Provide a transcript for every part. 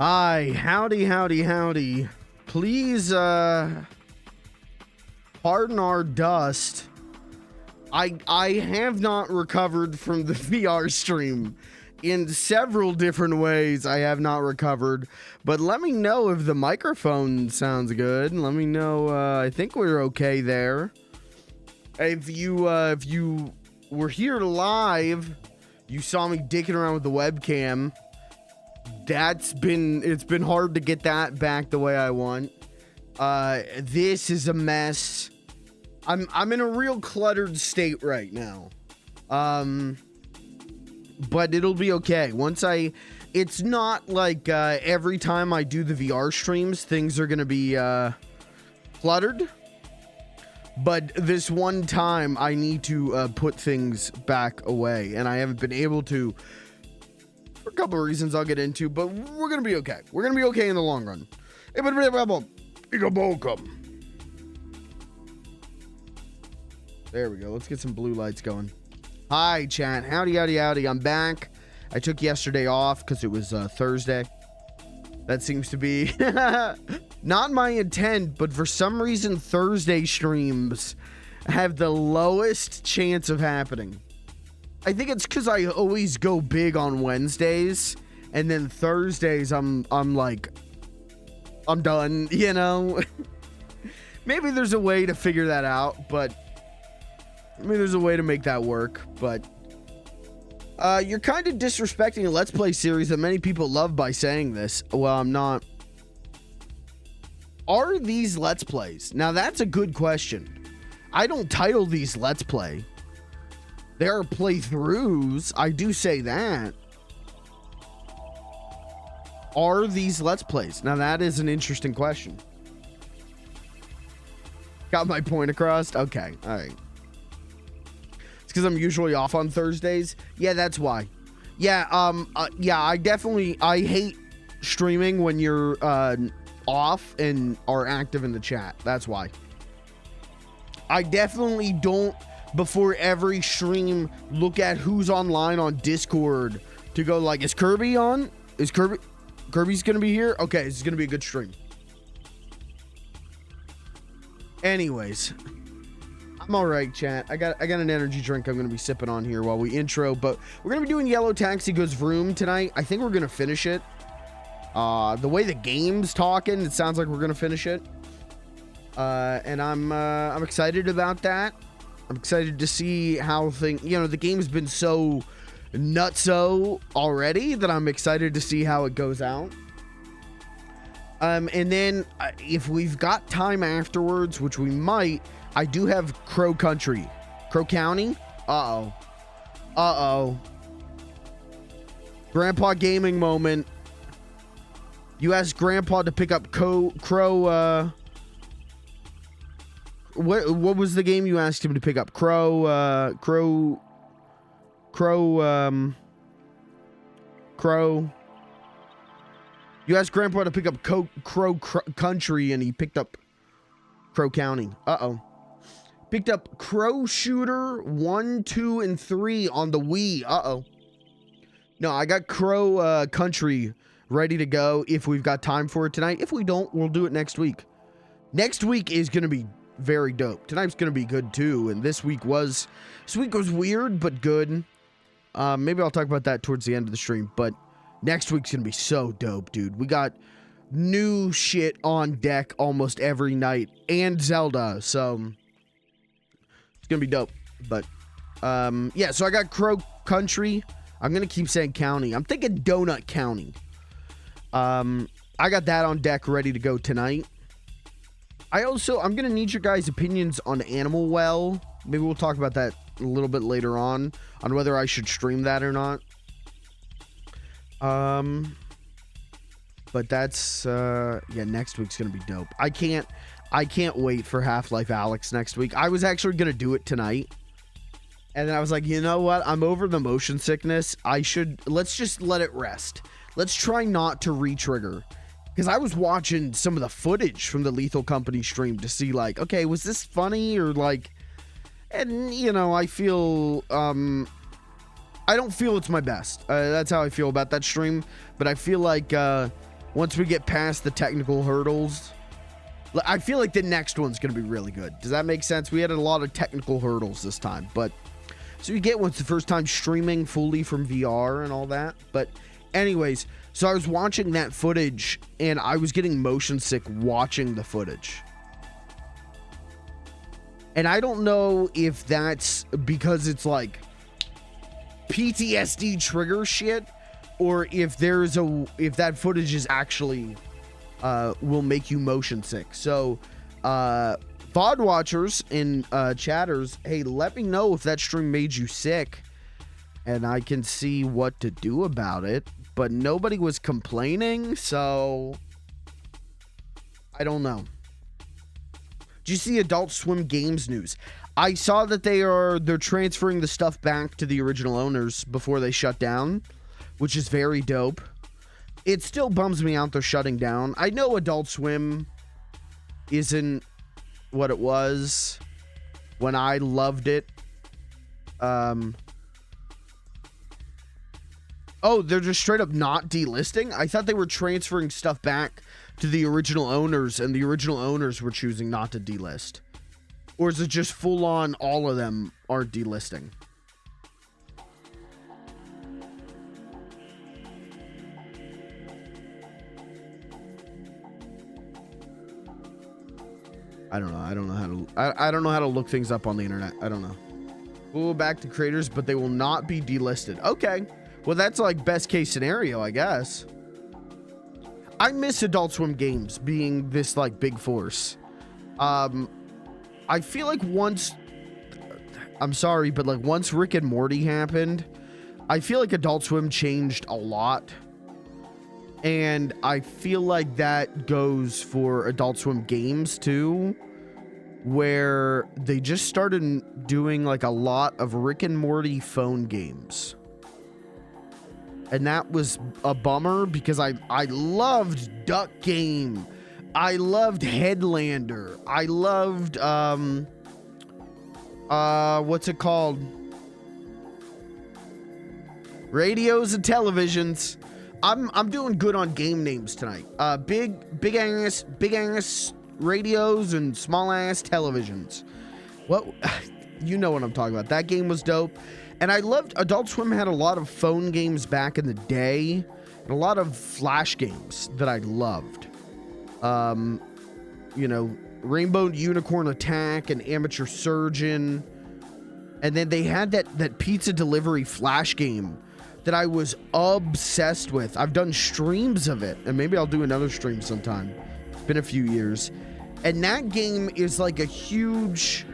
Hi, howdy. Please, pardon our dust. I have not recovered from the VR stream. In several different ways, I have not recovered. But let me know if the microphone sounds good. Let me know, I think we're okay there. If you were here live, you saw me dicking around with the webcam. It's been hard to get that back the way I want. This is a mess. I'm in a real cluttered state right now. But it'll be okay. It's not like every time I do the VR streams, things are gonna be cluttered. But this one time, I need to put things back away, and I haven't been able to for a couple of reasons I'll get into. But we're gonna be okay. We're gonna be okay in the long run. There we go. Let's get some blue lights going. Hi, chat. Howdy. I'm back. I took yesterday off because it was Thursday. That seems to be not my intent, but for some reason, Thursday streams have the lowest chance of happening. I think it's because I always go big on Wednesdays, and then Thursdays I'm done, you know? Maybe there's a way to figure that out, but maybe there's a way to make that work, but you're kind of disrespecting a Let's Play series that many people love by saying this. Well, I'm not. Are these Let's Plays? Now, that's a good question. I don't title these Let's Play. There are playthroughs. I do say that. Are these Let's Plays? Now, that is an interesting question. Got my point across? Okay, all right. Because I'm usually off on Thursdays. Yeah, that's why. Yeah, I hate streaming when you're off and are active in the chat. That's why. I definitely don't, before every stream, look at who's online on Discord to go like, is Kirby on? Kirby's gonna be here? Okay, this is gonna be a good stream. Anyways, I'm all right, chat. I got an energy drink I'm going to be sipping on here while we intro, but we're going to be doing Yellow Taxi Goes Vroom tonight. I think we're going to finish it. The way the game's talking, it sounds like we're going to finish it. And I'm excited about that. I'm excited to see how the game's been so nutso already that I'm excited to see how it goes out. And then if we've got time afterwards, which we might, I do have Crow County. Uh-oh. Grandpa gaming moment. You asked Grandpa to pick up Crow, what was the game you asked him to pick up? Crow. You asked Grandpa to pick up Crow Country, and he picked up Crow County. Uh-oh. Picked up Crow Shooter 1, 2, and 3 on the Wii. Uh-oh. No, I got Crow Country ready to go if we've got time for it tonight. If we don't, we'll do it next week. Next week is going to be very dope. Tonight's going to be good too, and this week was weird but good. Maybe I'll talk about that towards the end of the stream, but next week's going to be so dope, dude. We got new shit on deck almost every night, and Zelda, so it's gonna be dope. But yeah, so I got Crow Country. I'm gonna keep saying county. I'm thinking Donut County. I got that on deck ready to go tonight. I'm gonna need your guys' opinions on Animal Well. Maybe we'll talk about that a little bit later on whether I should stream that or not. But that's yeah, next week's gonna be dope. I can't wait for Half-Life Alyx next week. I was actually gonna do it tonight, and then I was like, you know what? I'm over the motion sickness. Let's just let it rest. Let's try not to re-trigger, because I was watching some of the footage from the Lethal Company stream to see like, okay, was this funny or like, and you know, I feel I don't feel it's my best. That's how I feel about that stream, but I feel like once we get past the technical hurdles. I feel like the next one's going to be really good. Does that make sense? We had a lot of technical hurdles this time, but so you get once the first time streaming fully from VR and all that. But anyways, so I was watching that footage and I was getting motion sick watching the footage. And I don't know if that's because it's like PTSD trigger shit, or if that footage is actually will make you motion sick. So VOD watchers and chatters, hey, let me know if that stream made you sick and I can see what to do about it. But nobody was complaining, so I don't know. Did you see Adult Swim Games news? I saw that they're transferring the stuff back to the original owners before they shut down, which is very dope. It still bums me out they're shutting down. I know Adult Swim isn't what it was when I loved it. Oh, they're just straight up not delisting? I thought they were transferring stuff back to the original owners, and the original owners were choosing not to delist. Or is it just full on all of them are delisting? I don't know. I don't know how to look things up on the internet. I don't know. We'll go back to creators, but they will not be delisted. Okay. Well, that's like best case scenario, I guess. I miss Adult Swim Games being this like big force. I feel like once, I'm sorry, but like once Rick and Morty happened, I feel like Adult Swim changed a lot. And I feel like that goes for Adult Swim Games too, where they just started doing like a lot of Rick and Morty phone games. And that was a bummer because I loved Duck Game. I loved Headlander. I loved, what's it called? Radios and televisions. I'm doing good on game names tonight. Big ass radios and small ass televisions. What? You know what I'm talking about. That game was dope. And I loved Adult Swim had a lot of phone games back in the day and a lot of flash games that I loved. You know, Rainbow Unicorn Attack and Amateur Surgeon. And then they had that pizza delivery flash game that I was obsessed with. I've done streams of it, and maybe I'll do another stream sometime. It's been a few years. And that game is like a huge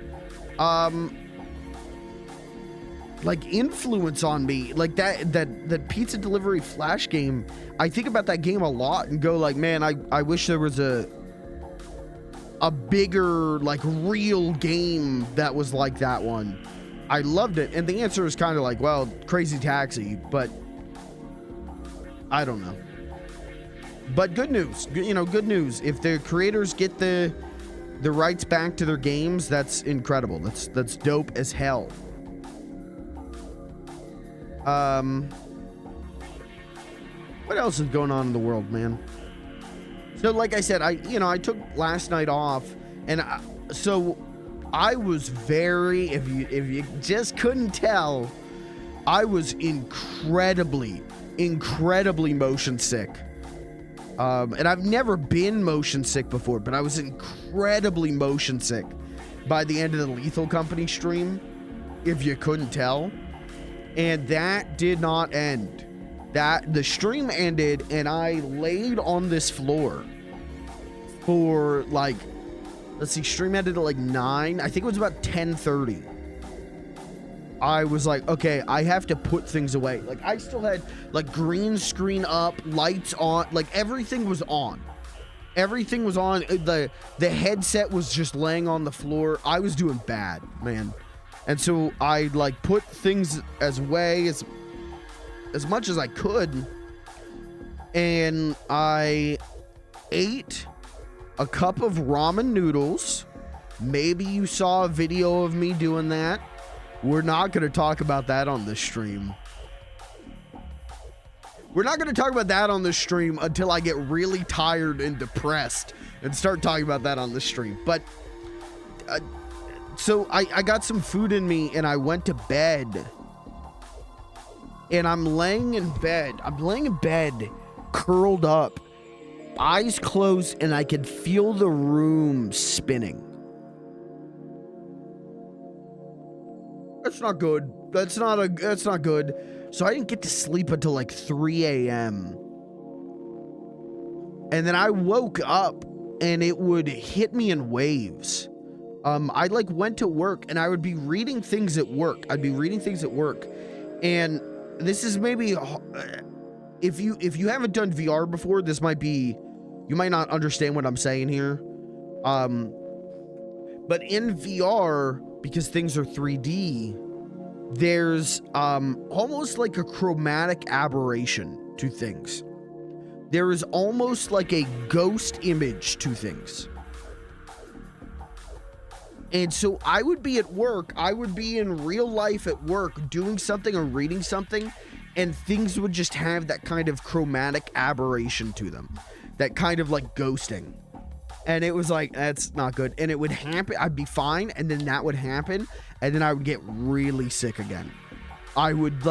like influence on me. Like that pizza delivery flash game, I think about that game a lot and go like, man, I wish there was a bigger like real game that was like that one. I loved it. And the answer is kind of like, well, Crazy Taxi, but I don't know. But good news, you know, good news. If the creators get the rights back to their games, that's incredible. That's dope as hell. What else is going on in the world, man? So like I said, I took last night off, and so I was very, if you just couldn't tell, I was incredibly motion sick. And I've never been motion sick before, but I was incredibly motion sick by the end of the Lethal Company stream, if you couldn't tell. And that did not end. The stream ended, and I laid on this floor for like, let's see, stream ended at like 9. I think it was about 10:30. I was like, okay, I have to put things away. Like, I still had like green screen up, lights on, like everything was on. Everything was on. The headset was just laying on the floor. I was doing bad, man. And so I like put things as much as I could. And I ate a cup of ramen noodles. Maybe you saw a video of me doing that. We're not going to talk about that on this stream. we're not going to talk about that on the stream until I get really tired and depressed and start talking about that on the stream. But so I got some food in me and I went to bed. And I'm laying in bed. Curled up, eyes closed, and I could feel the room spinning. That's not good. That's not good. So I didn't get to sleep until like 3 a.m. And then I woke up and it would hit me in waves. I like went to work and I would be reading things at work. And this is maybe, if you haven't done VR before, this might be, you might not understand what I'm saying here. But in VR, because things are 3D, there's almost like a chromatic aberration to things. There is almost like a ghost image to things. And so I would be at work, I would be in real life at work doing something or reading something, and things would just have that kind of chromatic aberration to them. That kind of like ghosting. And it was like, that's not good. And it would happen, I'd be fine, and then that would happen, and then I would get really sick again. I would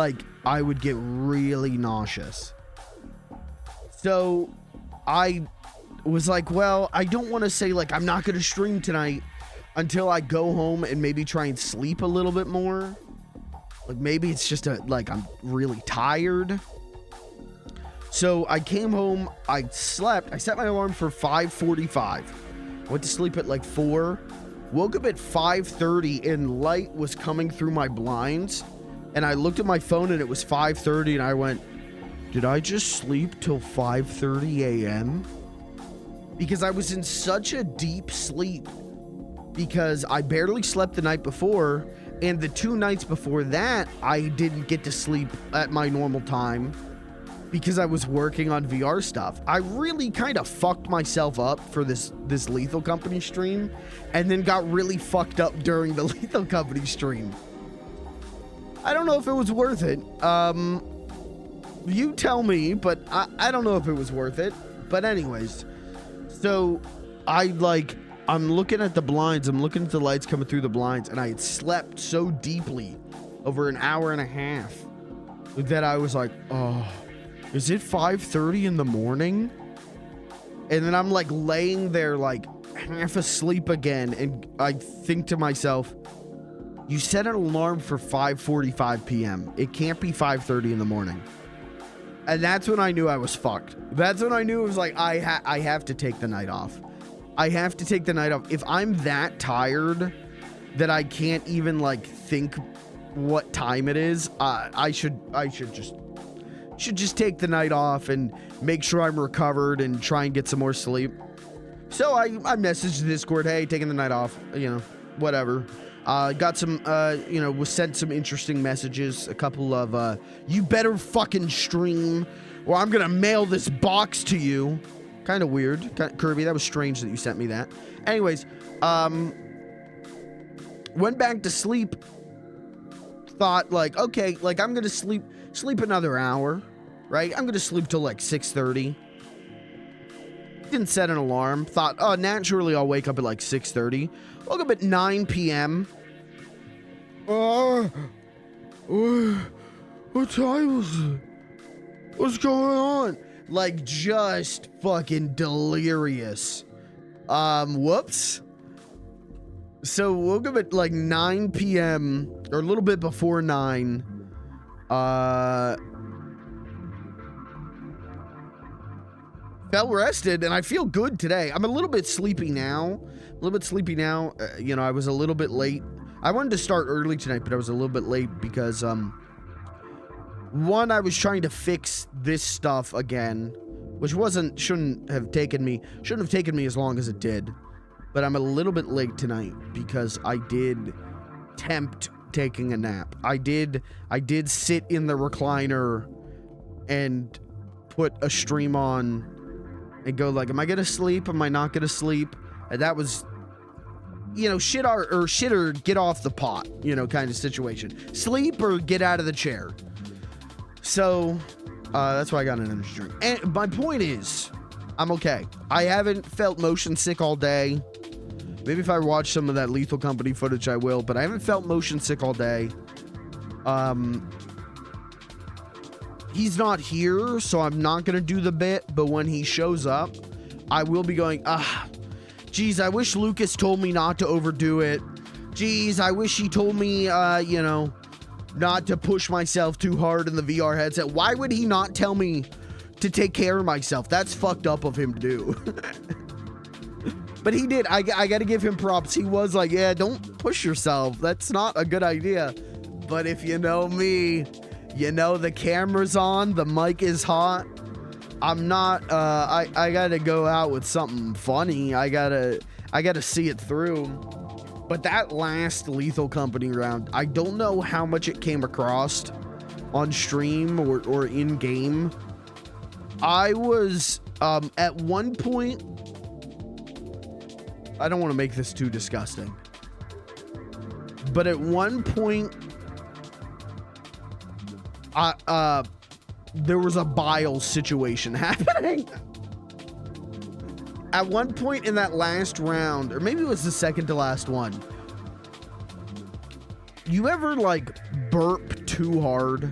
get really nauseous. So I was like, well, I don't want to say like I'm not going to stream tonight until I go home and maybe try and sleep a little bit more. Like maybe it's just like I'm really tired. So I came home, I slept, I set my alarm for 5:45. Went to sleep at like 4. Woke up at 5:30 and light was coming through my blinds. And I looked at my phone and it was 5:30 and I went, did I just sleep till 5:30 a.m.? Because I was in such a deep sleep because I barely slept the night before, and the 2 nights before that, I didn't get to sleep at my normal time because I was working on VR stuff. I really kind of fucked myself up for this Lethal Company stream, and then got really fucked up during the Lethal Company stream. I don't know if it was worth it. You tell me, but I don't know if it was worth it. But anyways, so I'm looking at the blinds, I'm looking at the lights coming through the blinds, and I had slept so deeply over an hour and a half that I was like, oh, is it 5:30 in the morning? And then I'm like laying there like half asleep again, and I think to myself, you set an alarm for 5:45 p.m. It can't be 5:30 in the morning. And that's when I knew I was fucked. That's when I knew it was like, I have to take the night off. I have to take the night off. If I'm that tired that I can't even like think what time it is, I should just take the night off and make sure I'm recovered and try and get some more sleep. So I messaged the Discord, hey, taking the night off, you know, whatever. Got some, was sent some interesting messages. A couple of, you better fucking stream or I'm gonna mail this box to you. Kind of weird. Kirby, that was strange that you sent me that. Anyways, went back to sleep. Thought like, okay, like I'm gonna sleep another hour, right? I'm gonna sleep till like 6:30. Didn't set an alarm. Thought, oh, naturally I'll wake up at like 6:30. Woke up at 9 p.m. What time was it? What's going on? Like just fucking delirious. Whoops. So woke up at like 9 p.m. or a little bit before 9. Felt rested and I feel good today. I'm a little bit sleepy now. I was a little bit late. I wanted to start early tonight, but I was a little bit late because one, I was trying to fix this stuff again, which shouldn't have taken me as long as it did. But I'm a little bit late tonight because I did tempt taking a nap. I did sit in the recliner and put a stream on and go like, am I gonna sleep? Am I not gonna sleep? And that was, shit or get off the pot, kind of situation. Sleep or get out of the chair. So That's why I got an energy drink. And my point is, I'm okay. I haven't felt motion sick all day. Maybe if I watch some of that Lethal Company footage, I will. But I haven't felt motion sick all day. He's not here, so I'm not going to do the bit. But when he shows up, I will be going, geez, I wish Lucas told me not to overdo it. Geez, I wish he told me, you know, not to push myself too hard in the VR headset. Why would he not tell me to take care of myself? That's fucked up of him to do. But he did. I got to give him props. He was like, yeah, don't push yourself. That's not a good idea. But if you know me, you know the camera's on, the mic is hot. I'm not, I got to go out with something funny. I got to see it through. But that last Lethal Company round, I don't know how much it came across on stream or in game. I was, at one point, I don't want to make this too disgusting, but at one point, there was a bile situation happening. At one point in that last round, or maybe it was the second to last one, you ever like burp too hard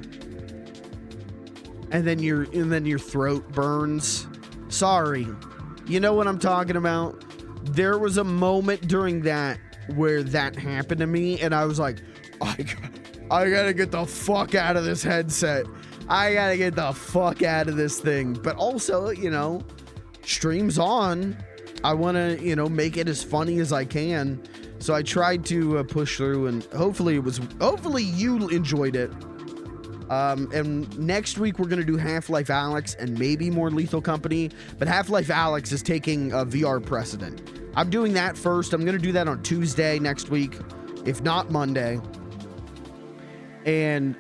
and then your throat burns? Sorry. You know what I'm talking about? There was a moment during that where that happened to me, and I was like, I gotta get the fuck out of this headset. I gotta get the fuck out of this thing. But also, you know, stream's on. I want to, you know, make it as funny as I can. So I tried to push through, and hopefully you enjoyed it. And next week we're going to do Half-Life Alyx and maybe more Lethal Company, but Half-Life Alyx is taking a VR precedent. I'm doing that first. I'm going to do that on Tuesday next week, if not Monday. And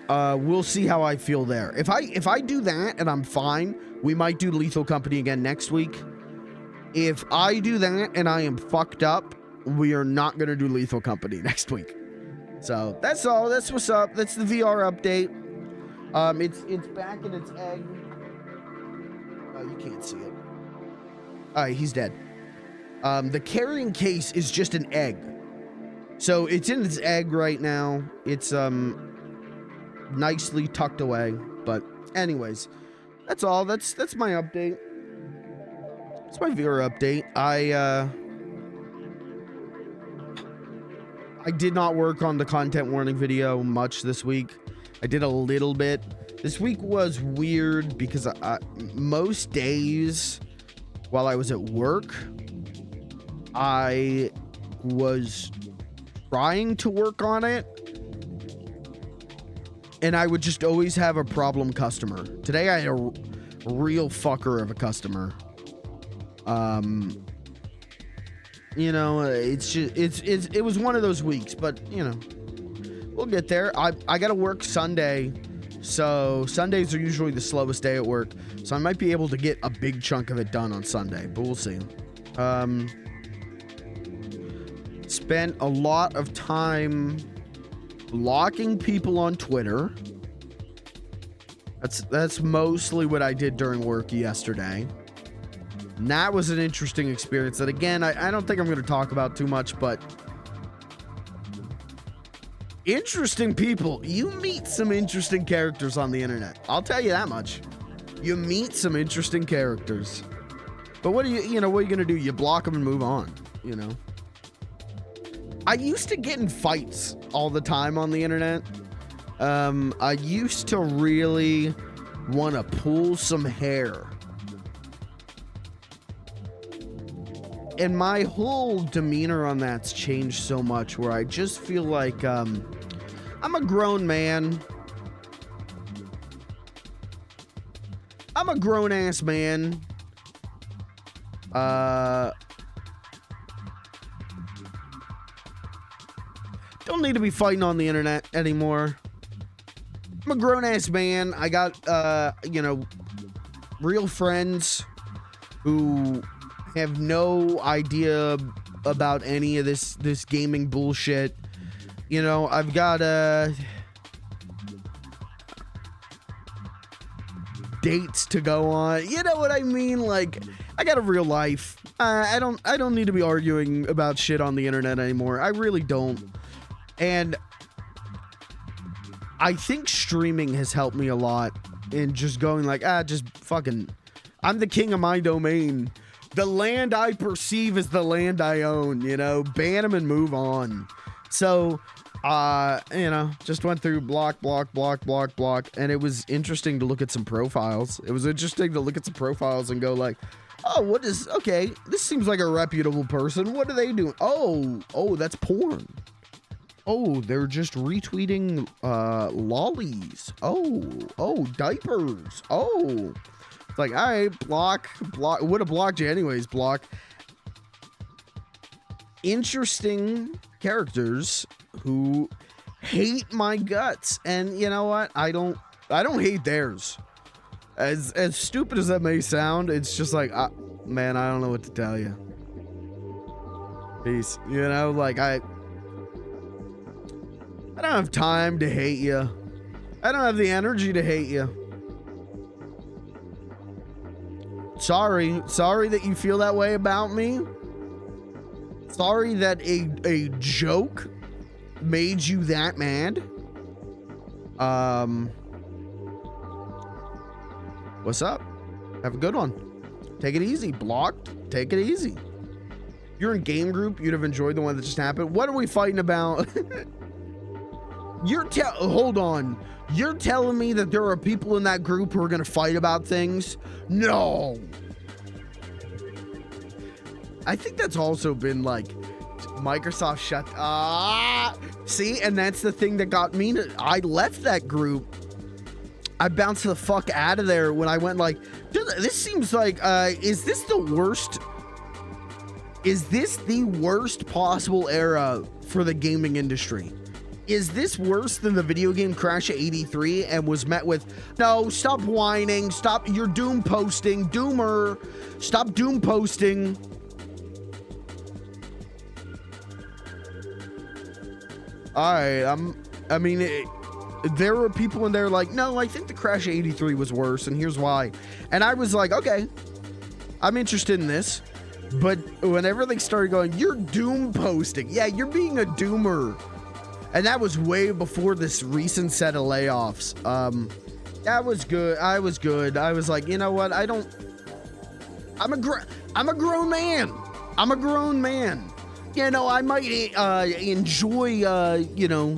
we'll see how I feel there. If I do that and I'm fine, we might do Lethal Company again next week. If I do that and I am fucked up, we are not going to do Lethal Company next week. So that's all. That's what's up. That's the VR update. It's back in its egg. Oh, you can't see it. All right, he's dead. The carrying case is just an egg. So it's in its egg right now. It's nicely tucked away. But anyways, that's all. That's my update. That's my VR update. I did not work on the content warning video much this week. I did a little bit. This week was weird because most days while I was at work, I was trying to work on it, and I would just always have a problem customer. Today I had a real fucker of a customer. You know, it was one of those weeks, but you know, we'll get there. I gotta work Sunday, so Sundays are usually the slowest day at work, so I might be able to get a big chunk of it done on Sunday, but we'll see. Spent a lot of time blocking people on Twitter. That's mostly what I did during work yesterday. And that was an interesting experience that, again, I don't think I'm going to talk about too much, but interesting people. You meet some interesting characters on the internet. I'll tell you that much. You meet some interesting characters. But what are you going to do? You block them and move on, you know? I used to get in fights all the time on the internet. I used to really want to pull some hair. And my whole demeanor on that's changed so much, where I just feel like I'm a grown man. I'm a grown-ass man. Don't need to be fighting on the internet anymore. I'm a grown-ass man. I got, you know, real friends who have no idea about any of this gaming bullshit. You know, I've got dates to go on. You know what I mean? Like, I got a real life. I don't need to be arguing about shit on the internet anymore. I really don't. And I think streaming has helped me a lot in just going like, just fucking, I'm the king of my domain. The land I perceive is the land I own, you know, ban them and move on. So, you know, just went through block, and it was interesting to look at some profiles. It was interesting to look at some profiles and go like, oh, okay, this seems like a reputable person. What are they doing? Oh, that's porn. Oh, they're just retweeting lollies. Oh, diapers. Oh. It's like, all right, block. Would have blocked you anyways, block. Interesting characters who hate my guts. And you know what? I don't hate theirs. As stupid as that may sound, it's just like, man, I don't know what to tell you. Peace. You know, like I don't have time to hate you. I don't have the energy to hate you. Sorry that you feel that way about me. Sorry that a joke made you that mad. What's up? Have a good one. Take it easy. Blocked. Take it easy. You're in game group. You'd have enjoyed the one that just happened. What are we fighting about? Hold on. You're telling me that there are people in that group who are going to fight about things? No. I think that's also been like Microsoft shut. See, and that's the thing that got me I left that group. I bounced the fuck out of there when I went like, dude, this seems like, is this the worst? Is this the worst possible era for the gaming industry? Is this worse than the video game crash of '83 and was met with, no, stop whining, stop, you're doom posting, doomer, stop doom posting. All right, I mean, there were people in there like, no, I think the crash of '83 was worse, and here's why. And I was like, okay, I'm interested in this. But whenever they started going, you're doom posting. Yeah, you're being a doomer. And that was way before this recent set of layoffs. That was good. I was good. I was like, you know what? I'm a grown man. I'm a grown man. You know, I might enjoy, you know,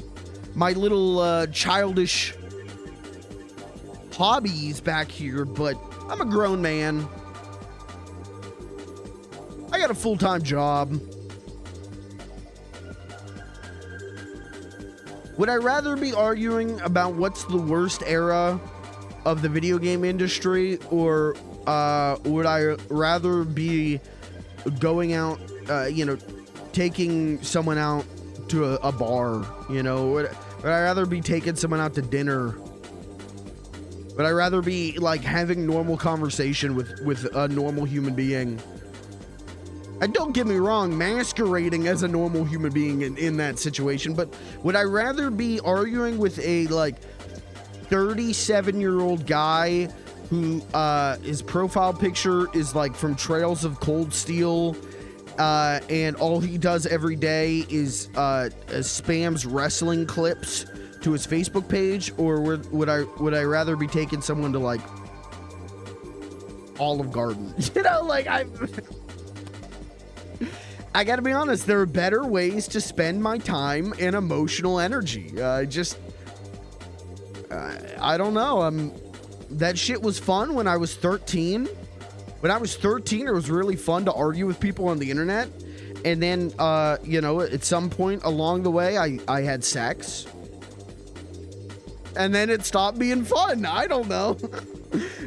my little childish hobbies back here, but I'm a grown man. I got a full-time job. Would I rather be arguing about what's the worst era of the video game industry, or would I rather be going out, you know, taking someone out to a bar? You know, would I rather be taking someone out to dinner? Would I rather be like having normal conversation with a normal human being? And don't get me wrong, masquerading as a normal human being in that situation, but would I rather be arguing with a like 37-year-old guy who his profile picture is like from Trails of Cold Steel, and all he does every day is spams wrestling clips to his Facebook page, or would I rather be taking someone to like Olive Garden? You know, like I gotta be honest, there are better ways to spend my time and emotional energy. I don't know. That shit was fun when I was 13. When I was 13, it was really fun to argue with people on the internet. And then, you know, at some point along the way, I had sex. And then it stopped being fun. I don't know.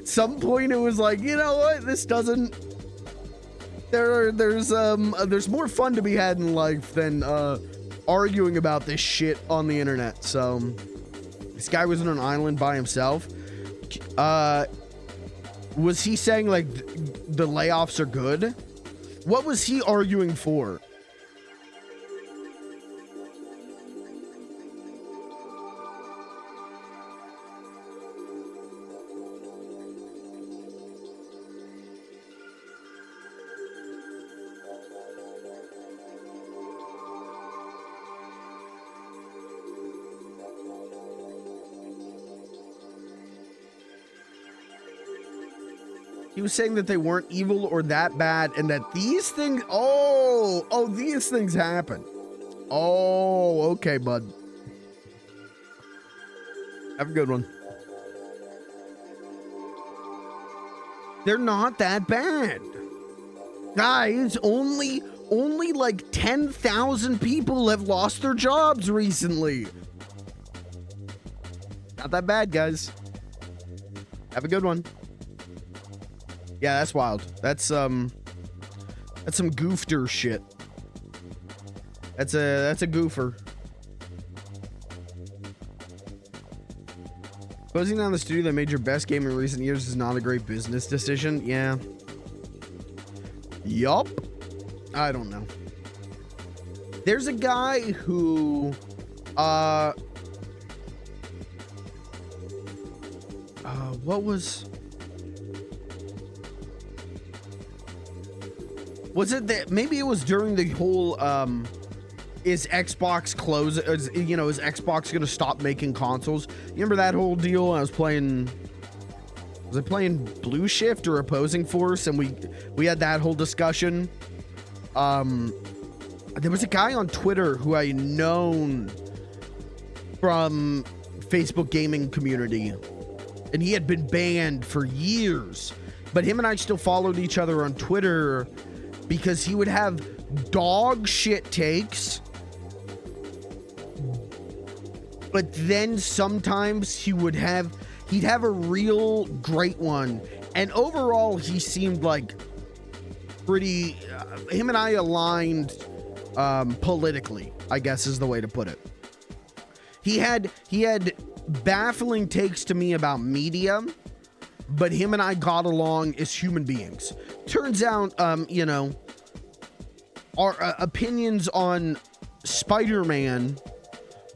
Some point it was like, you know what? This doesn't... There's more fun to be had in life than arguing about this shit on the internet. So this guy was on an island by himself. Was he saying like the layoffs are good? What was he arguing for? He was saying that they weren't evil or that bad, and that these things, these things happen. Oh, okay, bud. Have a good one. They're not that bad. Guys, only like 10,000 people have lost their jobs recently. Not that bad, guys. Have a good one. Yeah, that's wild. That's some goofter shit. That's a goofer. Closing down the studio that made your best game in recent years is not a great business decision. Yeah. Yup. I don't know. There's a guy who what was it that maybe it was during the whole is Xbox close, you know, is Xbox gonna stop making consoles? You remember that whole deal? Was I playing Blue Shift or Opposing Force, and we had that whole discussion. There was a guy on Twitter who I known from Facebook gaming community, and he had been banned for years, but him and I still followed each other on Twitter because he would have dog shit takes, but then sometimes he'd have a real great one. And overall, he seemed like pretty, him and I aligned politically, I guess is the way to put it. He had baffling takes to me about media, but him and I got along as human beings. Turns out, you know, our opinions on Spider-Man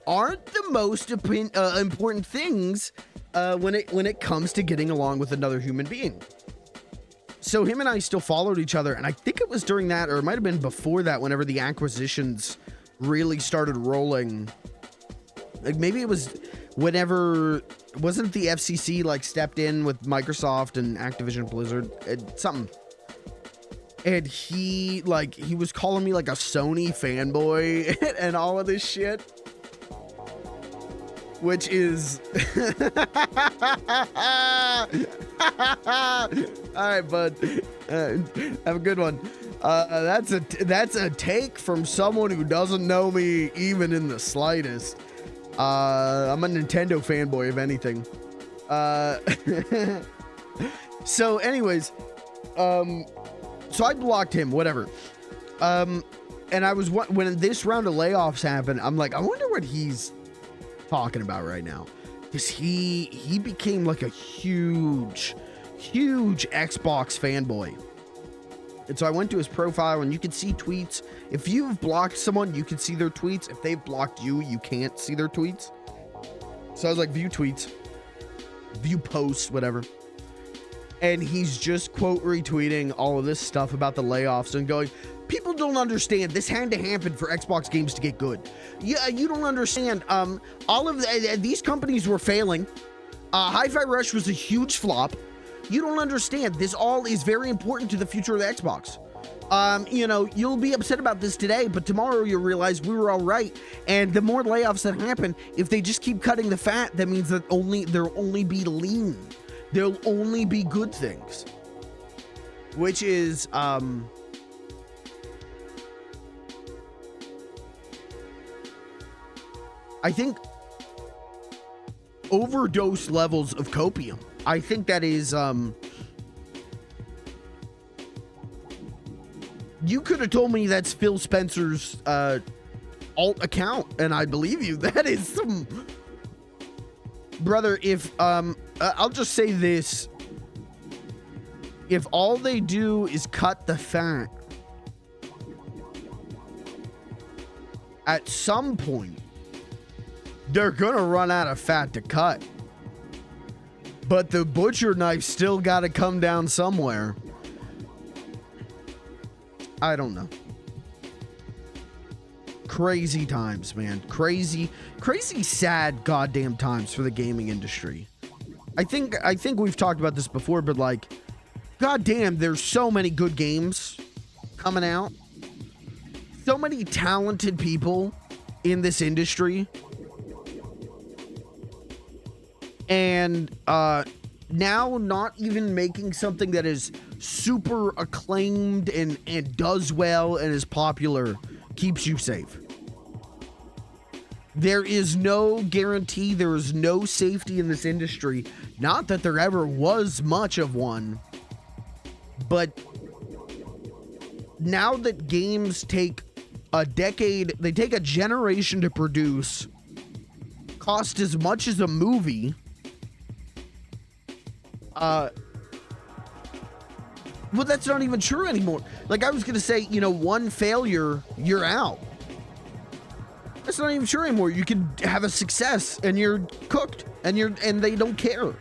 aren't the most important things when it comes to getting along with another human being. So him and I still followed each other, and I think it was during that, or it might have been before that, whenever the acquisitions really started rolling. Like maybe it was whenever, wasn't the FCC like stepped in with Microsoft and Activision Blizzard, something. And he was calling me like a Sony fanboy and all of this shit, which is all right, bud. Have a good one. That's a take from someone who doesn't know me even in the slightest. I'm a Nintendo fanboy, if anything. So anyways, so I blocked him, whatever. And I was, when this round of layoffs happened, I'm like, I wonder what he's talking about right now. Because he became like a huge Xbox fanboy. And so I went to his profile, and you can see tweets. If you've blocked someone, you can see their tweets. If they've blocked you, you can't see their tweets. So I was like, view tweets, view posts, whatever. And he's just quote retweeting all of this stuff about the layoffs and going, people don't understand. This had to happen for Xbox games to get good. Yeah, you don't understand. All of these companies were failing. Hi-Fi Rush was a huge flop. You don't understand. This all is very important to the future of the Xbox. You know, you'll be upset about this today, but tomorrow you'll realize we were all right. And the more layoffs that happen, if they just keep cutting the fat, that means that there'll only be lean. There'll only be good things. Which is, I think, overdose levels of copium. I think that is, you could have told me that's Phil Spencer's alt account, and I believe you. That is some, brother. If I'll just say this: if all they do is cut the fat, at some point they're gonna run out of fat to cut. But the butcher knife still got to come down somewhere. I don't know. Crazy times, man. Crazy sad goddamn times for the gaming industry. I think we've talked about this before, but like, God damn, there's so many good games coming out. So many talented people in this industry. And now not even making something that is super acclaimed and does well and is popular keeps you safe. There is no guarantee, there is no safety in this industry. Not that there ever was much of one, but now that games take a decade, they take a generation to produce, cost as much as a movie. Well, that's not even true anymore. Like I was gonna say, you know, one failure, you're out. That's not even true anymore. You can have a success and you're cooked and they don't care.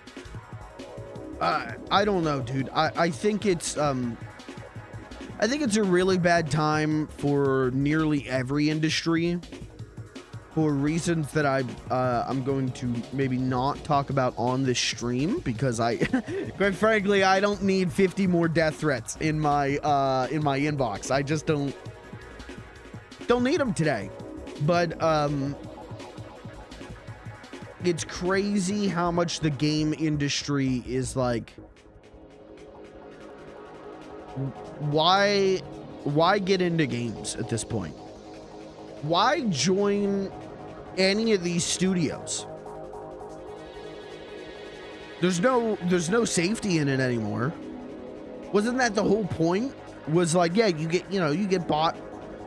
I don't know, dude. I think it's a really bad time for nearly every industry for reasons that I'm going to maybe not talk about on this stream because quite frankly, I don't need 50 more death threats in my inbox. I just don't need them today. But it's crazy how much the game industry is like, why get into games at this point? Why join any of these studios? There's no safety in it anymore. Wasn't that the whole point? Was like, yeah, you get bought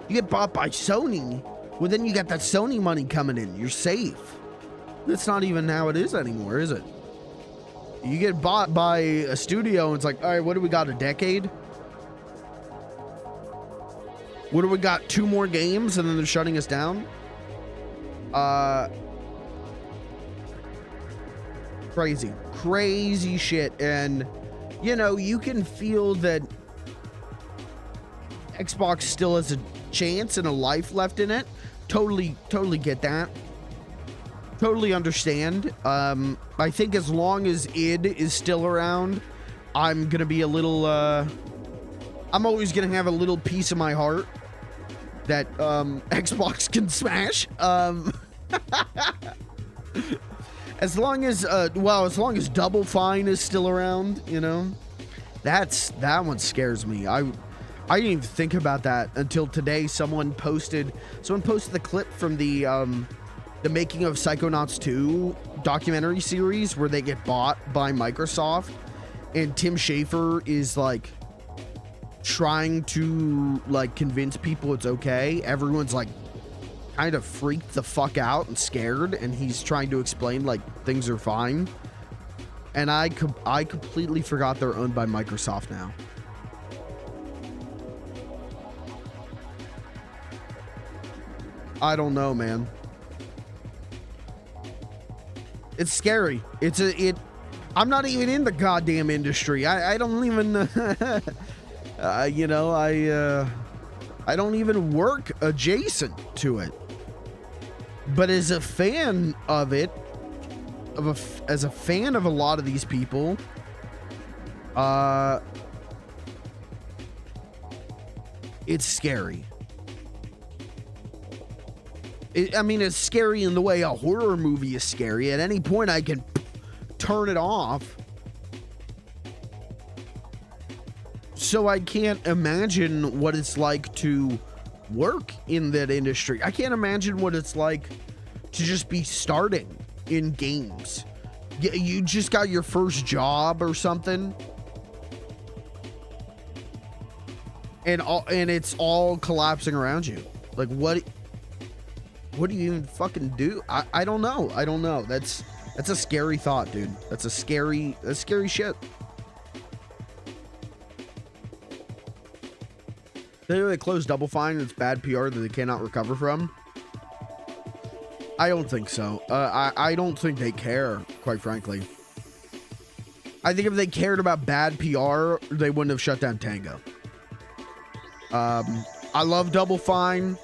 by Sony. Well, then you got that Sony money coming in. You're safe. That's not even how it is anymore, is it? You get bought by a studio and it's like, all right, what do we got, a decade? What do we got, 2 more games and then they're shutting us down? Crazy shit. And, you know, you can feel that Xbox still has a chance and a life left in it. Totally get that. Totally understand. I think as long as id is still around, I'm gonna be a little I'm always gonna have a little piece of my heart that Xbox can smash. As long as Double Fine is still around, you know, that one scares me. I didn't even think about that until today. Someone posted the clip from the making of Psychonauts 2 documentary series where they get bought by Microsoft, and Tim Schafer is like trying to like convince people it's okay. Everyone's like kind of freaked the fuck out and scared, and he's trying to explain like things are fine. And I completely forgot they're owned by Microsoft now. I don't know, man. It's scary. I'm not even in the goddamn industry. I don't even, you know, I don't even work adjacent to it. But as a fan of it, as a fan of a lot of these people, it's scary. I mean, it's scary in the way a horror movie is scary. At any point, I can turn it off. So I can't imagine what it's like to work in that industry. I can't imagine what it's like to just be starting in games. You just got your first job or something, and it's all collapsing around you. Like, what do you even fucking do? I don't know. That's a scary thought, dude. That's scary shit. They closed Double Fine and it's bad PR that they cannot recover from. I don't think so. I don't think they care, quite frankly. I think if they cared about bad PR, they wouldn't have shut down Tango. I love Double Fine.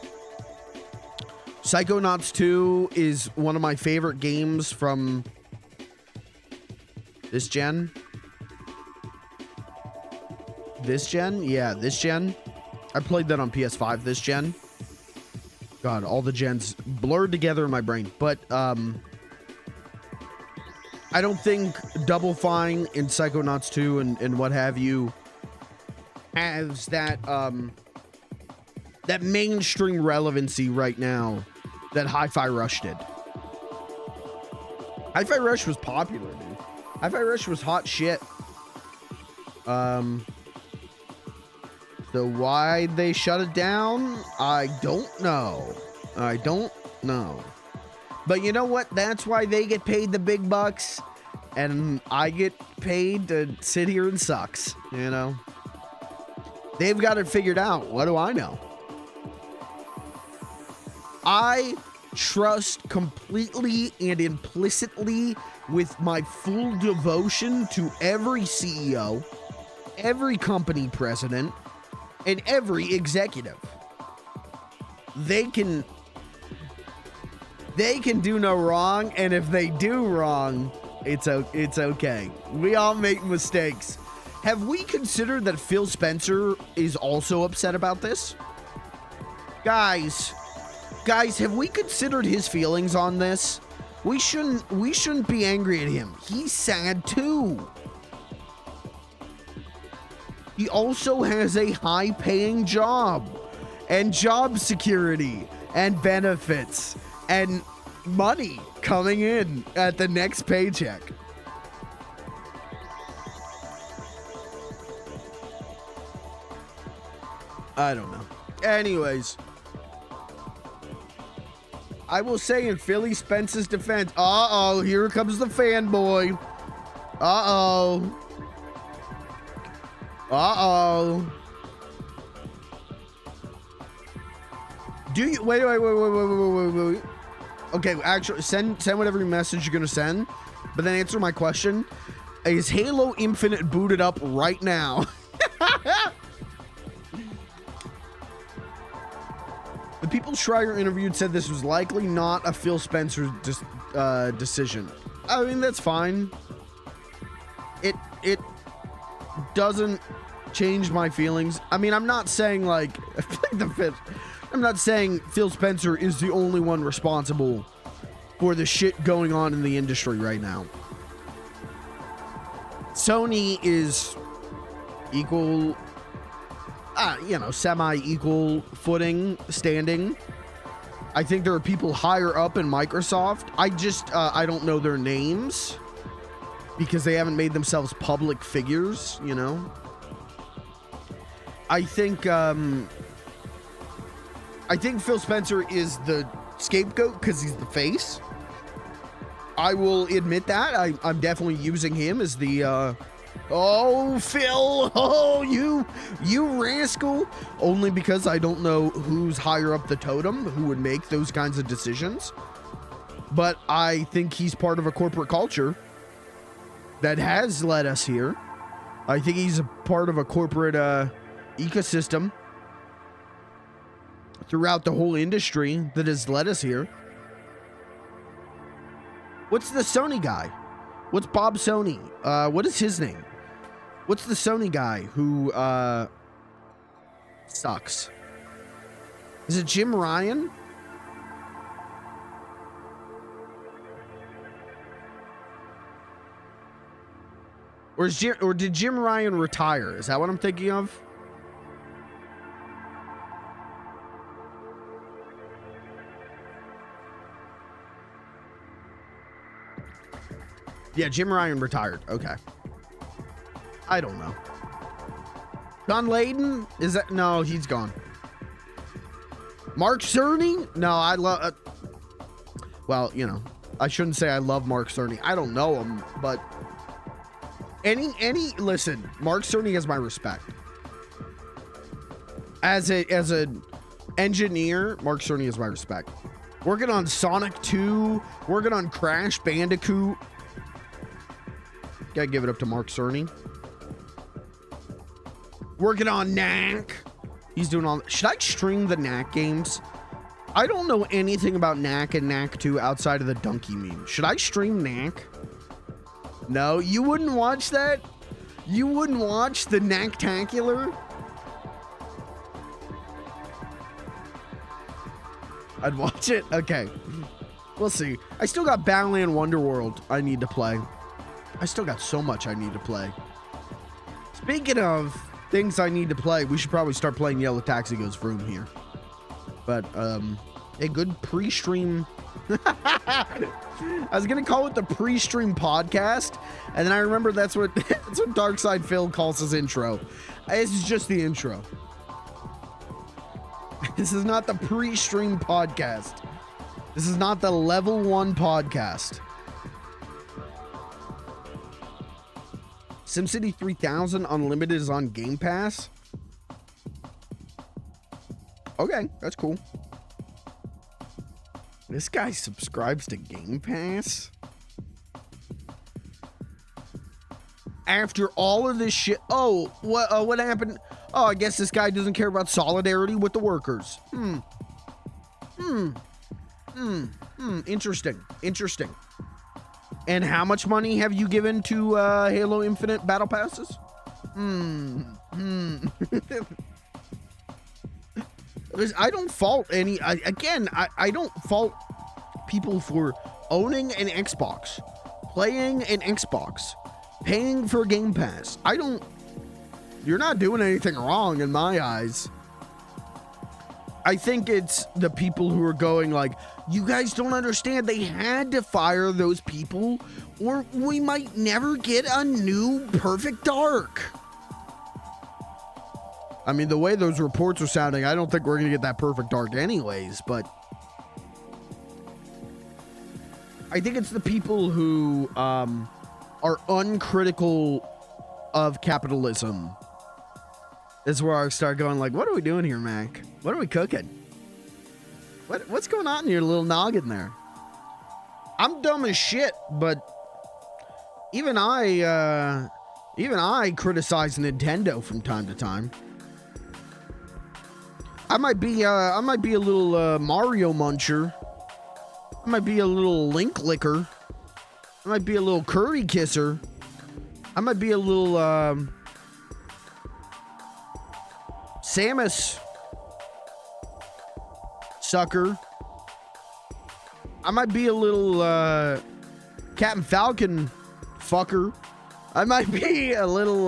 Psychonauts 2 is one of my favorite games from this gen. this gen? Yeah, this gen. I played that on PS5 this gen. God, all the gens blurred together in my brain. But I don't think Double Fine in Psychonauts 2 and what have you has that that mainstream relevancy right now that Hi-Fi Rush did. Hi-Fi Rush was popular, dude. Hi-Fi Rush was hot shit. So why they shut it down? I don't know. I don't know. But you know what? That's why they get paid the big bucks, and I get paid to sit here and sucks, you know? They've got it figured out. What do I know? I trust completely and implicitly with my full devotion to every CEO, every company president, and every executive. They can do no wrong, and if they do wrong, it's okay. We all make mistakes. Have we considered that Phil Spencer is also upset about this? Guys, have we considered his feelings on this? We shouldn't be angry at him. He's sad too. He also has a high-paying job and job security and benefits and money coming in at the next paycheck. I don't know. Anyways, I will say in Philly Spence's defense, here comes the fanboy. Do you wait? Okay, actually, send whatever message you're gonna send, but then answer my question: is Halo Infinite booted up right now? The people Schreier interviewed said this was likely not a Phil Spencer decision. I mean, that's fine. It doesn't change my feelings. I mean, I'm not saying like I'm not saying Phil Spencer is the only one responsible for the shit going on in the industry right now. Sony is equal, semi-equal footing, standing. I think there are people higher up in Microsoft. I don't know their names because they haven't made themselves public figures, you know. I think Phil Spencer is the scapegoat because he's the face. I will admit that. I'm definitely using him as the oh, Phil, oh, you rascal. Only because I don't know who's higher up the totem who would make those kinds of decisions. But I think he's part of a corporate culture that has led us here. I think he's a part of a corporate ecosystem throughout the whole industry that has led us here. What's the Sony guy? What's Bob Sony? What is his name? What's the Sony guy who sucks? Is it Jim Ryan? Or did Jim Ryan retire? Is that what I'm thinking of? Yeah, Jim Ryan retired. Okay. I don't know. John Layden? Is that? No, he's gone. Mark Cerny? No, I love... well, you know, I shouldn't say I love Mark Cerny. I don't know him, but... Listen, Mark Cerny has my respect. As an engineer, Mark Cerny has my respect. Working on Sonic 2, working on Crash Bandicoot. Gotta give it up to Mark Cerny. Working on Knack. He's doing all... Should I stream the Knack games? I don't know anything about Knack and Knack 2 outside of the donkey meme. Should I stream Knack? No, you wouldn't watch that? You wouldn't watch the Knacktacular? I'd watch it? Okay. We'll see. I still got Battleland Wonderworld I need to play. I still got so much I need to play. Speaking of things I need to play, we should probably start playing Yellow Taxi Goes Vroom here. But, a good pre-stream... I was gonna call it the pre-stream podcast, and then I remember that's what Darkside Phil calls his intro. This is just the intro. This is not the pre-stream podcast. This is not the level 1 podcast. SimCity 3000 Unlimited is on Game Pass. Okay, that's cool. This guy subscribes to Game Pass? After all of this shit. Oh, what happened? Oh, I guess this guy doesn't care about solidarity with the workers. Interesting. And how much money have you given to Halo Infinite Battle Passes? I don't fault any. I don't fault people for owning an Xbox, playing an Xbox, paying for Game Pass. You're not doing anything wrong in my eyes. I think it's the people who are going like, you guys don't understand. They had to fire those people or we might never get a new Perfect Dark. I mean, the way those reports are sounding, I don't think we're going to get that Perfect Dark anyways, but I think it's the people who are uncritical of capitalism. Is where I start going like, what are we doing here, Mac? What are we cooking? What's going on in your little noggin there? I'm dumb as shit, but even I criticize Nintendo from time to time. I might be a little Mario muncher. I might be a little Link licker. I might be a little Curry kisser. I might be a little Samus sucker. I might be a little Captain Falcon fucker. I might be a little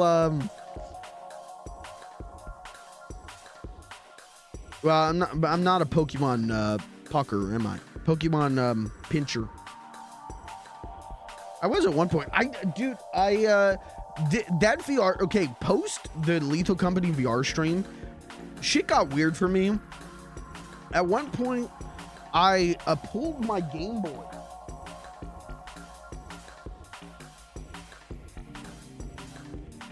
well, I'm not a Pokemon pucker, am I? Pokemon pincher. I was at one point. Dude, that VR, okay, post the Lethal Company VR stream, shit got weird for me. At one point, I pulled my Game Boy.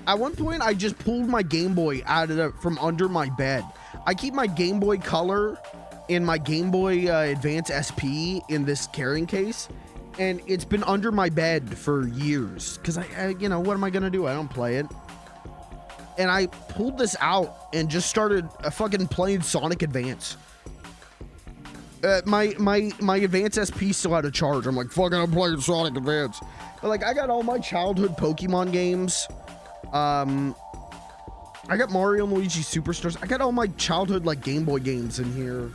At one point, I just pulled my Game Boy from under my bed. I keep my Game Boy Color and my Game Boy Advance SP in this carrying case, and it's been under my bed for years because I you know, what am I gonna do? I don't play it. And I pulled this out and just started fucking playing Sonic Advance. My Advance SP still had a charge. I'm like, fucking, I'm playing Sonic Advance. But like, I got all my childhood Pokemon games. I got Mario and Luigi Superstars. I got all my childhood like Game Boy games in here.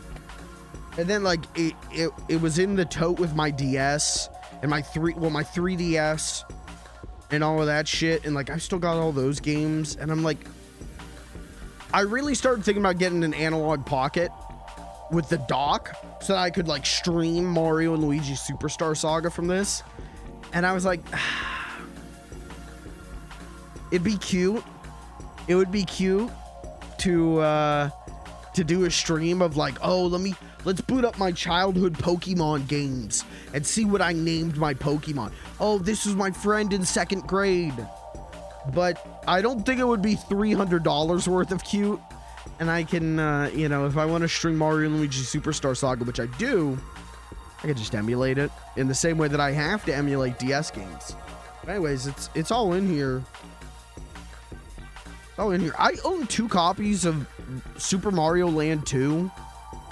And then like it was in the tote with my DS and my 3DS and all of that shit. And like, I still got all those games. And I'm like, I really started thinking about getting an analog pocket with the dock so that I could like stream Mario and Luigi Superstar Saga from this. And I was like, it'd be cute. It would be cute to do a stream of like, oh, let's boot up my childhood Pokemon games and see what I named my Pokemon. Oh, this was my friend in 2nd grade. But I don't think it would be $300 worth of cute. And I can, you know, if I want to stream Mario and Luigi Superstar Saga, which I do, I could just emulate it in the same way that I have to emulate DS games. But anyways, it's all in here. Oh, in here. I own 2 copies of Super Mario Land 2.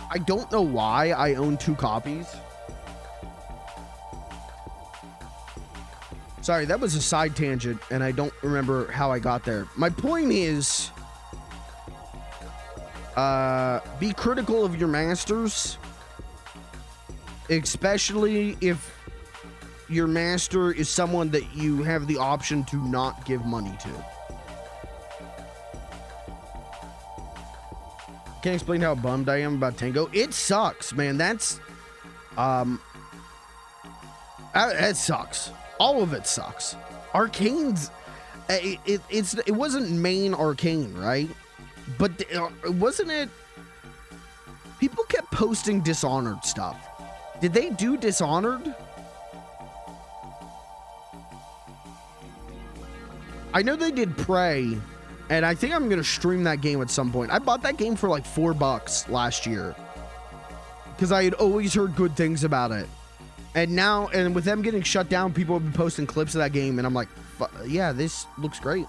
I don't know why I own 2 copies. Sorry, that was a side tangent, and I don't remember how I got there. My point is, be critical of your masters, especially if your master is someone that you have the option to not give money to. Can't explain how bummed I am about Tango. It sucks, man. That's, it sucks. All of it sucks. Arcane's, it wasn't main Arcane, right? But wasn't it? People kept posting Dishonored stuff. Did they do Dishonored? I know they did Prey, and I think I'm gonna stream that game at some point. I bought that game for like $4 last year because I had always heard good things about it. And now, and with them getting shut down, people have been posting clips of that game, and I'm like, yeah, this looks great.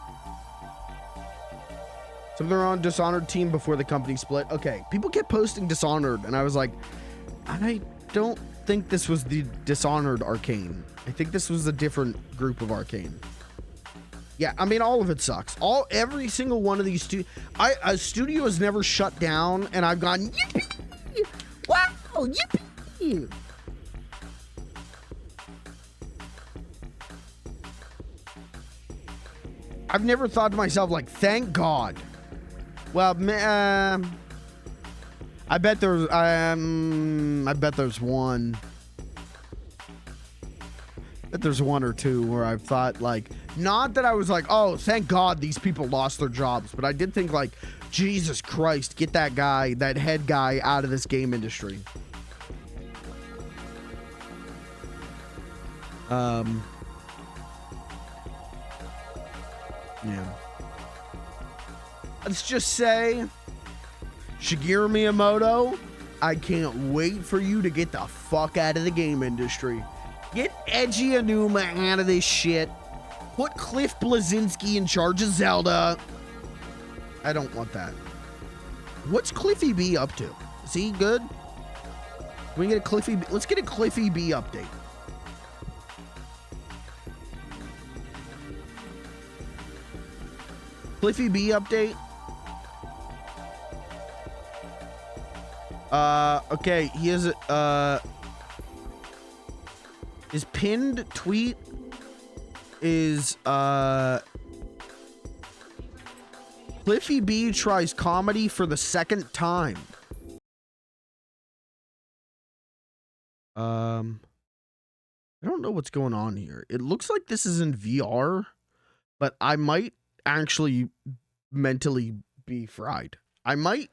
So they're on Dishonored team before the company split. Okay, people kept posting Dishonored, and I was like, I don't think this was the Dishonored Arcane. I think this was a different group of Arcane. Yeah, I mean, all of it sucks. Every single one of these a studio has never shut down, and I've gone, yippee! Wow, yippee! I've never thought to myself, like, thank God. Well, I bet there's one. I bet there's one or two where I've thought, like, not that I was like, oh, thank God these people lost their jobs, but I did think, like, Jesus Christ, get that guy, that head guy out of this game industry. Yeah. Let's just say, Shigeru Miyamoto, I can't wait for you to get the fuck out of the game industry. Get Eiji Aonuma out of this shit. Put Cliff Bleszinski in charge of Zelda. I don't want that. What's Cliffy B up to? Is he good? Can we get a Cliffy B? Let's get a Cliffy B update. Cliffy B update. Okay, he has his pinned tweet is Cliffy B tries comedy for the second time. I don't know what's going on here. It looks like this is in VR, but I might actually mentally be fried. I might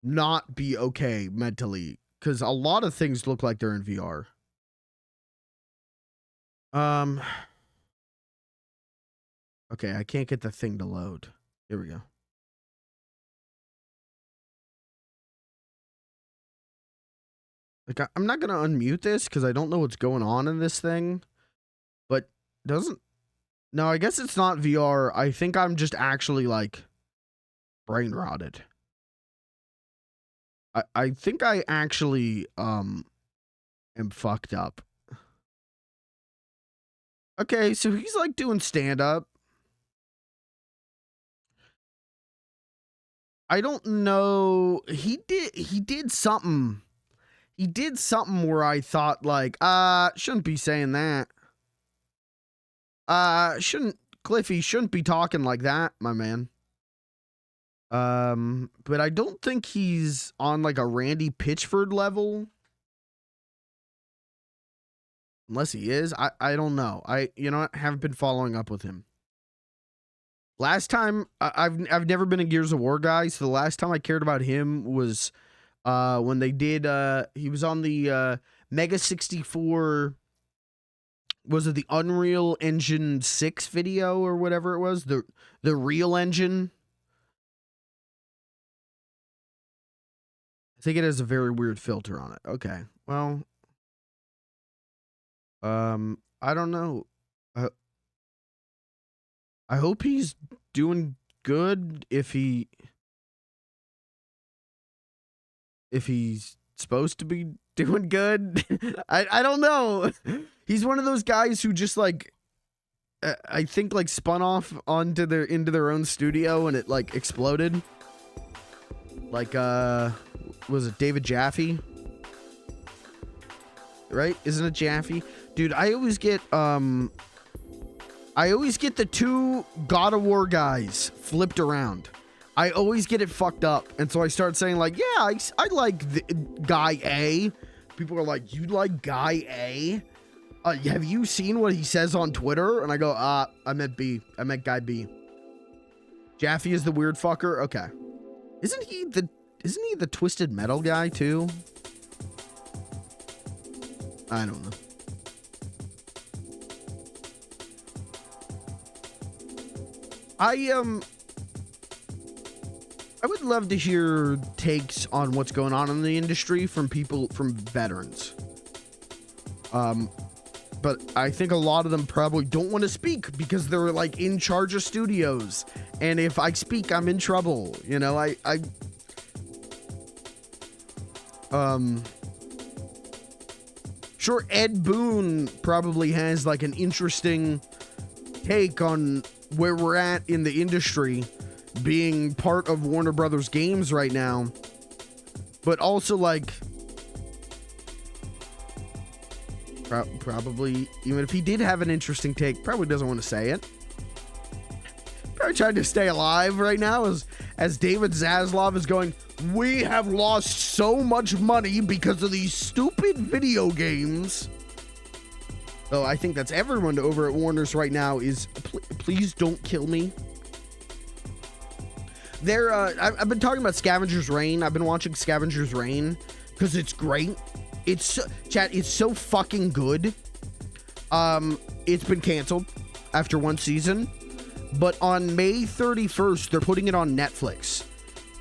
not be okay mentally because a lot of things look like they're in VR. Okay, I can't get the thing to load. Here we go. Like, I'm not gonna unmute this because I don't know what's going on in this thing, but no, I guess it's not VR. I think I'm just actually, like, brain rotted. I think I actually am fucked up. Okay, so he's like doing stand-up. I don't know. He did something. He did something where I thought, like, shouldn't be saying that. Cliffy shouldn't be talking like that, my man. But I don't think he's on like a Randy Pitchford level. Unless he is. I don't know. You know, haven't been following up with him. Last time, I've never been a Gears of War guy, so the last time I cared about him was when they did he was on the Mega 64, was it the Unreal Engine 6 video or whatever it was? The Real Engine. I think it has a very weird filter on it. Okay. Well, I don't know. I hope he's doing good if he's supposed to be doing good. I don't know. He's one of those guys who just, like, I think like spun off into their own studio and it like exploded. Like was it David Jaffe? Right? Isn't it Jaffe? Dude, I always get the two God of War guys flipped around. I always get it fucked up. And so I start saying like, yeah, I like the guy A. People are like, you like guy A? Have you seen what he says on Twitter? And I go, I meant B. I meant guy B. Jaffe is the weird fucker? Okay. Isn't he the Twisted Metal guy too? I don't know. I would love to hear takes on what's going on in the industry from people, from veterans. But I think a lot of them probably don't want to speak because they're like in charge of studios. And if I speak, I'm in trouble. You know, sure, Ed Boon probably has like an interesting take on where we're at in the industry, being part of Warner Brothers Games right now, but also like probably, even if he did have an interesting take, probably doesn't want to say it. Probably trying to stay alive right now as David Zaslav is going, we have lost so much money because of these stupid video games. So I think that's everyone over at Warner's right now is, please don't kill me. I've been talking about Scavenger's Reign. I've been watching Scavenger's Reign because it's great. Chat, it's so fucking good. It's been canceled after one season, but on May 31st, they're putting it on Netflix,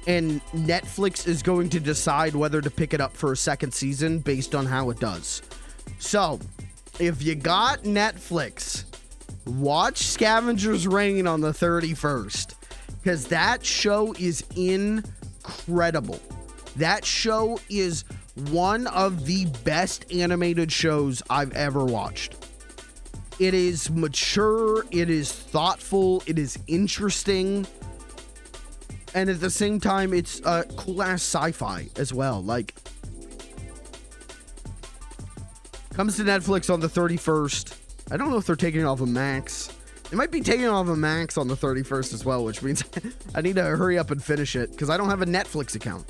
and Netflix is going to decide whether to pick it up for a second season based on how it does. So if you got Netflix, watch Scavenger's Reign on the 31st, because that show is incredible. That show is one of the best animated shows I've ever watched. It is mature, it is thoughtful, it is interesting, and at the same time, it's cool ass sci-fi as well. Like, comes to Netflix on the 31st. I don't know if they're taking it off of Max. They might be taking it off of Max on the 31st as well, which means I need to hurry up and finish it because I don't have a Netflix account.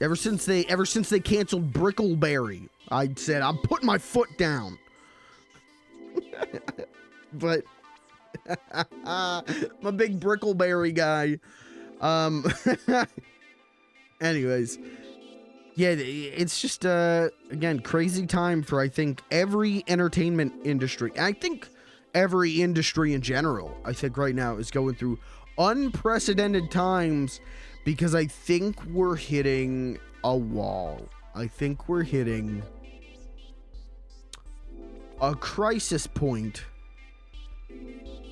Ever since they canceled Brickleberry, I said I'm putting my foot down. But I'm a big Brickleberry guy. Anyways, yeah, it's just again, crazy time for I think every entertainment industry. I think every industry in general, I think right now is going through unprecedented times because I think we're hitting a wall. I think we're hitting a crisis point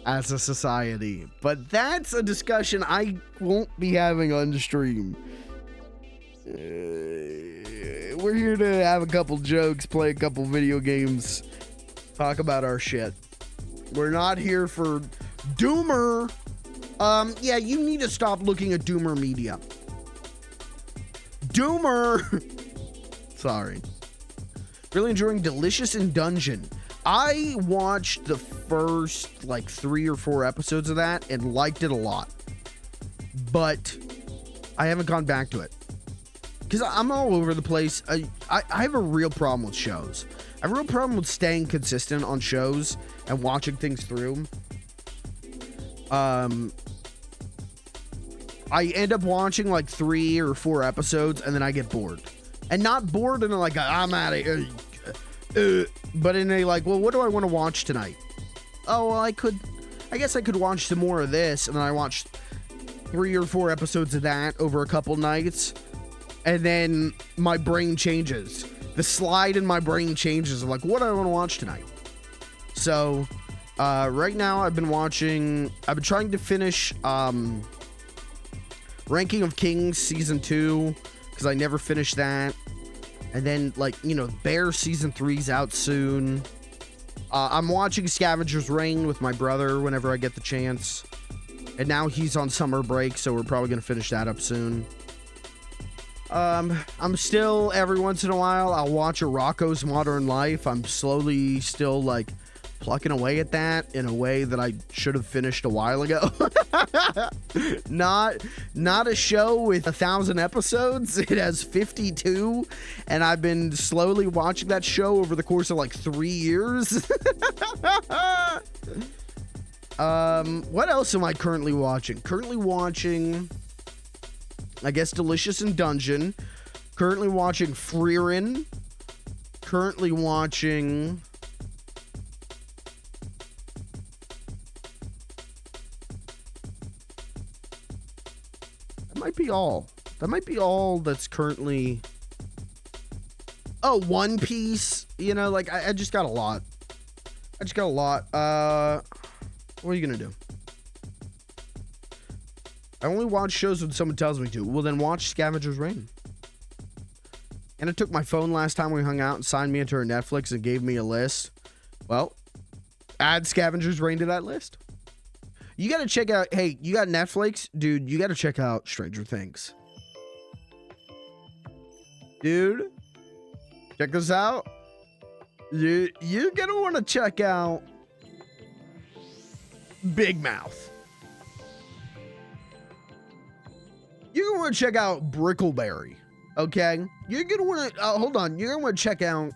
as a society. But that's a discussion I won't be having on stream. We're here to have a couple jokes, play a couple video games, talk about our shit. We're not here for Doomer. Yeah, you need to stop looking at Doomer media. Doomer! Sorry. Really enjoying Delicious in Dungeon. I watched the first, like, 3 or 4 episodes of that and liked it a lot. But I haven't gone back to it. Because I'm all over the place. I have a real problem with shows. I have a real problem with staying consistent on shows and watching things through. I end up watching like 3 or 4 episodes and then I get bored. And not bored in a like, I'm out of here. But in a like, well, what do I want to watch tonight? Oh, well, I guess I could watch some more of this. And then I watched 3 or 4 episodes of that over a couple nights. And then my brain changes. The slide in my brain changes. I'm like, what do I want to watch tonight? So, right now I've been trying to finish, Ranking of Kings Season 2, because I never finished that. And then, like, you know, Bear season 3's out soon. I'm watching Scavenger's Reign with my brother whenever I get the chance. And now he's on summer break, so we're probably going to finish that up soon. I'm still, every once in a while, I'll watch a Rocco's Modern Life. I'm slowly still, like, plucking away at that in a way that I should have finished a while ago. Not a show with 1,000 episodes. It has 52, and I've been slowly watching that show over the course of like 3 years. What else am I currently watching? Currently watching, I guess, Delicious in Dungeon. Currently watching Freerin. Currently watching... That might be all that's currently... Oh, One Piece. You know, like, I just got a lot. What are you gonna do? I only watch shows when someone tells me to. Well, then watch Scavenger's Reign. And I took my phone last time we hung out and signed me into her Netflix and gave me a list. Well, add Scavenger's Reign to that list. You gotta check out, hey, you got Netflix? Dude, you gotta check out Stranger Things. Dude, check this out. You're gonna wanna check out Big Mouth. You're gonna wanna check out Brickleberry, okay? You're gonna wanna, hold on, you're gonna wanna check out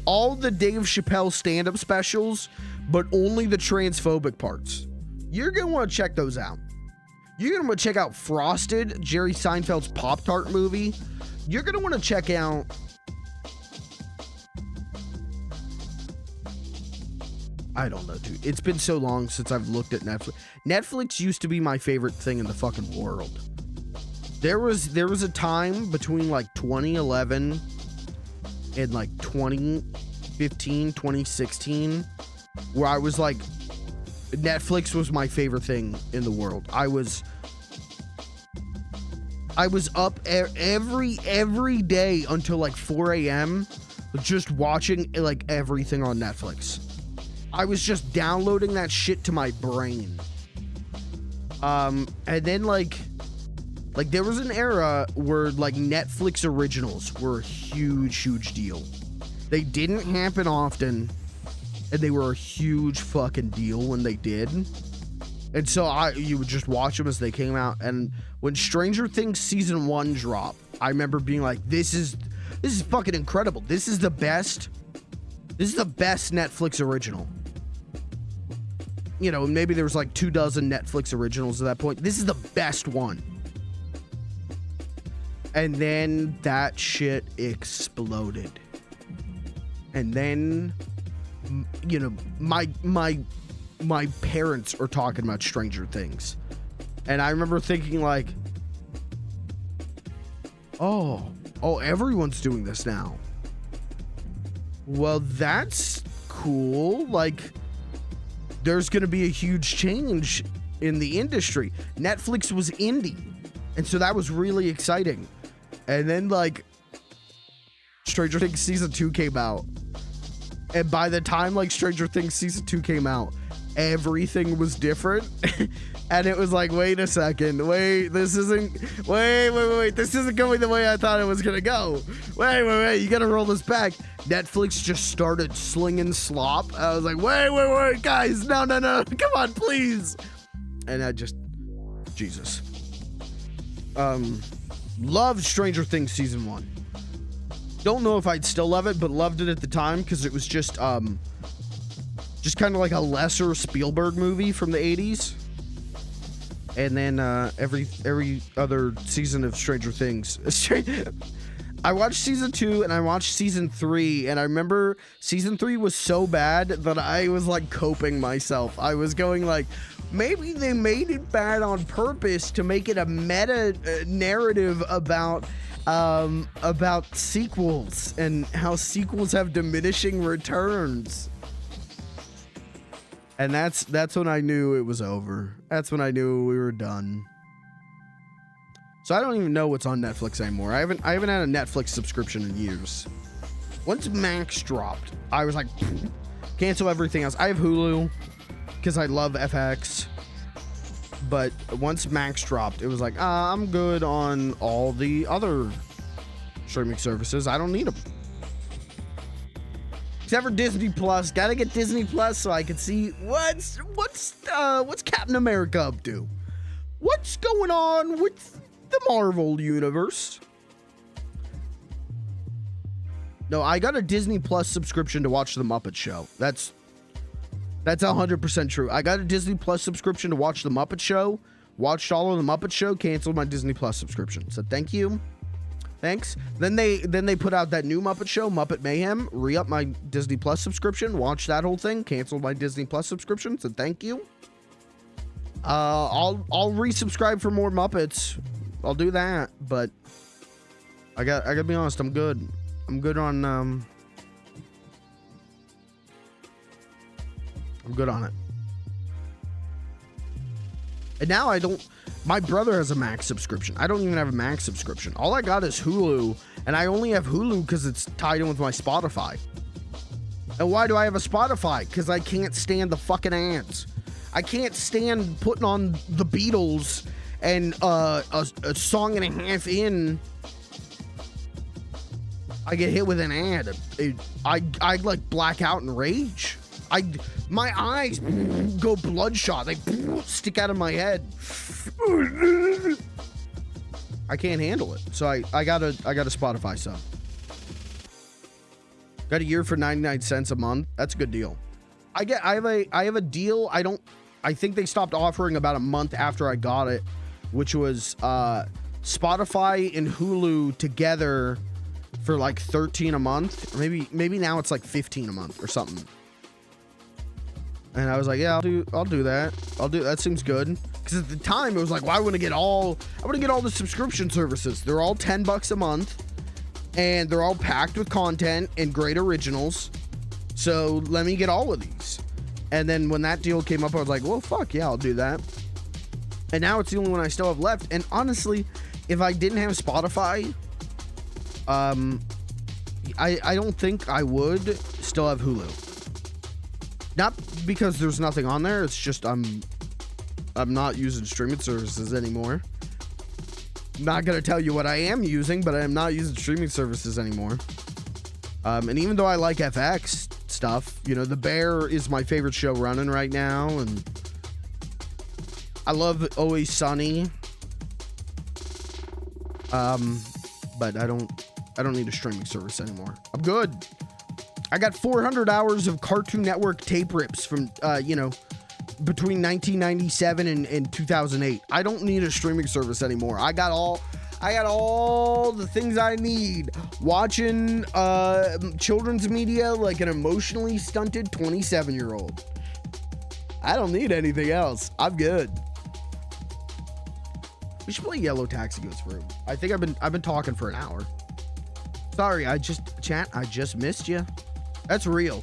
all the Dave Chappelle stand-up specials, but only the transphobic parts. You're gonna want to check those out. You're gonna want to check out Frosted, Jerry Seinfeld's Pop-Tart movie. You're gonna want to check out... I don't know, dude. It's been so long since I've looked at Netflix. Netflix used to be my favorite thing in the fucking world. There was a time between like 2011 and like 2015, 2016, where I was like, Netflix was my favorite thing in the world. I was up every day until like 4 a.m. just watching like everything on Netflix. I was just downloading that shit to my brain. And then like there was an era where like Netflix originals were a huge deal. They didn't happen often, and they were a huge fucking deal when they did. And so you would just watch them as they came out. And when Stranger Things season 1 dropped, I remember being like, this is fucking incredible. This is the best Netflix original. You know, maybe there was like 24 Netflix originals at that point. This is the best one. And then that shit exploded. And then, you know, my parents are talking about Stranger Things. And I remember thinking like, oh, everyone's doing this now. Well, that's cool. Like, there's going to be a huge change in the industry. Netflix was indie. And so that was really exciting. And then like Stranger Things season 2 came out. And by the time like Stranger Things season 2 came out, everything was different. And it was like, wait a second, this isn't going the way I thought it was gonna go. Wait, you gotta roll this back. Netflix just started slinging slop. I was like, wait, guys, no, come on, please. And I just, Jesus. Loved Stranger Things season 1. Don't know if I'd still love it, but loved it at the time because it was just kind of like a lesser Spielberg movie from the 80s. And then every other season of Stranger Things. I watched season 2 and I watched season 3, and I remember season 3 was so bad that I was like coping myself. I was going like, maybe they made it bad on purpose to make it a meta narrative about sequels and how sequels have diminishing returns. And that's when I knew it was over. That's when I knew we were done. So I don't even know what's on Netflix anymore. I haven't had a Netflix subscription in years. Once Max dropped, I was like, cancel everything else. I have Hulu because I love FX. But once Max dropped, it was like, I'm good on all the other streaming services. I don't need them. Except for Disney Plus. Gotta get Disney Plus so I can see what's Captain America up to. What's going on with the Marvel universe? No, I got a Disney Plus subscription to watch The Muppet Show. That's 100% true. I got a Disney Plus subscription to watch The Muppet Show. Watched all of The Muppet Show. Canceled my Disney Plus subscription. So thank you. Thanks. Then they put out that new Muppet Show, Muppet Mayhem. Re-up my Disney Plus subscription. Watched that whole thing. Canceled my Disney Plus subscription. So thank you. I'll resubscribe for more Muppets. I'll do that. But I gotta be honest. I'm good. I'm good on I'm good on it. And now my brother has a Max subscription. I don't even have a Max subscription. All I got is Hulu, and I only have Hulu because it's tied in with my Spotify. And why do I have a Spotify? Because I can't stand the fucking ads. I can't stand putting on the Beatles and a song and a half in, I get hit with an ad. I like black out in rage. My eyes go bloodshot. They stick out of my head. I can't handle it. So I got a Spotify sub. Got a year for 99 cents a month. That's a good deal. I have a deal. I think they stopped offering about a month after I got it, which was Spotify and Hulu together for like 13 a month. Or maybe now it's like 15 a month or something. And I was like, yeah, I'll do that. That seems good. Because at the time it was like, well, I want to get all the subscription services. They're all $10 a month, and they're all packed with content and great originals. So let me get all of these. And then when that deal came up, I was like, well, fuck yeah, I'll do that. And now it's the only one I still have left. And honestly, if I didn't have Spotify, I don't think I would still have Hulu. Not because there's nothing on there. It's just I'm not using streaming services anymore. Not gonna tell you what I am using, but I am not using streaming services anymore. And even though I like FX stuff, you know, The Bear is my favorite show running right now, and I love Always Sunny. But I don't need a streaming service anymore. I'm good. I got 400 hours of Cartoon Network tape rips from, between 1997 and 2008. I don't need a streaming service anymore. I got all the things I need. Watching children's media like an emotionally stunted 27-year-old. I don't need anything else. I'm good. We should play Yellow Taxi Goes Vroom. I think I've been talking for an hour. Sorry, I just missed you. That's real.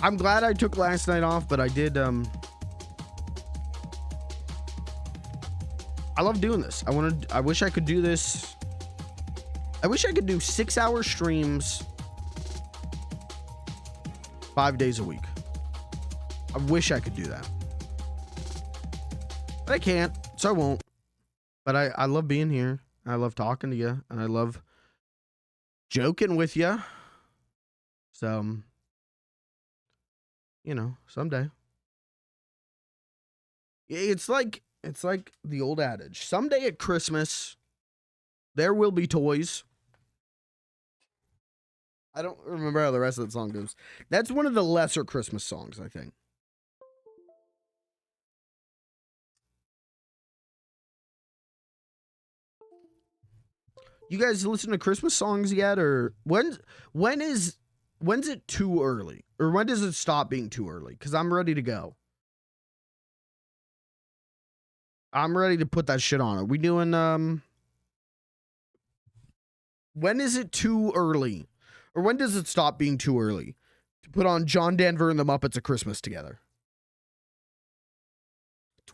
I'm glad I took last night off, but I did, I love doing this. I wish I could do this. I wish I could do 6-hour streams 5 days a week. I wish I could do that. But I can't, so I won't. But I love being here. I love talking to you, and I love joking with you. So, someday. It's like the old adage. Someday at Christmas, there will be toys. I don't remember how the rest of the song goes. That's one of the lesser Christmas songs, I think. You guys listen to Christmas songs yet, or when's it too early, or when does it stop being too early? Because I'm ready to go. I'm ready to put that shit on. Are we doing when is it too early, or when does it stop being too early to put on John Denver and the Muppets of Christmas together?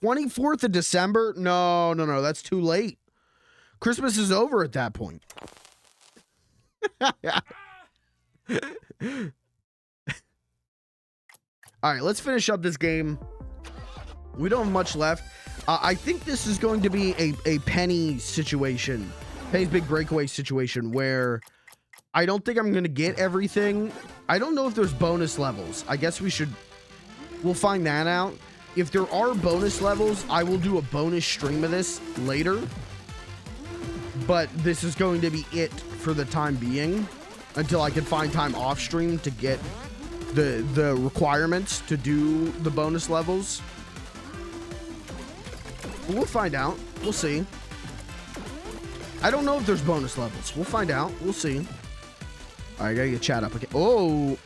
24th of December? No, that's too late. Christmas is over at that point. All right, let's finish up this game. We don't have much left. I think this is going to be a Penny situation. Penny's big breakaway situation where I don't think I'm going to get everything. I don't know if there's bonus levels. I guess we'll find that out. If there are bonus levels, I will do a bonus stream of this later. But this is going to be it for the time being until I can find time off stream to get the requirements to do the bonus levels. But we'll find out. We'll see. I don't know if there's bonus levels. We'll find out. We'll see. All right, I gotta get chat up. Okay. Oh,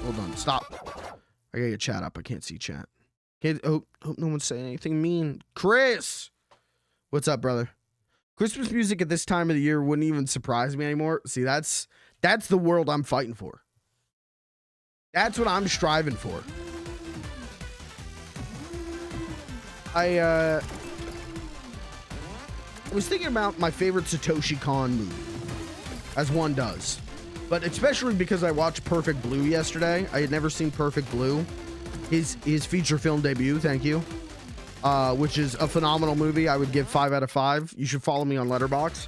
hold on. Stop. I gotta get chat up. I can't see chat. Hope no one's saying anything mean. Chris, what's up, brother? Christmas music at this time of the year wouldn't even surprise me anymore. See, that's the world I'm fighting for. That's what I'm striving for. I was thinking about my favorite Satoshi Kon movie, as one does. But especially because I watched Perfect Blue yesterday. I had never seen Perfect Blue. His feature film debut, thank you. Which is a phenomenal movie. I would give 5 out of 5. You should follow me on Letterboxd.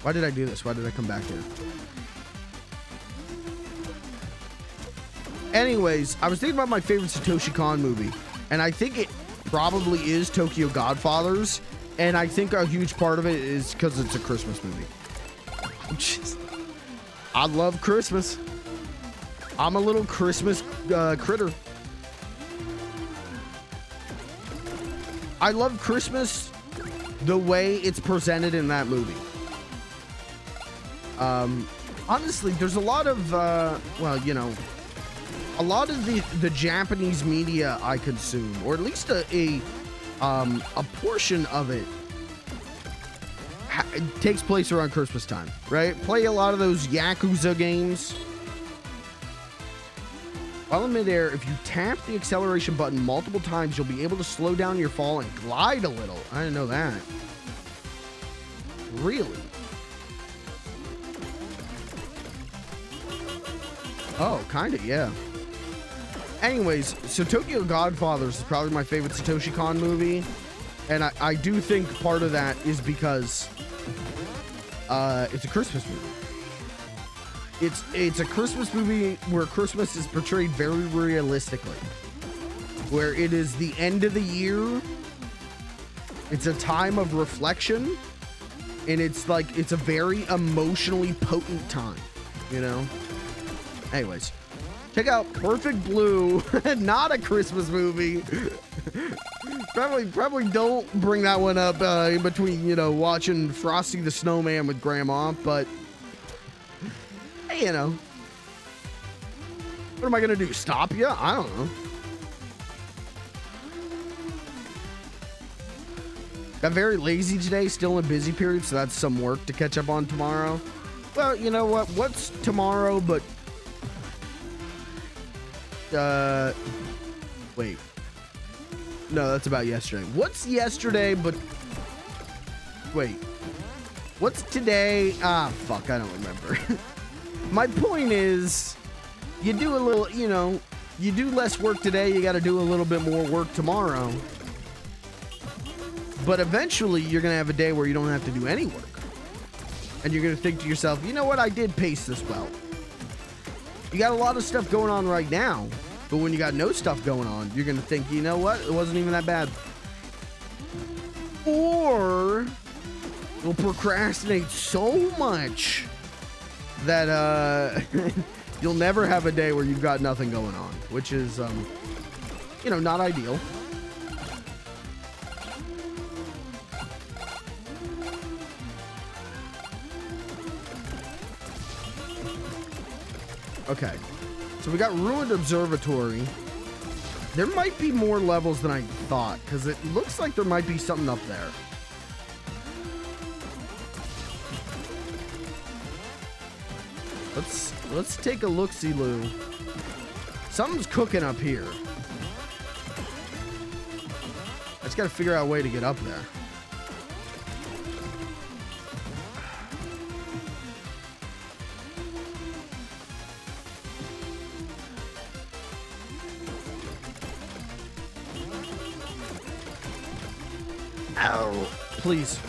Why did I do this? Why did I come back here? Anyways, I was thinking about my favorite Satoshi Kon movie, and I think it probably is Tokyo Godfathers, and I think a huge part of it is because it's a Christmas movie. I love Christmas. I'm a little Christmas critter. I love Christmas the way it's presented in that movie. Honestly, there's a lot of, well, you know, a lot of the Japanese media I consume, or at least a portion of it, takes place around Christmas time, right? Play a lot of those Yakuza games. While in midair, if you tap the acceleration button multiple times, you'll be able to slow down your fall and glide a little. I didn't know that. Really? Oh, kind of, yeah. Anyways, so Tokyo Godfathers is probably my favorite Satoshi Kon movie. And I do think part of that is because it's a Christmas movie. It's a Christmas movie where Christmas is portrayed very realistically. Where it is the end of the year. It's a time of reflection. And it's like, it's a very emotionally potent time, you know? Anyways, check out Perfect Blue. Not a Christmas movie. Probably don't bring that one up in between, you know, watching Frosty the Snowman with Grandma, but hey, you know, what am I gonna do? Stop you? I don't know. Got very lazy today, still in a busy period, so that's some work to catch up on tomorrow. Well, you know what? What's tomorrow but wait. No, that's about yesterday. What's yesterday but wait. What's today? Ah, fuck, I don't remember. My point is, you do a little, you know, you do less work today, you got to do a little bit more work tomorrow. But eventually, you're going to have a day where you don't have to do any work. And you're going to think to yourself, you know what, I did pace this well. You got a lot of stuff going on right now, but when you got no stuff going on, you're going to think, you know what, it wasn't even that bad. Or you'll procrastinate so much that you'll never have a day where you've got nothing going on, which is, you know, not ideal. Okay, so we got Ruined Observatory. There might be more levels than I thought, because it looks like there might be something up there. Let's take a look-see-loo. Something's cooking up here. I just gotta figure out a way to get up there. Ow. Please.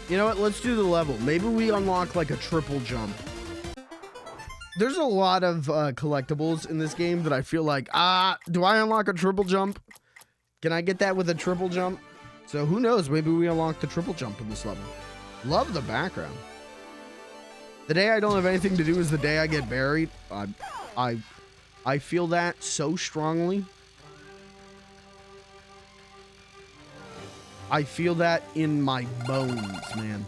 You know what? Let's do the level. Maybe we unlock like a triple jump. There's a lot of collectibles in this game that I feel like, do I unlock a triple jump? Can I get that with a triple jump? So who knows? Maybe we unlock the triple jump in this level. Love the background. The day I don't have anything to do is the day I get buried. I feel that so strongly. I feel that in my bones, man.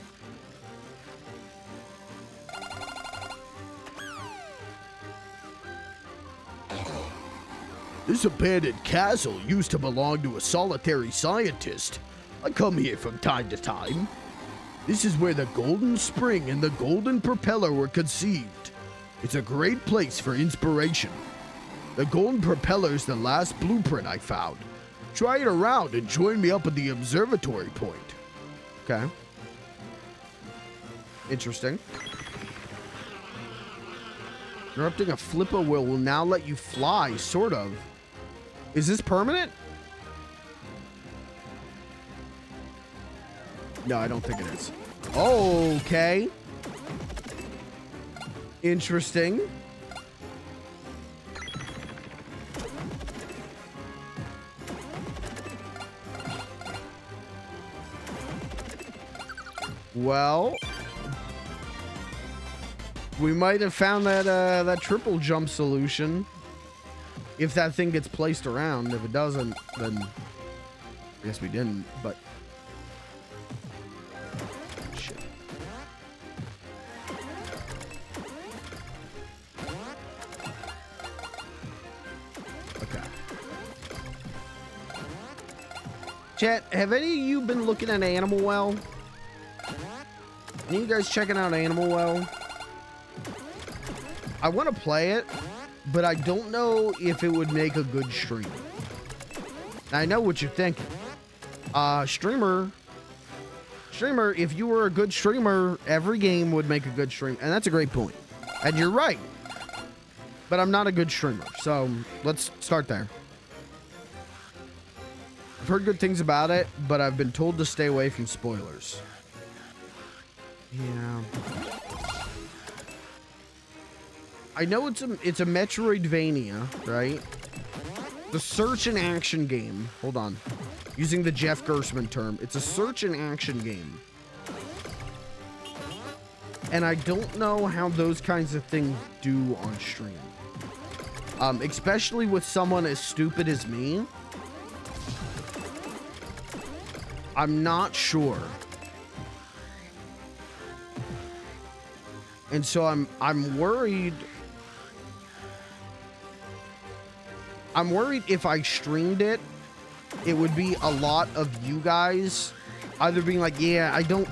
This abandoned castle used to belong to a solitary scientist. I come here from time to time. This is where the Golden Spring and the Golden Propeller were conceived. It's a great place for inspiration. The Golden Propeller's the last blueprint I found. Try it around and join me up at the observatory point. Okay. Interesting. Interrupting a flipper will now let you fly, sort of. Is this permanent? No, I don't think it is. Okay. Interesting. Well, we might have found that triple jump solution if that thing gets placed around. If it doesn't, then I guess we didn't, but shit. Okay. Chat, have any of you been looking at Animal Well? Any of you guys checking out Animal Well? I want to play it, but I don't know if it would make a good stream. I know what you're thinking. Streamer, if you were a good streamer, every game would make a good stream. And that's a great point. And you're right. But I'm not a good streamer, so let's start there. I've heard good things about it, but I've been told to stay away from spoilers. Yeah. I know it's a Metroidvania, right? The search and action game. Hold on. Using the Jeff Gersman term. It's a search and action game. And I don't know how those kinds of things do on stream. Especially with someone as stupid as me. I'm not sure. And so I'm worried. I'm worried if I streamed it, it would be a lot of you guys either being like, yeah, I don't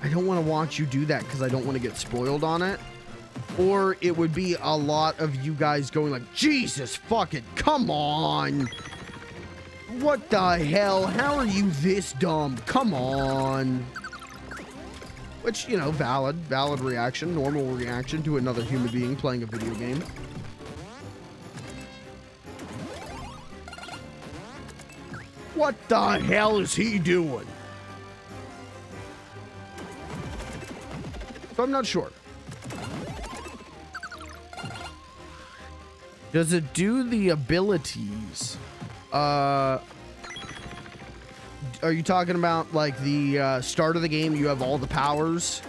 want to watch you do that because I don't want to get spoiled on it. Or it would be a lot of you guys going like, Jesus fucking, come on. What the hell? How are you this dumb? Come on. Which, you know, valid reaction, normal reaction to another human being playing a video game. What the hell is he doing? So I'm not sure. Does it do the abilities? Are you talking about like the start of the game, you have all the powers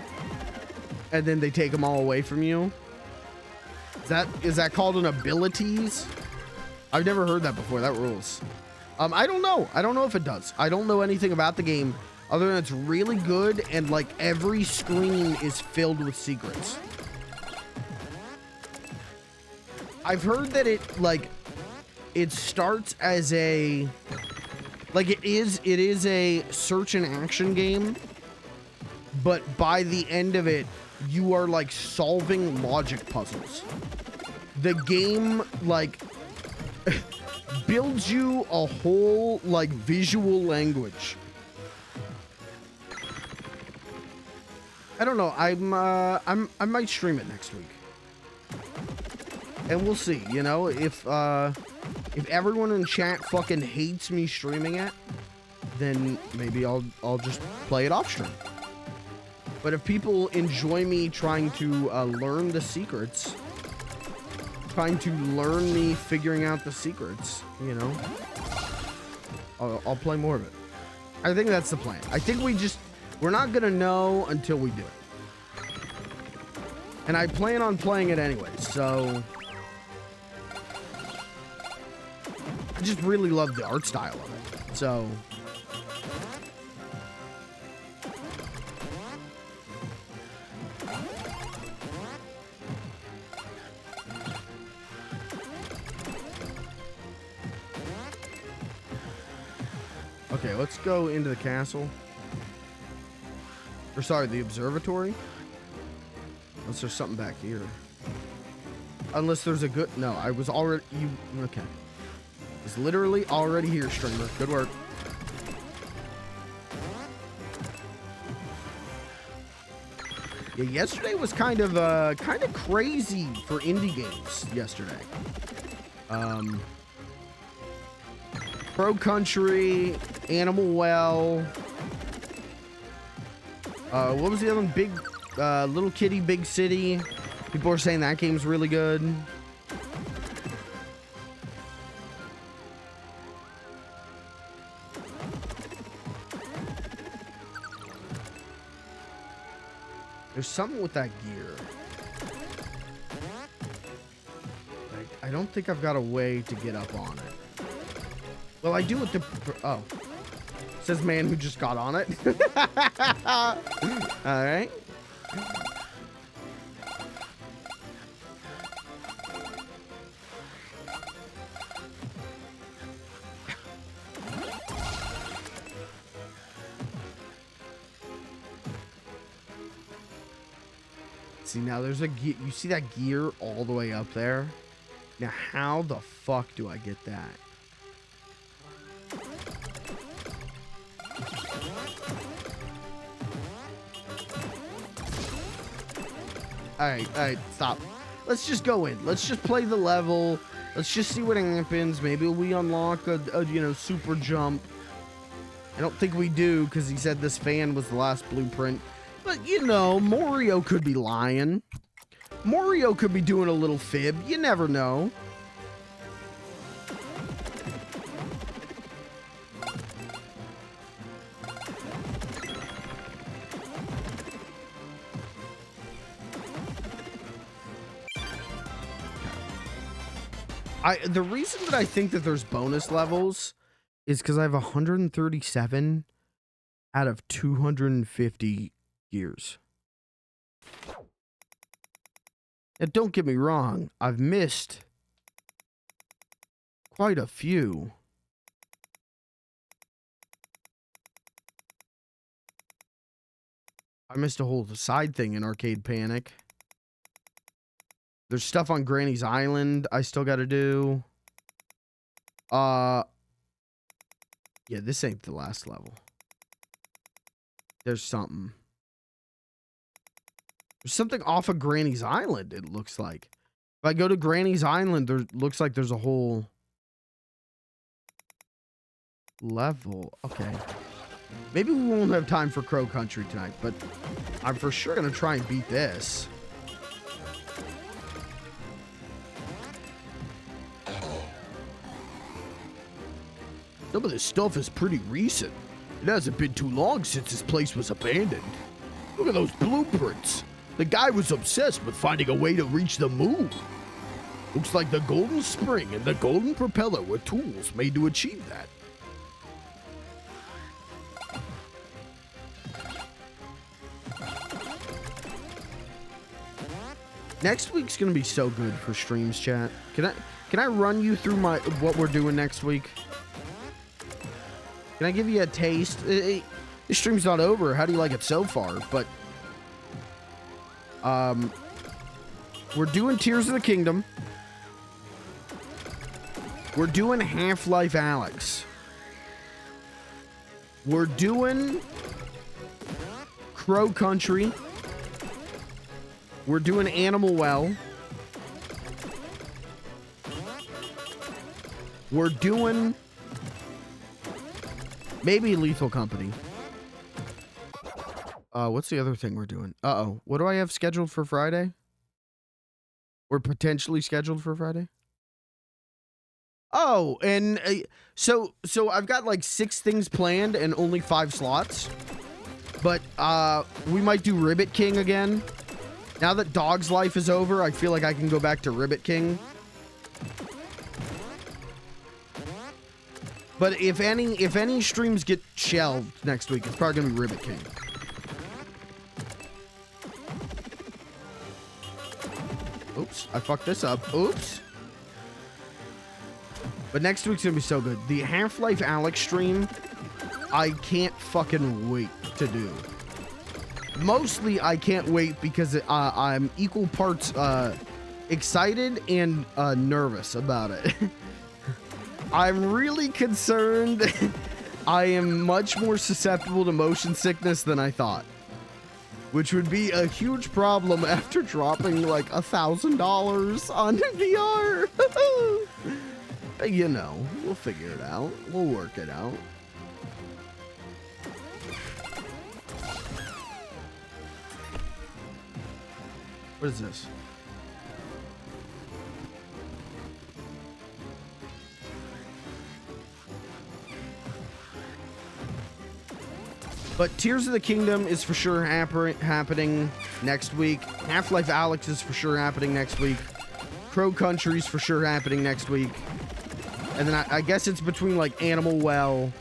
and then they take them all away from you? Is that called an abilities? I've never heard that before. That rules. I don't know. I don't know if it does. I don't know anything about the game other than it's really good and like every screen is filled with secrets. I've heard that it starts as a it is a search and action game, but by the end of it you are like solving logic puzzles. The game like builds you a whole like visual language. I don't know. I might stream it next week. And we'll see, you know, if everyone in chat fucking hates me streaming it, then maybe I'll just play it off stream. But if people enjoy me trying to learn the secrets, trying to learn me figuring out the secrets, you know, I'll play more of it. I think that's the plan. I think we're not gonna know until we do it. And I plan on playing it anyway, so I just really love the art style of it. So okay, let's go into the castle. Or sorry, the observatory. Unless there's something back here. Unless there's a good... No, I was already... Okay. It's literally already here, streamer. Good work. Yeah, yesterday was kind of crazy for indie games yesterday. Pro Country, Animal Well. What was the other one? Big, Little Kitty, Big City. People are saying that game's really good. There's something with that gear. Like, I don't think I've got a way to get up on it. Well, I do with the... Oh. Says man who just got on it. All right. See, now there's a gear. You see that gear all the way up there? Now, how the fuck do I get that? Alright, stop. Let's just go in. Let's just play the level. Let's just see what happens. Maybe we unlock a you know, super jump. I don't think we do, because he said this fan was the last blueprint. But, you know, Mario could be lying. Mario could be doing a little fib. You never know. The reason that I think that there's bonus levels is because I have 137 out of 250 gears. And don't get me wrong, I've missed quite a few. I missed a whole side thing in Arcade Panic. There's stuff on Granny's Island I still got to do. Yeah, this ain't the last level. There's something. There's something off of Granny's Island, it looks like. If I go to Granny's Island, there looks like there's a whole level. Okay. Maybe we won't have time for Crow Country tonight, but I'm for sure going to try and beat this. Some of this stuff is pretty recent. It hasn't been too long since this place was abandoned. Look at those blueprints. The guy was obsessed with finding a way to reach the moon. Looks like the golden spring and the golden propeller were tools made to achieve that. Next week's gonna be so good for streams, chat. Can I run you through what we're doing next week? Can I give you a taste? This stream's not over. How do you like it so far? But we're doing Tears of the Kingdom. We're doing Half-Life Alyx. We're doing Crow Country. We're doing Animal Well. We're doing maybe Lethal Company. What's the other thing we're doing? Uh-oh. What do I have scheduled for Friday? Or potentially scheduled for Friday? Oh, and so I've got like 6 things planned and only 5 slots. But we might do Ribbit King again. Now that Dog's Life is over, I feel like I can go back to Ribbit King. But if any streams get shelved next week, it's probably gonna be Ribbit King. Oops, I fucked this up. Oops. But next week's gonna be so good. The Half-Life Alyx stream, I can't fucking wait to do. Mostly, I can't wait because I'm equal parts excited and nervous about it. I'm really concerned. I am much more susceptible to motion sickness than I thought, which would be a huge problem after dropping like $1,000 on VR. But you know, we'll figure it out. We'll work it out. What is this? But Tears of the Kingdom is for sure happening next week. Half-Life Alyx is for sure happening next week. Crow Country's for sure happening next week. And then I guess it's between like Animal Well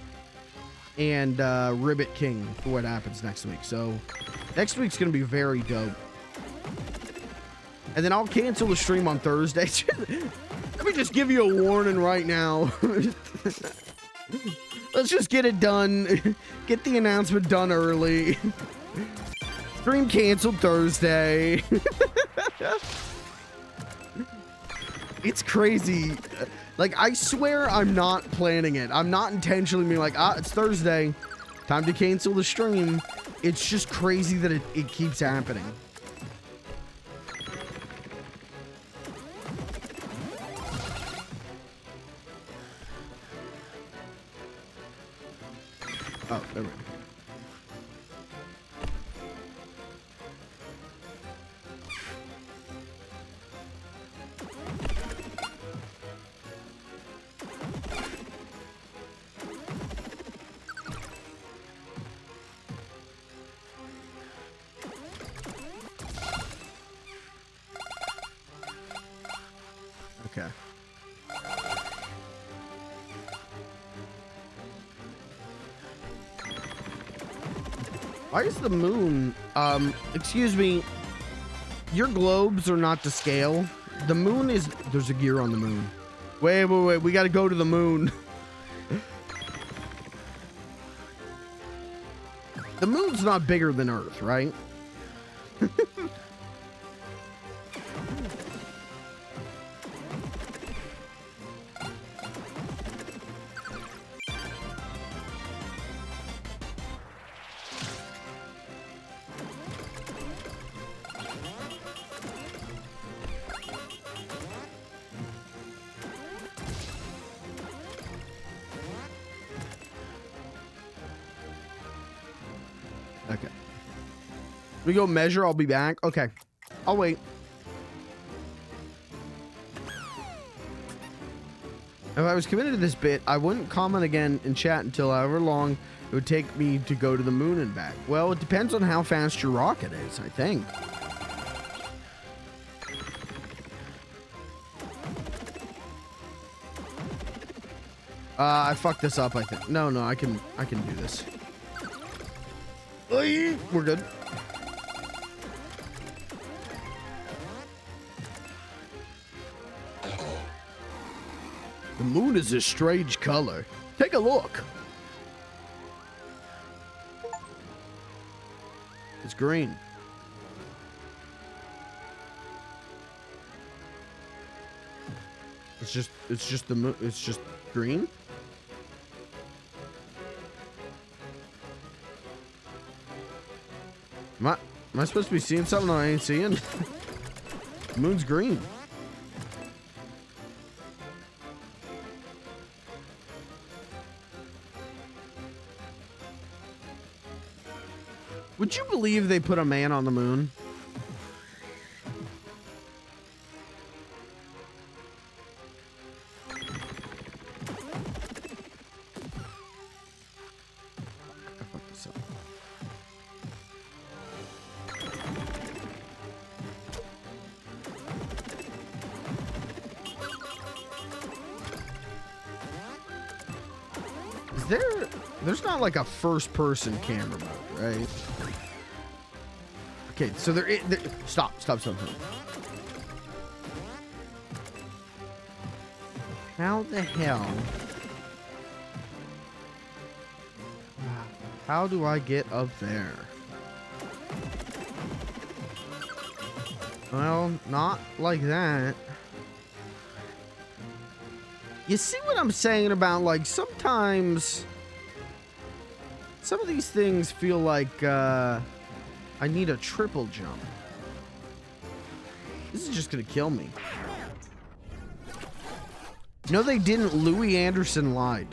and Ribbit King for what happens next week. So next week's going to be very dope. And then I'll cancel the stream on Thursday. Let me just give you a warning right now. Let's just get it done. Get the announcement done early. Stream canceled Thursday. It's crazy. Like, I swear I'm not planning it. I'm not intentionally being like, it's Thursday. Time to cancel the stream. It's just crazy that it keeps happening. Oh, there we go. Okay. Why is the moon, excuse me, your globes are not to scale. The moon is, there's a gear on the moon. Wait, we gotta go to the moon. The moon's not bigger than Earth, right? Okay. We go measure, I'll be back. Okay. I'll wait. If I was committed to this bit, I wouldn't comment again in chat until however long it would take me to go to the moon and back. Well, it depends on how fast your rocket is, I think. I fucked this up, I think. No, I can do this. We're good. The moon is a strange color. Take a look. It's green. It's just the moon. It's just green. Am I supposed to be seeing something I ain't seeing? The moon's green. Would you believe they put a man on the moon? There's not like a first-person camera mode, right? Okay, so stop. How the hell? How do I get up there? Well, not like that. You see what I'm saying about, like, sometimes some of these things feel like I need a triple jump. This is just gonna kill me. No, they didn't. Louis Anderson lied.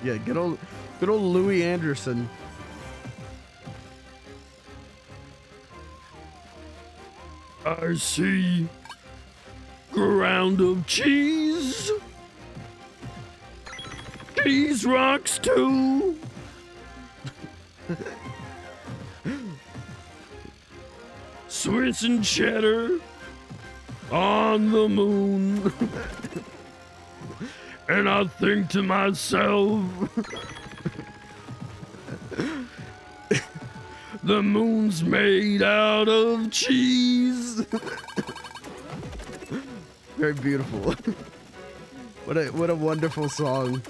Yeah, good old Louis Anderson. I see ground of cheese. Cheese rocks too. Swiss and cheddar on the moon. And I think to myself, the moon's made out of cheese. Very beautiful. What a wonderful song.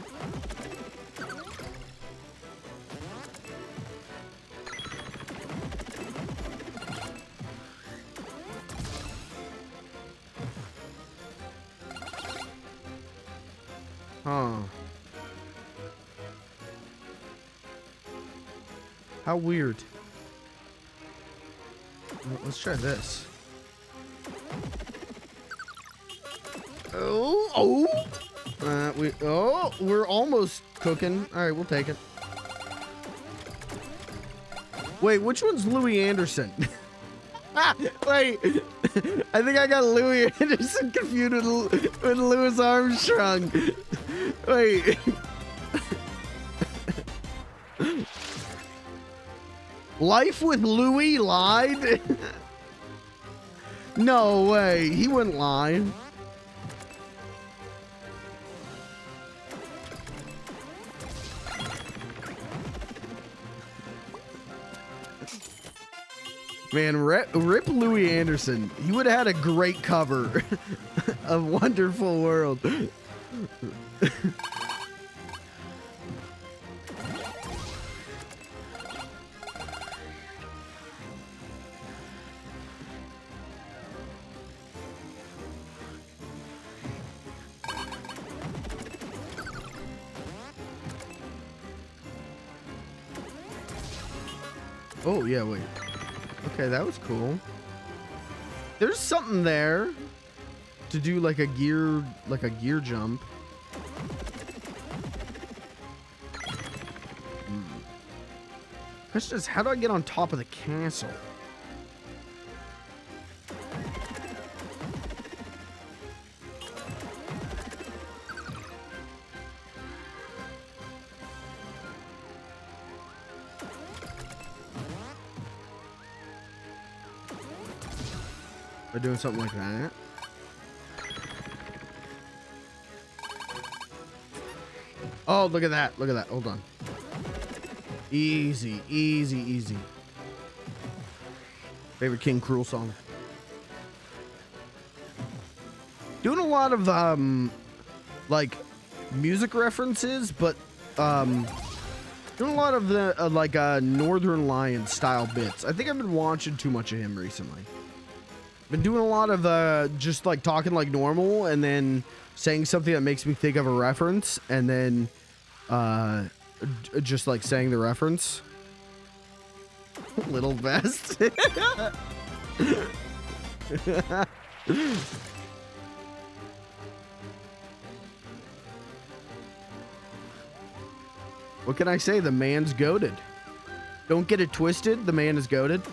Huh. How weird. Well, let's try this. We're almost cooking. All right, we'll take it. Wait, which one's Louis Anderson? Wait, I think I got Louis Anderson confused with Louis Armstrong. Wait. Life with Louis lied? No way, he wouldn't lie. Man, rip Louis Anderson. He would have had a great cover of Wonderful World. Oh, yeah, wait. Okay, that was cool. There's something there to do like a gear jump. Question is, how do I get on top of the castle? By doing something like that. Oh, look at that. Look at that. Hold on. Easy, easy, easy. Favorite King Cruel song. Doing a lot of like music references, but doing a lot of the Northern Lion style bits. I think I've been watching too much of him recently. Been doing a lot of just like talking like normal and then saying something that makes me think of a reference and then just like saying the reference. Little vest. What can I say? The man's goated. Don't get it twisted. The man is goated.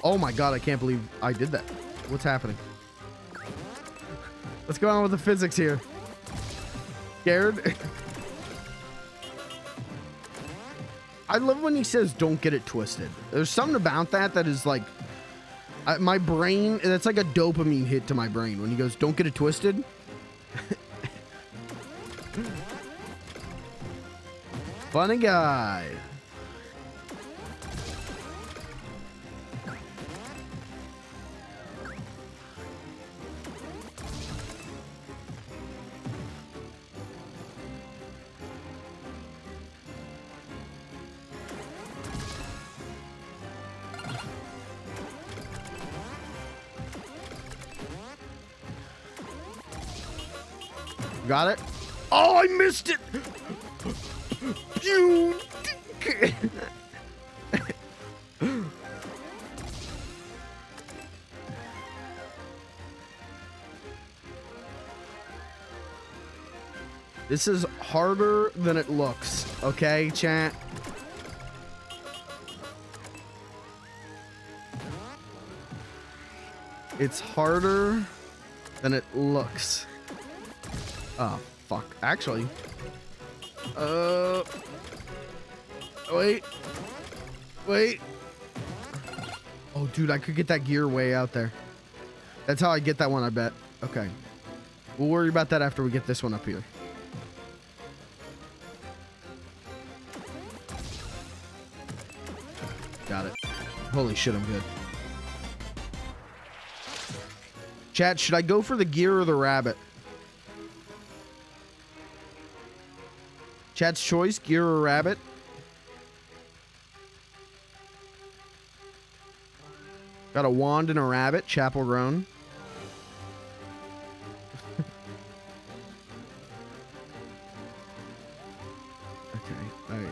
Oh my god, I can't believe I did that. What's happening? What's going on with the physics here? Scared? I love when he says, don't get it twisted. There's something about that is like, my brain, that's like a dopamine hit to my brain when he goes, don't get it twisted. Funny guy. Got it? Oh, I missed it! You dick! This is harder than it looks, okay, chat? It's harder than it looks. Oh, fuck. Actually. Wait. Wait. Oh, dude, I could get that gear way out there. That's how I get that one, I bet. Okay. We'll worry about that after we get this one up here. Got it. Holy shit, I'm good. Chat, should I go for the gear or the rabbit? Chat's choice, gear or rabbit? Got a wand and a rabbit, Chapel Roan. Okay, alright.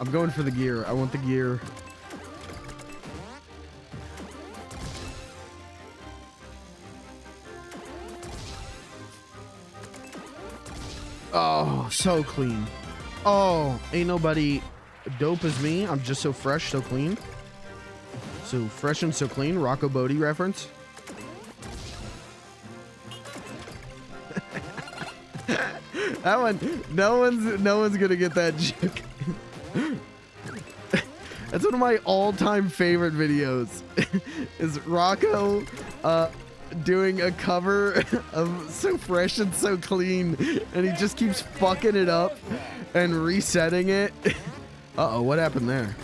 I'm going for the gear. I want the gear. Oh, so clean. Oh, ain't nobody dope as me. I'm just so fresh, so clean. So fresh and so clean. Rocco Bodie reference. That one, no one's gonna get that joke. That's one of my all-time favorite videos. Is Rocco doing a cover of So Fresh and So Clean, and he just keeps fucking it up and resetting it. Uh-oh, what happened there?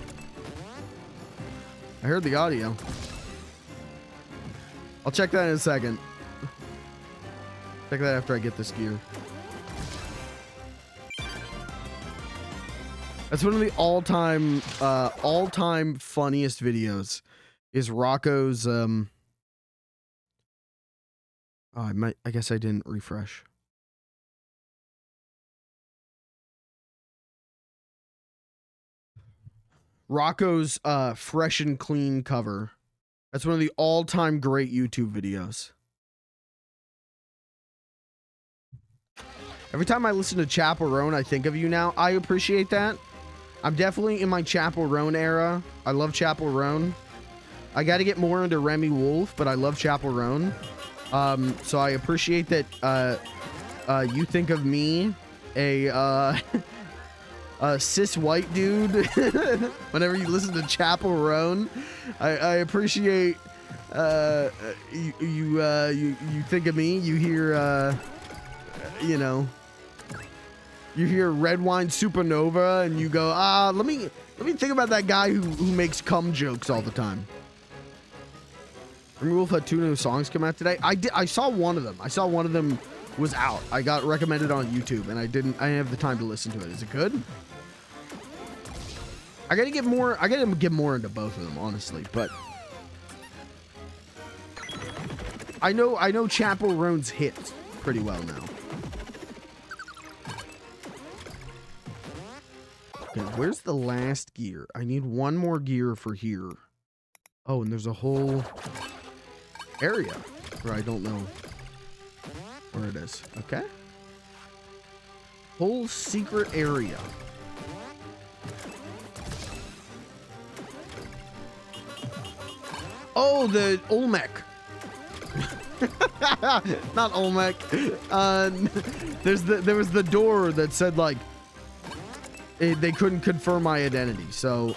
I heard the audio. I'll check that in a second. Check that after I get this gear. That's one of the all-time funniest videos. Is Rocco's oh, I guess I didn't refresh. Rocco's fresh and clean cover. That's one of the all-time great YouTube videos. Every time I listen to Chapel Roan, I think of you now. I appreciate that. I'm definitely in my Chapel Roan era. I love Chapel Roan. I got to get more into Remy Wolf, but I love Chapel Roan. So I appreciate that you think of me, a cis white dude, whenever you listen to Chapel Roan. I appreciate you think of me. You hear you know, you hear Red Wine Supernova and you go, let me think about that guy who makes cum jokes all the time. Remy Wolf had 2 new songs come out today. I saw one of them. I saw one of them was out. I got recommended on YouTube and I didn't have the time to listen to it. Is it good? I gotta get more into both of them, honestly, but I know Chapel Roan's hits pretty well now. Okay, where's the last gear? I need one more gear for here. Oh, and there's a whole area where I don't know where it is. Okay. Whole secret area. Oh, the Olmec. Not Olmec. There was the door that said like they couldn't confirm my identity. So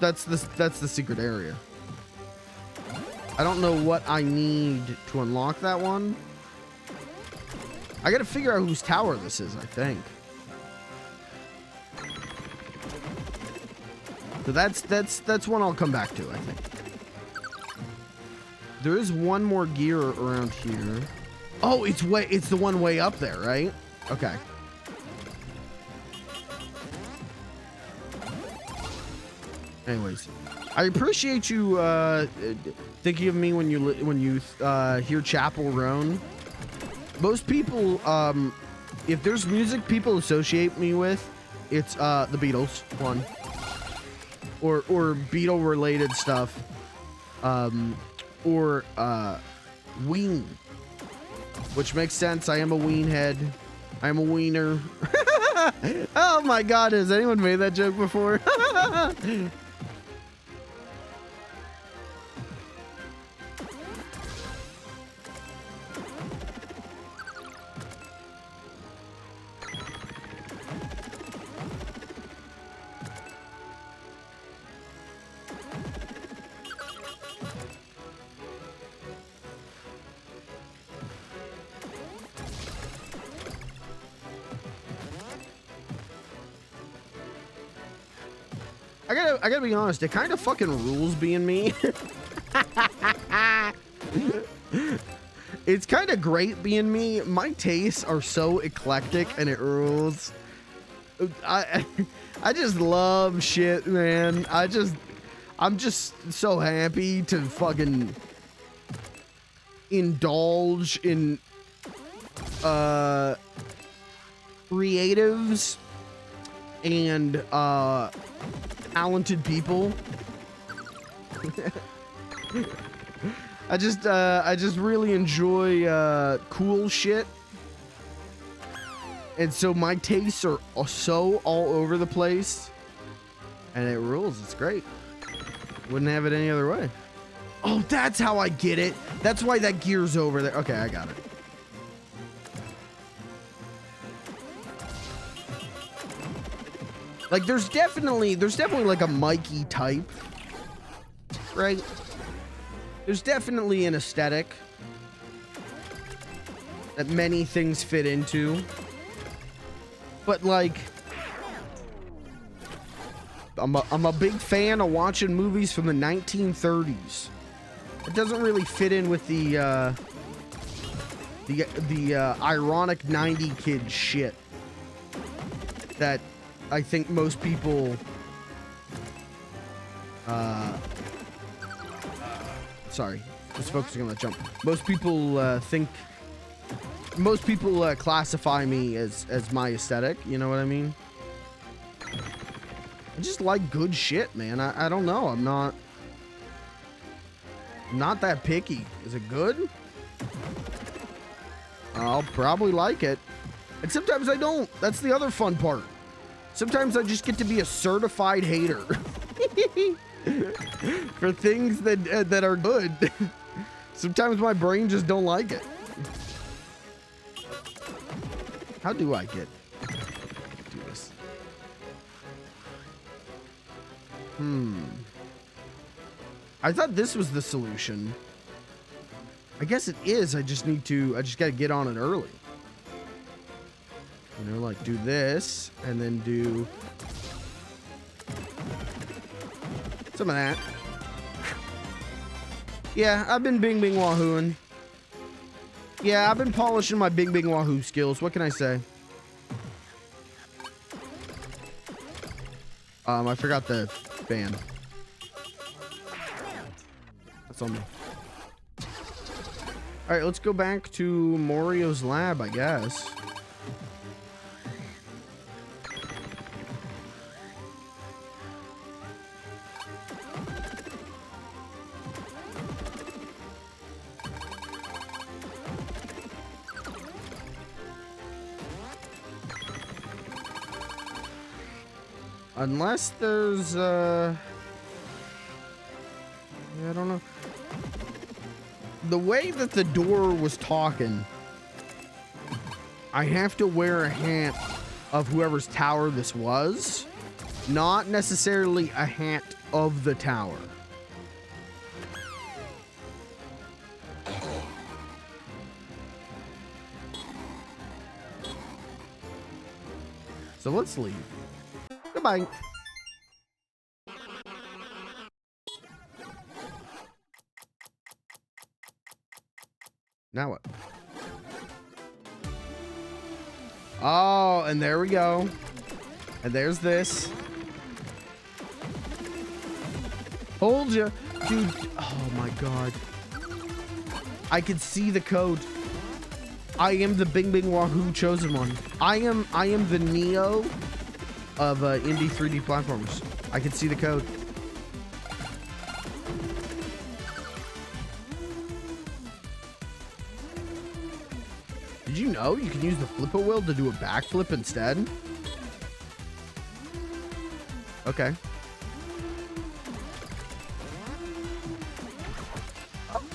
that's the secret area. I don't know what I need to unlock that one. I gotta figure out whose tower this is, I think. So that's one I'll come back to, I think. There is one more gear around here. Oh, it's the one way up there, right? Okay. Anyways, I appreciate you thinking of me when you hear Chapel Roan. Most people, if there's music people associate me with, it's the Beatles, one, or Beatle related stuff, or Ween, which makes sense. I am a Ween head. I am a wiener. Oh my God, has anyone made that joke before? I gotta be honest, it kind of fucking rules being me. It's kind of great being me. My tastes are so eclectic and it rules. I just love shit, man. I'm just so happy to fucking indulge in creatives and talented people. I just really enjoy cool shit, and so my tastes are so all over the place, and it rules. It's great. Wouldn't have it any other way. Oh, that's how I get it. That's why that gear's over there. Okay, I got it. Like, there's definitely like a Mikey type, right? There's definitely an aesthetic that many things fit into, but like, I'm a big fan of watching movies from the 1930s. It doesn't really fit in with the ironic 90 kid shit that I think most people sorry, just focusing on the jump. Most people classify me as my aesthetic, you know what I mean? I just like good shit, man. I don't know. I'm not that picky. Is it good? I'll probably like it. And sometimes I don't. That's the other fun part. Sometimes I just get to be a certified hater for things that are good. Sometimes my brain just don't like it. How do I do this? I thought this was the solution. I guess it is. I just gotta get on it early. You know, like do this and then do some of that. Yeah, I've been bing bing wahooing. Yeah, I've been polishing my bing bing wahoo skills. What can I say? I forgot the fan. That's on me. All right, let's go back to Morio's lab, I guess. Unless there's, yeah, I don't know. The way that the door was talking, I have to wear a hat of whoever's tower this was, not necessarily a hat of the tower. So let's leave. Goodbye. Now what? Oh, and there we go. And there's this. Hold ya. Dude, oh my god. I could see the code. I am the Bing Bing Wahoo chosen one. I am the Neo of indie 3D platformers. I can see the code. Did you know you can use the flip-a-wheel to do a backflip instead? Okay.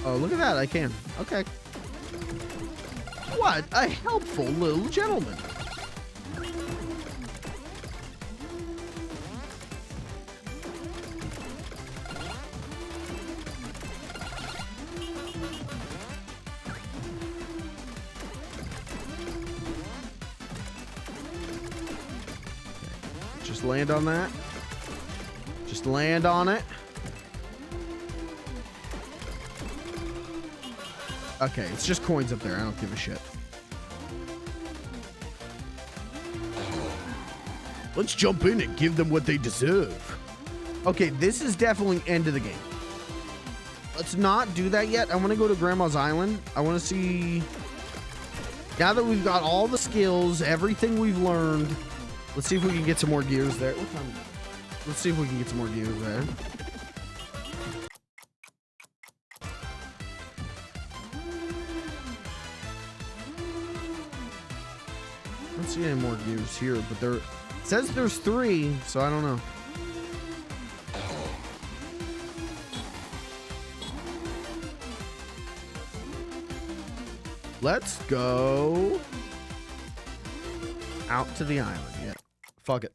Oh, look at that. I can. Okay. What a helpful little gentleman. Just land on that. Just land on it. Okay, it's just coins up there. I don't give a shit. Let's jump in and give them what they deserve. Okay, this is definitely end of the game. Let's not do that yet. I want to go to Grandma's Island. I want to see... Now that we've got all the skills, everything we've learned, let's see if we can get some more gears there. What time? Let's see if we can get some more gears there. I don't see any more gears here, but there... It says there's 3, so I don't know. Let's go out to the island. Yeah, fuck it.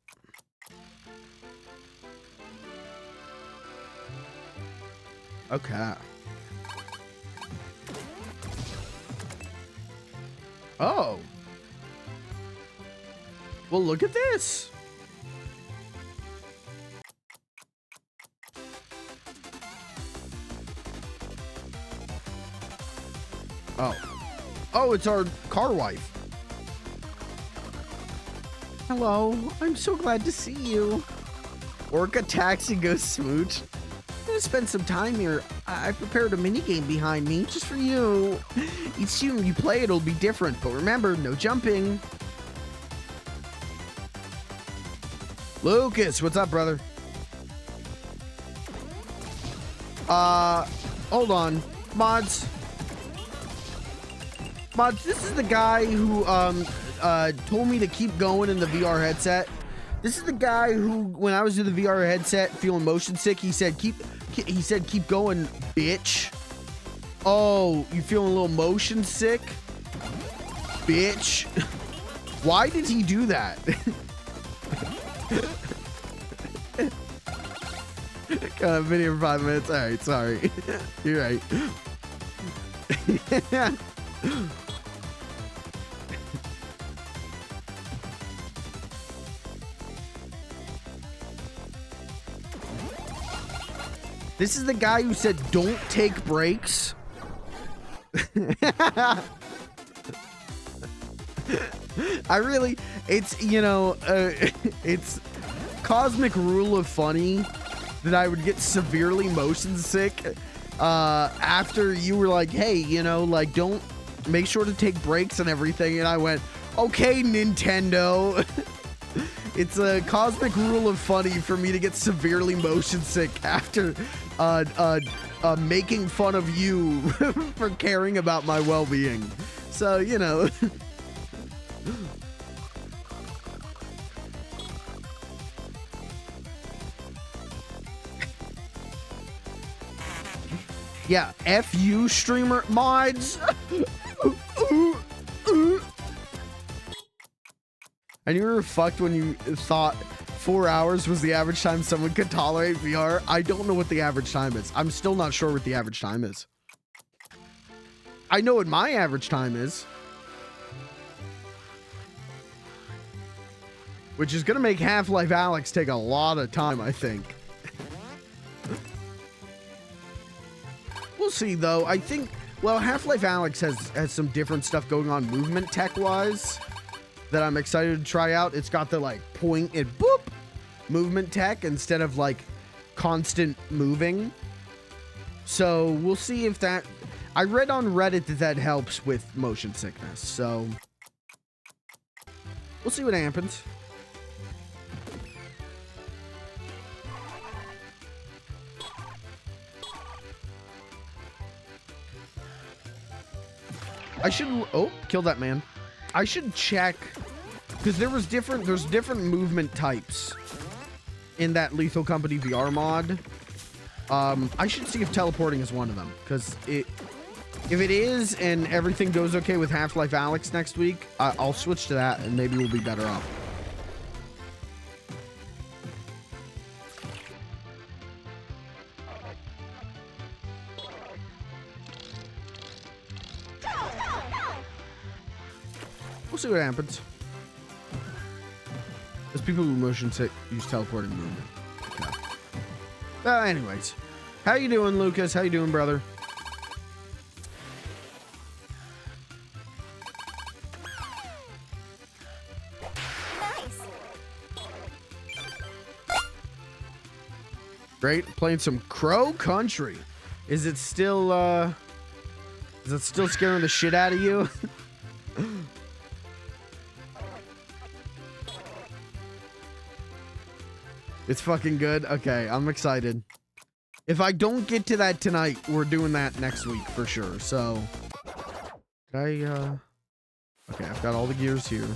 Okay. Oh. Well, look at this. Oh. Oh, it's our car wife. Hello. I'm so glad to see you. Orca taxi goes smooch. I'm gonna spend some time here. I prepared a mini game behind me just for you. Each time you play it'll be different, but remember, no jumping. Lucas, what's up, brother? Hold on. Mods, this is the guy who, told me to keep going in the VR headset. This is the guy who, when I was in the VR headset feeling motion sick, he said, keep going, bitch. Oh, you feeling a little motion sick? Bitch. Why did he do that? Got a video for 5 minutes. All right, sorry. You're right. This is the guy who said, don't take breaks. It's, you know, it's cosmic rule of funny that I would get severely motion sick after you were like, hey, you know, like, don't make sure to take breaks and everything. And I went, okay, Nintendo. It's a cosmic rule of funny for me to get severely motion sick after making fun of you for caring about my well-being. So, you know. Yeah, FU streamer mods. And you were fucked when you thought 4 hours was the average time someone could tolerate VR. I don't know what the average time is. I'm still not sure what the average time is. I know what my average time is. Which is going to make Half-Life Alyx take a lot of time, I think. We'll see, though. I think, well, Half-Life Alyx has some different stuff going on movement tech-wise that I'm excited to try out. It's got the, like, point and boop movement tech instead of, like, constant moving. So we'll see if that... I read on Reddit that helps with motion sickness, so... We'll see what happens. I should... Oh, kill that man. I should check... Because there's different movement types in that Lethal Company VR mod. I should see if teleporting is one of them. Because if it is and everything goes okay with Half-Life Alyx next week, I'll switch to that and maybe we'll be better off. We'll see what happens. There's people who motion sick use teleporting movement. Okay. Anyways, how you doing, Lucas? How you doing, brother? Nice. Great, playing some Crow Country. Is it still scaring the shit out of you? It's fucking good. Okay, I'm excited. If I don't get to that tonight, we're doing that next week for sure. So, okay, I've got all the gears here.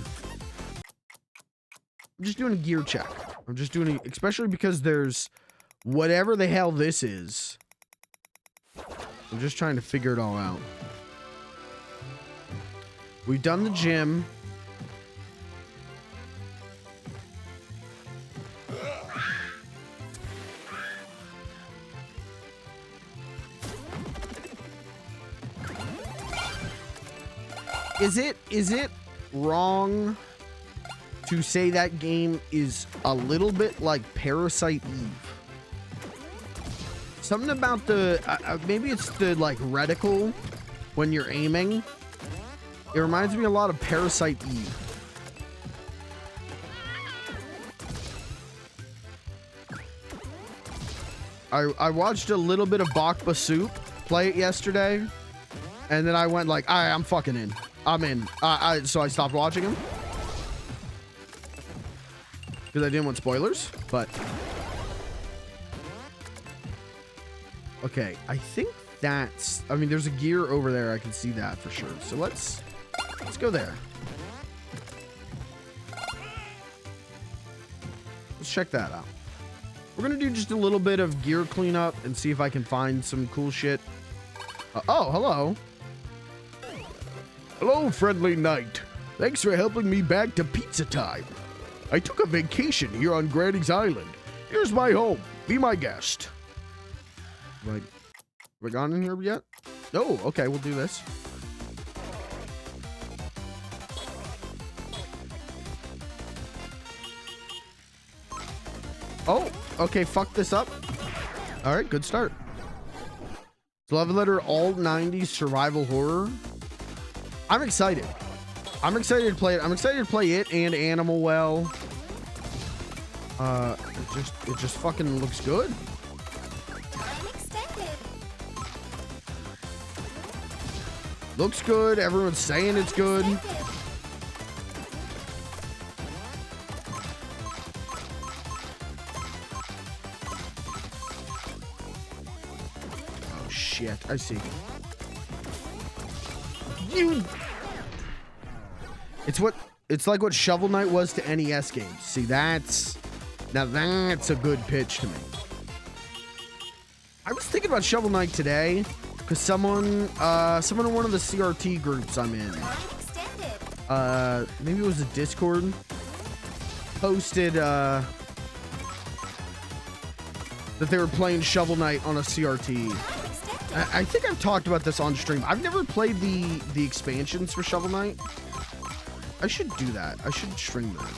I'm just doing a gear check. I'm just doing it, especially because there's whatever the hell this is. I'm just trying to figure it all out. We've done the gym. Is it wrong to say that game is a little bit like Parasite Eve? Something about the maybe it's the like reticle when you're aiming. It reminds me a lot of Parasite Eve. I watched a little bit of Bakba Soup play it yesterday, and then I went like, all right, I'm fucking in. I'm in. So I stopped watching him because I didn't want spoilers. But okay, I think that's. I mean, there's a gear over there. I can see that for sure. So let's go there. Let's check that out. We're gonna do just a little bit of gear cleanup and see if I can find some cool shit. Oh, hello. Hello, friendly knight. Thanks for helping me back to pizza time. I took a vacation here on Granny's Island. Here's my home. Be my guest. Have I gone in here yet? Oh, okay, we'll do this. Oh, okay, fuck this up. All right, good start. It's 11 letter alt 90s survival horror. I'm excited. I'm excited to play it. I'm excited to play it and Animal Well. It just fucking looks good. I'm extended. Looks good. Everyone's saying it's good. Oh shit! I see. You. It's like what Shovel Knight was to NES games. See, that's a good pitch to me. I was thinking about Shovel Knight today because someone in one of the CRT groups I'm in, maybe it was a Discord, posted that they were playing Shovel Knight on a CRT. I think I've talked about this on stream. I've never played the expansions for Shovel Knight. I should do that. I should stream that.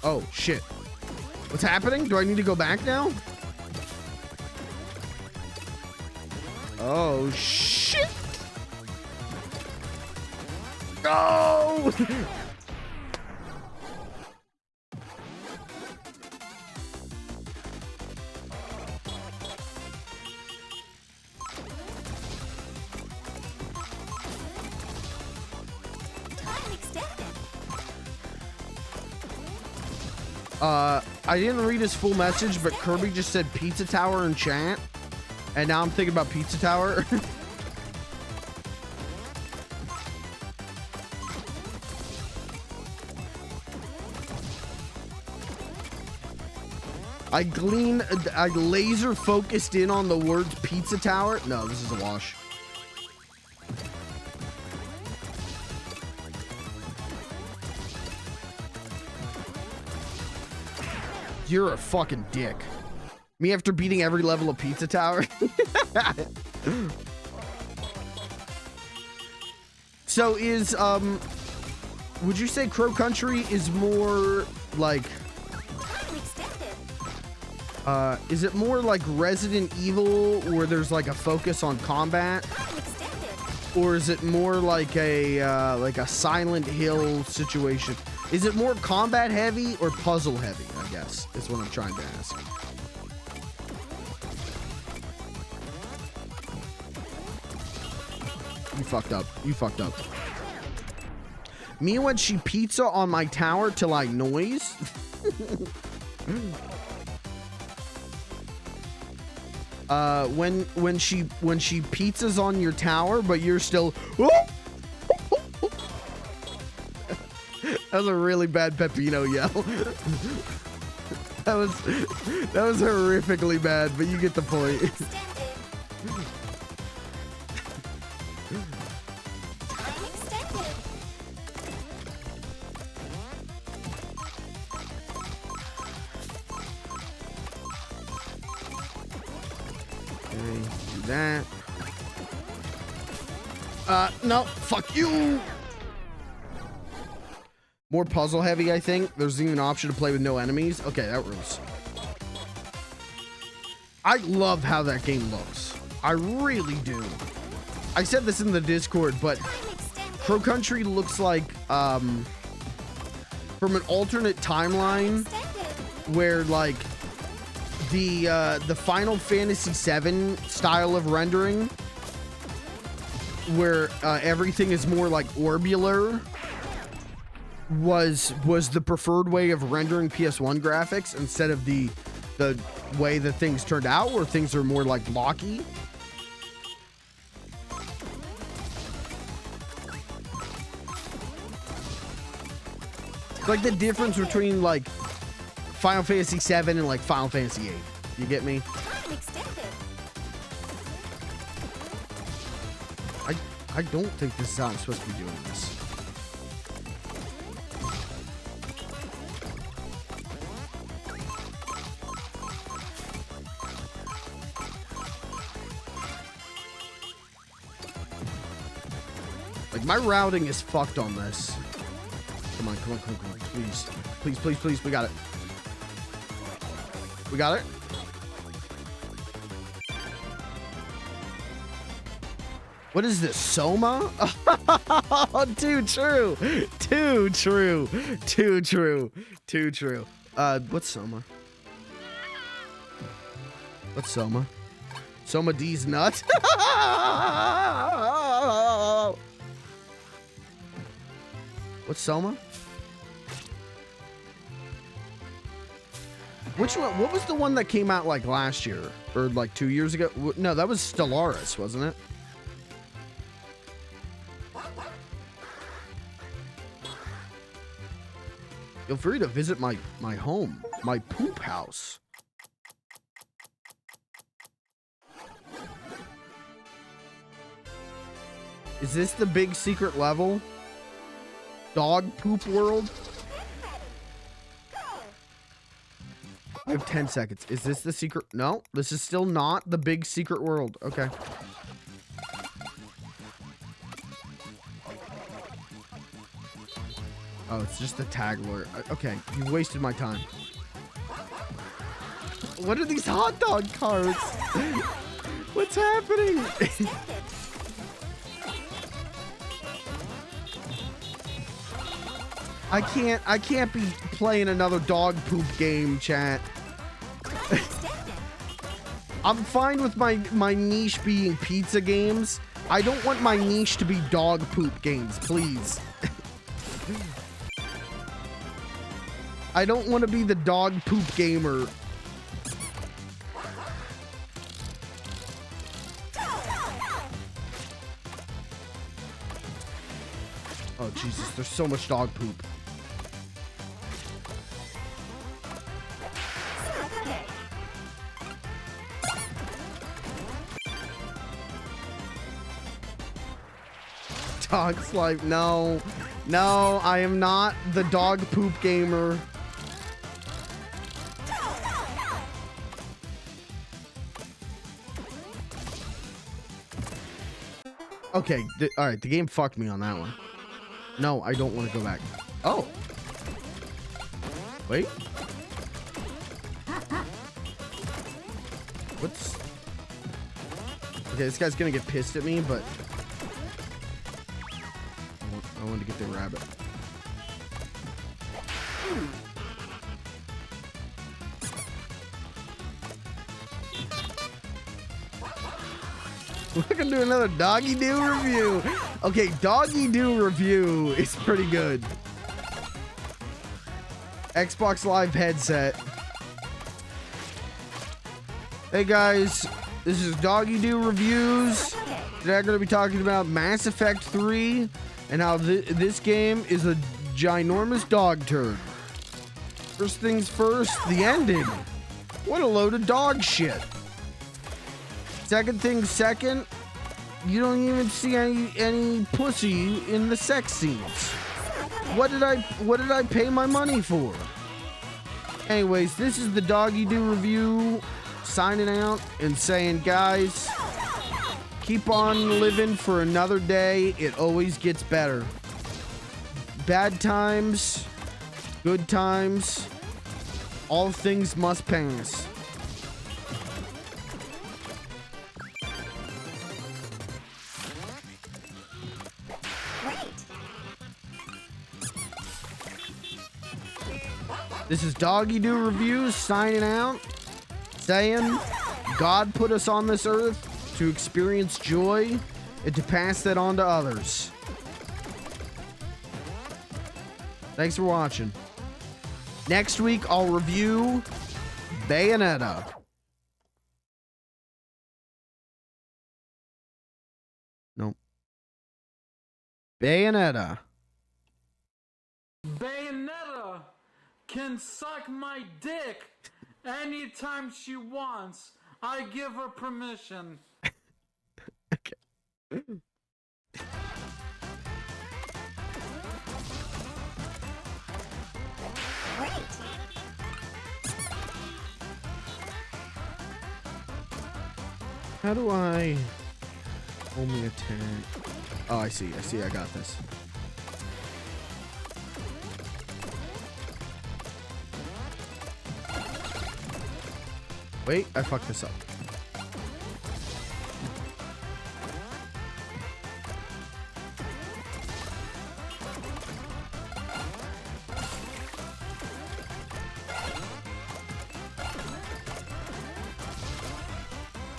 Oh, shit. What's happening? Do I need to go back now? Oh, shit. No! I didn't read his full message, but Kirby just said Pizza Tower in chat. And now I'm thinking about Pizza Tower. I laser focused in on the words Pizza Tower. No, this is a wash. You're a fucking dick. Me after beating every level of Pizza Tower. So is, would you say Crow Country is more like, is it more like Resident Evil where there's like a focus on combat? Or is it more like a Silent Hill situation? Is it more combat heavy or puzzle heavy, I guess, is what I'm trying to ask. You fucked up. You fucked up. Me when she pizza on my tower till I noise? when she pizzas on your tower, but you're still... That was a really bad Peppino yell. that was horrifically bad, but you get the point. Okay, do that. No, fuck you. More puzzle heavy, I think. There's even an option to play with no enemies. Okay, that rules. I love how that game looks. I really do. I said this in the Discord, but Crow Country looks like, from an alternate timeline where, like, the Final Fantasy VII style of rendering, where everything is more like orbular, was the preferred way of rendering PS1 graphics instead of the way that things turned out, where things are more like blocky. It's like the difference between like Final Fantasy VII and like Final Fantasy VIII. You get me? I don't think this is how I'm supposed to be doing this. Like, my routing is fucked on this. Come on, come on, come on, come on. Please. Please, please, please. We got it. We got it. What is this? Soma? Too true. Too true. Too true. Too true. What's Soma? What's Soma? Soma D's nuts? What's Soma? Which one? What was the one that came out like last year or like 2 years ago? No, that was Stellaris, wasn't it? Feel free to visit my home, my poop house. Is this the big secret level? Dog poop world? I have 10 seconds. Is this the secret? No, this is still not the big secret world. Okay. Oh, it's just the tag lure. Okay, you wasted my time. What are these hot dog carts? What's happening? I can't be playing another dog poop game, chat. I'm fine with my niche being pizza games. I don't want my niche to be dog poop games, please. I don't want to be the dog poop gamer. Oh, Jesus, there's so much dog poop. Dog slime, no. No, I am not the dog poop gamer. Okay, all right, the game fucked me on that one. No, I don't want to go back. Oh. Wait. What's... Okay, this guy's gonna get pissed at me, but... I want to get the rabbit. We're gonna do another Doggy Doo review. Okay, Doggy Doo review is pretty good. Xbox Live headset. Hey guys, this is Doggy Doo reviews. Today I'm gonna be talking about Mass Effect 3 and how this game is a ginormous dog turd. First things first, the ending. What a load of dog shit. Second thing second, you don't even see any pussy in the sex scenes. What did I pay my money for? Anyways, this is the Doggy Doo review, signing out and saying, guys, keep on living for another day. It always gets better. Bad times, good times, all things must pass. This is Doggy Doo Reviews signing out, saying God put us on this earth to experience joy and to pass that on to others. Thanks for watching. Next week, I'll review Bayonetta. Nope. Bayonetta. Bayonetta can suck my dick anytime she wants. I give her permission. Okay. How do I only attack? Oh, I see, I got this. Wait, I fucked this up.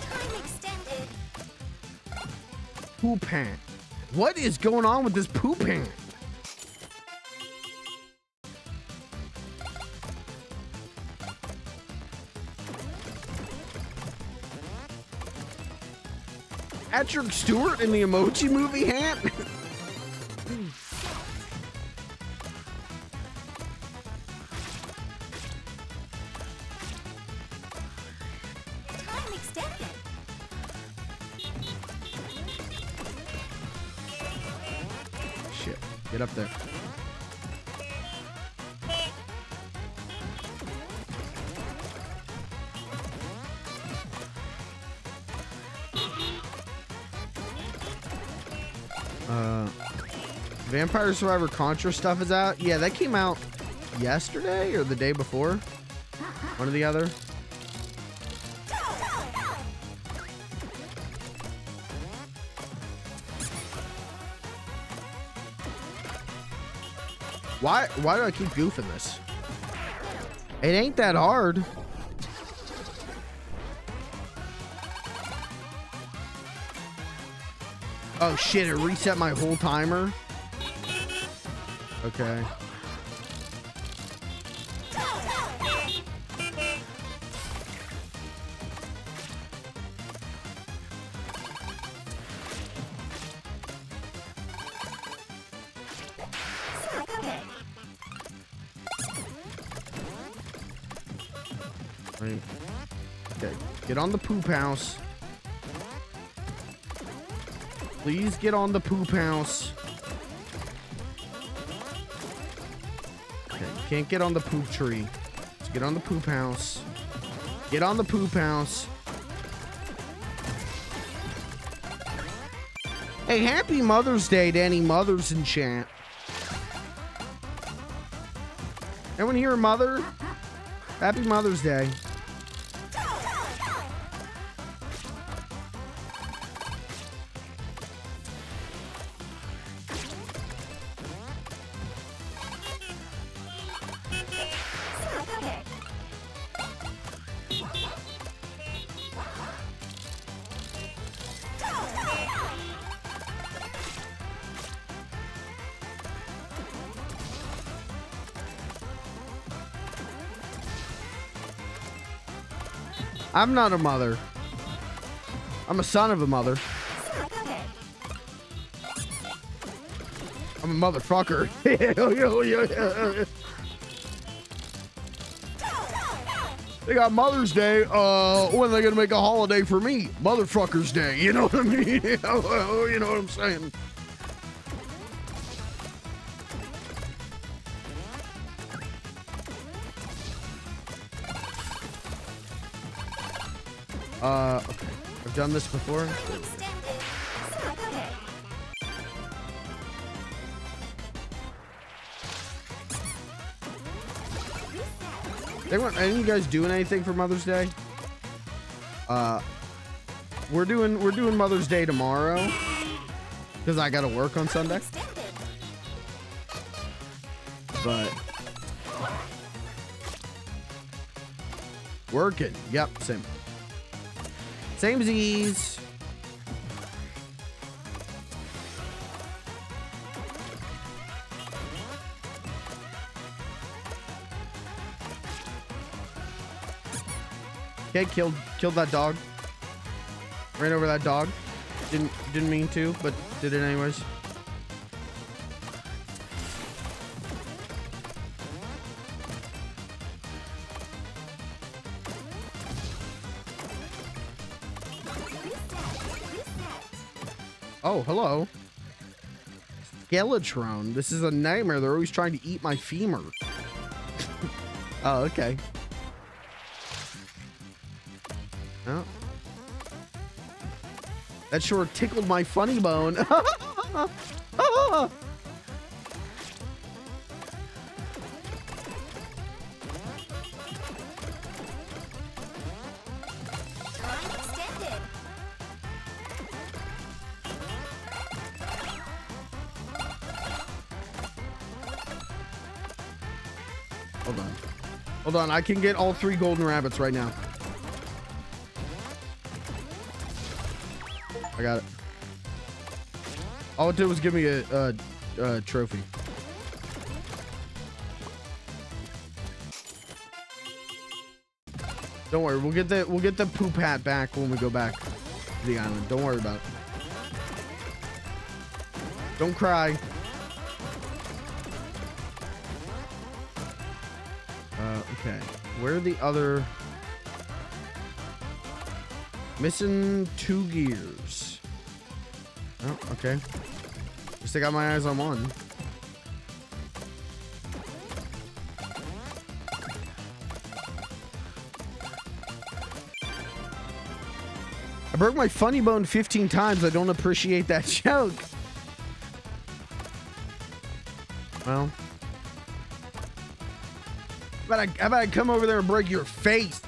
Time extended. Poop pant. What is going on with this poop pant? Patrick Stewart in the Emoji Movie hat? Time extended. Get up there. Vampire Survivor Contra stuff is out. Yeah, that came out yesterday or the day before. One or the other. Why do I keep goofing this? It ain't that hard. Oh shit, it reset my whole timer. Okay. Right. Okay, get on the poop house. Please get on the poop house. Okay, can't get on the poop tree. Let's get on the poop house. Get on the poop house. Hey, happy Mother's Day to any mothers in chat. Everyone here a mother? Happy Mother's Day. I'm not a mother. I'm a son of a mother. I'm a motherfucker. They got Mother's Day. When are they gonna make a holiday for me? Motherfuckers Day. You know what I mean? You know what I'm saying? Okay. I've done this before. Any of you guys doing anything for Mother's Day? We're doing Mother's Day tomorrow because I gotta work on Sunday. But working. Yep, same. Samesies. Okay, killed that dog. Ran over that dog. Didn't mean to, but did it anyways. Oh, hello. Skeletron. This is a nightmare. They're always trying to eat my femur. Oh, okay. Oh. That sure tickled my funny bone. Hold on, I can get all 3 golden rabbits right now. I got it. All it did was give me a trophy. Don't worry, we'll get the poop hat back when we go back to the island. Don't worry about it. Don't cry. Okay, where are the other? Missing 2 gears. Oh, okay. Just I got my eyes on one. I broke my funny bone 15 times. I don't appreciate that joke. Well, how about I come over there and break your face?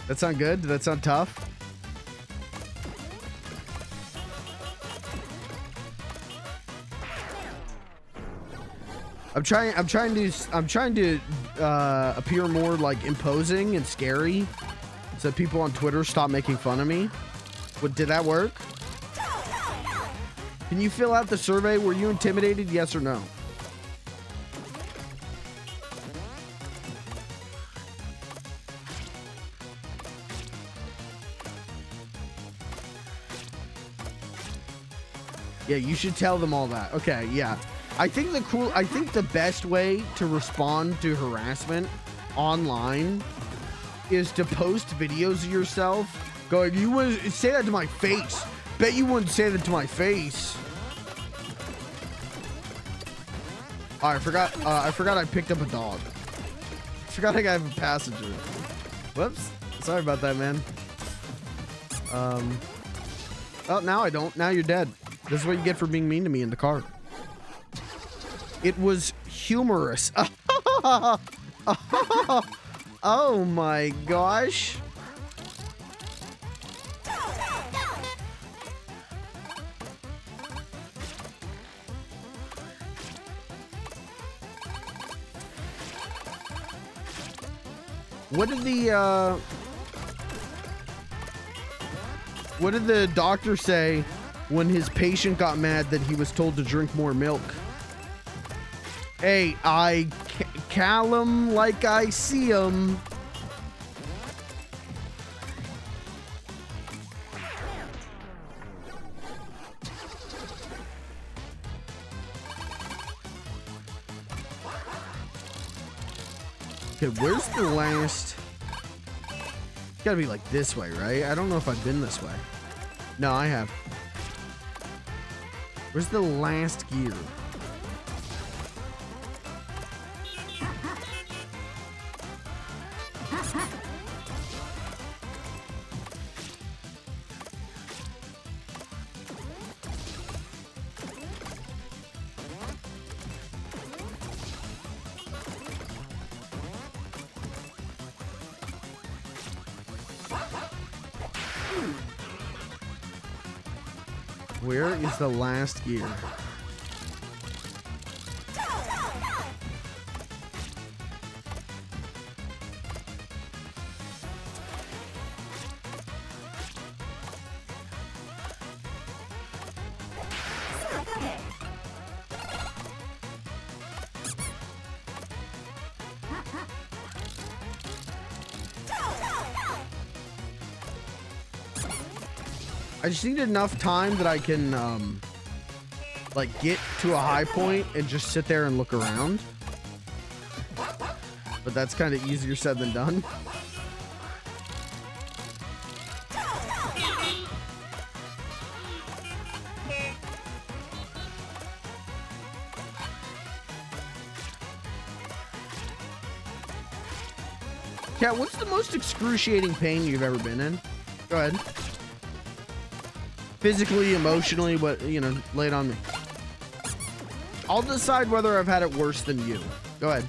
That sound good? Did that sound tough? I'm trying to appear more like imposing and scary, so that people on Twitter stop making fun of me. What, did that work? Can you fill out the survey? Were you intimidated? Yes or no? Yeah, you should tell them all that. Okay, yeah. I think the best way to respond to harassment online is to post videos of yourself going, "You wouldn't say that to my face. Bet you wouldn't say that to my face." Oh, I forgot I picked up a dog. I forgot I have a passenger. Whoops. Sorry about that, man. Oh, now I don't. Now you're dead. This is what you get for being mean to me in the car. It was humorous. Oh my gosh. What did the doctor say when his patient got mad that he was told to drink more milk? Hey, I Callum like I see him. Okay, where's the last? It's gotta be like this way, right? I don't know if I've been this way. No, I have. Where's the last gear? Where is the last gear? I just need enough time that I can, like, get to a high point and just sit there and look around. But that's kind of easier said than done. Cat, what's the most excruciating pain you've ever been in? Go ahead. Physically, emotionally, but, you know, lay it on me. I'll decide whether I've had it worse than you. Go ahead.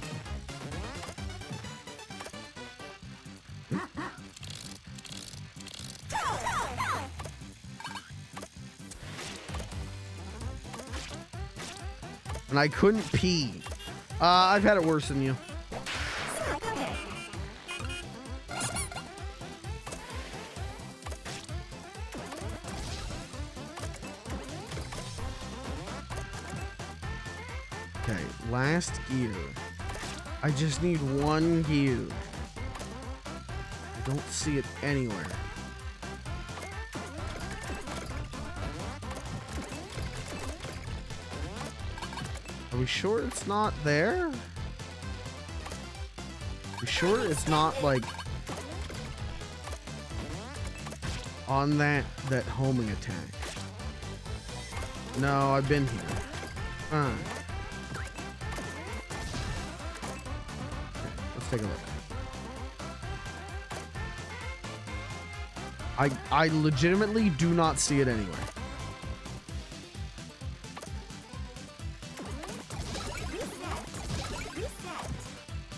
And I couldn't pee. I've had it worse than you. Okay, last gear. I just need one gear. I don't see it anywhere. Are we sure it's not there? Are we sure it's not, like, on that homing attack? No, I've been here. Alright. Let's take a look. I legitimately do not see it anywhere.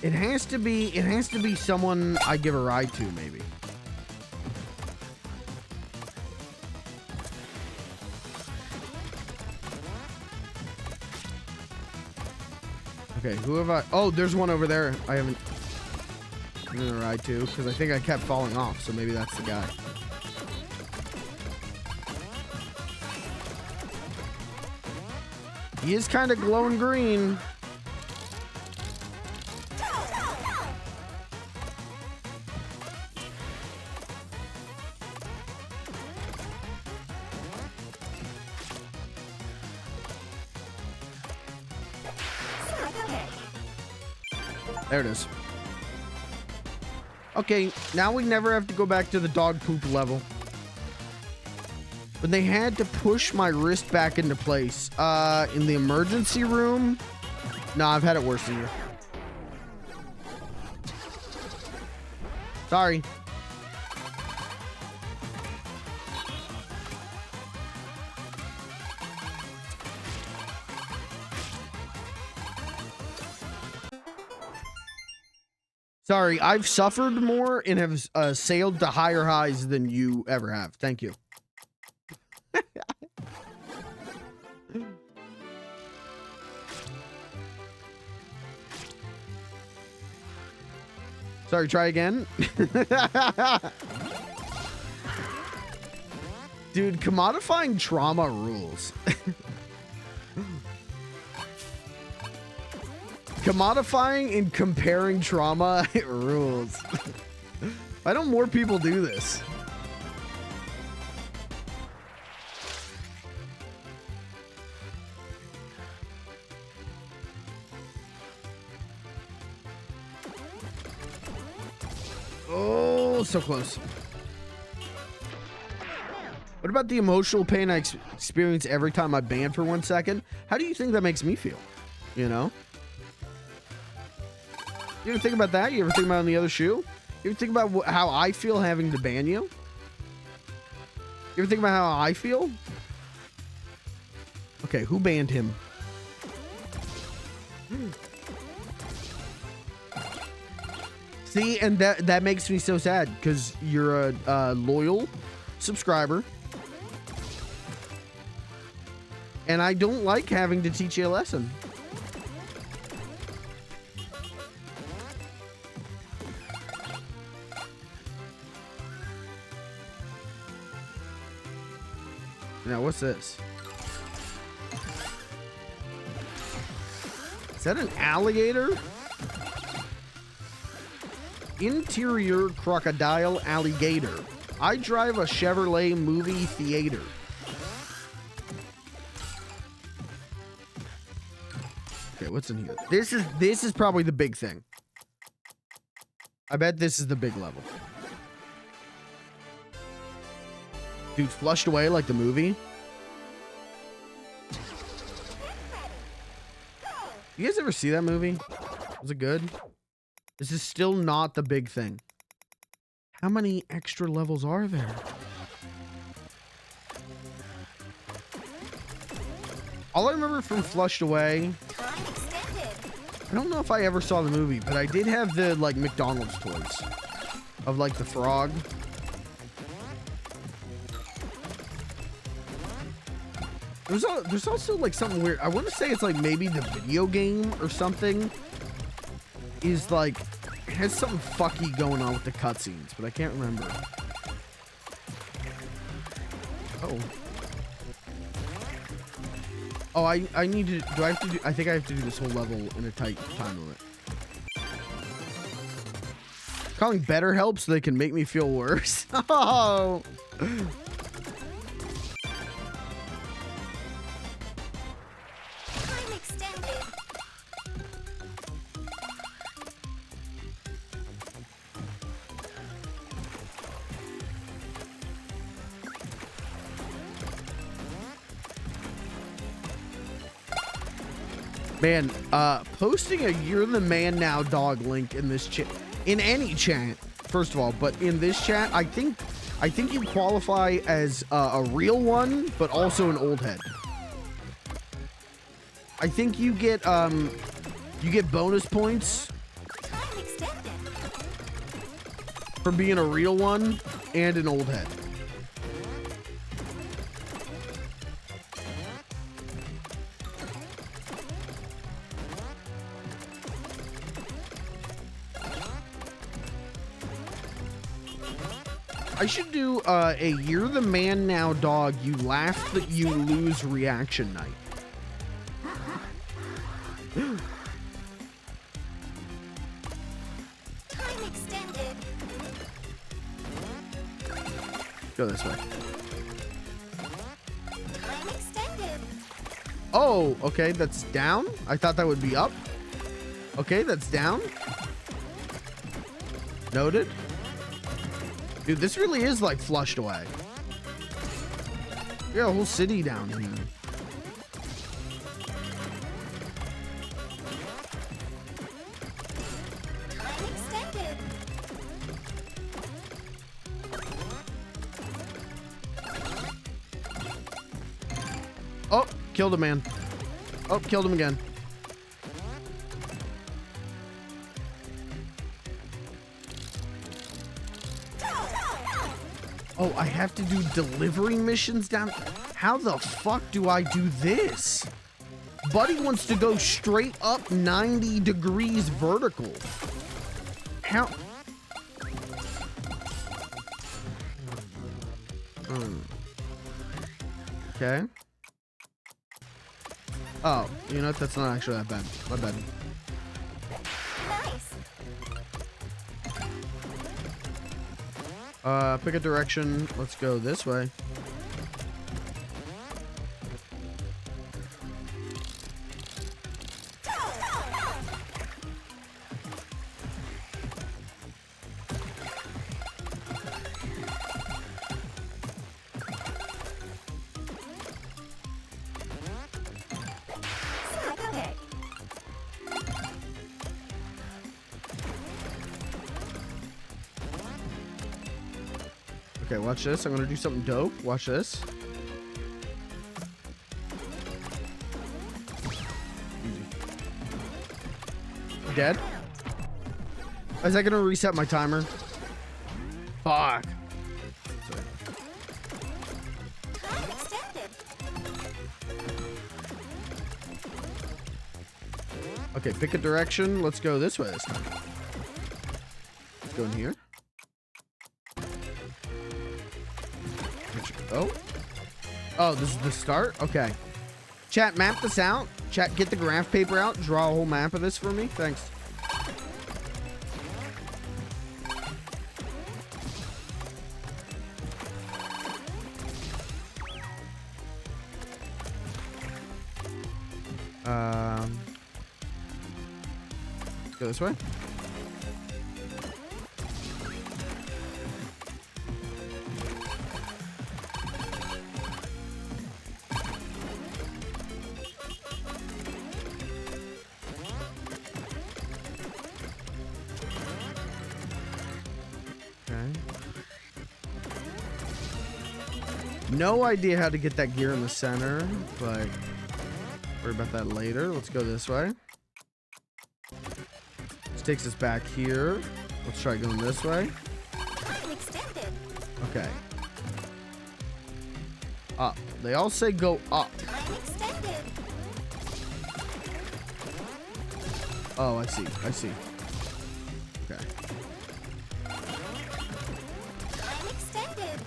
It has to be someone I give a ride to, maybe. Okay, who have I? Oh, there's one over there. I haven't given a ride to because I think I kept falling off, so maybe that's the guy. He is kind of glowing green. There it is. Okay, now we never have to go back to the dog poop level. But they had to push my wrist back into place. In the emergency room? No, I've had it worse than you. Sorry. Sorry, I've suffered more and have sailed to higher highs than you ever have. Thank you. Sorry, try again. Dude, commodifying trauma rules. Commodifying and comparing trauma, it rules. Why don't more people do this? Oh, so close. What about the emotional pain I experience every time I ban for 1 second? How do you think that makes me feel? You know? You ever think about that? You ever think about on the other shoe? You ever think about how I feel having to ban you? You ever think about how I feel? Okay, who banned him? See, and that makes me so sad because you're a loyal subscriber. And I don't like having to teach you a lesson. Now, what's this? Is that an alligator? Interior crocodile alligator. I drive a Chevrolet movie theater. Okay, what's in here? This is probably the big thing. I bet this is the big level. Dude, flushed away like the movie. You guys ever see that movie? Was it good? This is still not the big thing. How many extra levels are there? All I remember from Flushed Away, I don't know if I ever saw the movie, but I did have the like McDonald's toys of like the frog. There's also like something weird. I want to say it's like maybe the video game or something is like, it has something fucky going on with the cutscenes, but I can't remember. Oh. Oh, I need to, do I have to do, I think I have to do this whole level in a tight time limit. Calling better help so they can make me feel worse. Oh. Man, posting a "You're the Man Now" dog link in this chat, in any chat, first of all, but in this chat, I think I think you qualify as a real one, but also an old head. I think you get bonus points Time extended. for being a real one and an old head. I should do a You're the Man Now Dog, you laugh but you lose reaction night. Time extended. Go this way. Time extended. Oh, okay, that's down. I thought that would be up. Okay, that's down. Noted. Dude, this really is like flushed away. We got a whole city down here. Time extended. Oh, killed a man. Oh, killed him again. Oh, I have to do delivery missions down. How the fuck do I do this? Buddy wants to go straight up 90 degrees vertical. How? Okay. Oh, you know what? That's not actually that bad. My bad. Nice. Pick a direction. Let's go this way. Okay. Okay, watch this. I'm gonna do something dope. Watch this. Dead? Is that gonna reset my timer? Fuck. Time extended. Okay, pick a direction. Let's go this way this time. Let's go in here. Oh. Oh, this is the start? Okay. Chat, map this out. Chat, get the graph paper out. Draw a whole map of this for me. Thanks. Go this way. No idea how to get that gear in the center, but worry about that later. Let's go this way. This takes us back here. Let's try going this way. Time extended. Okay. Up. They all say go up. Time extended. Oh, I see. I see. Okay. Time extended.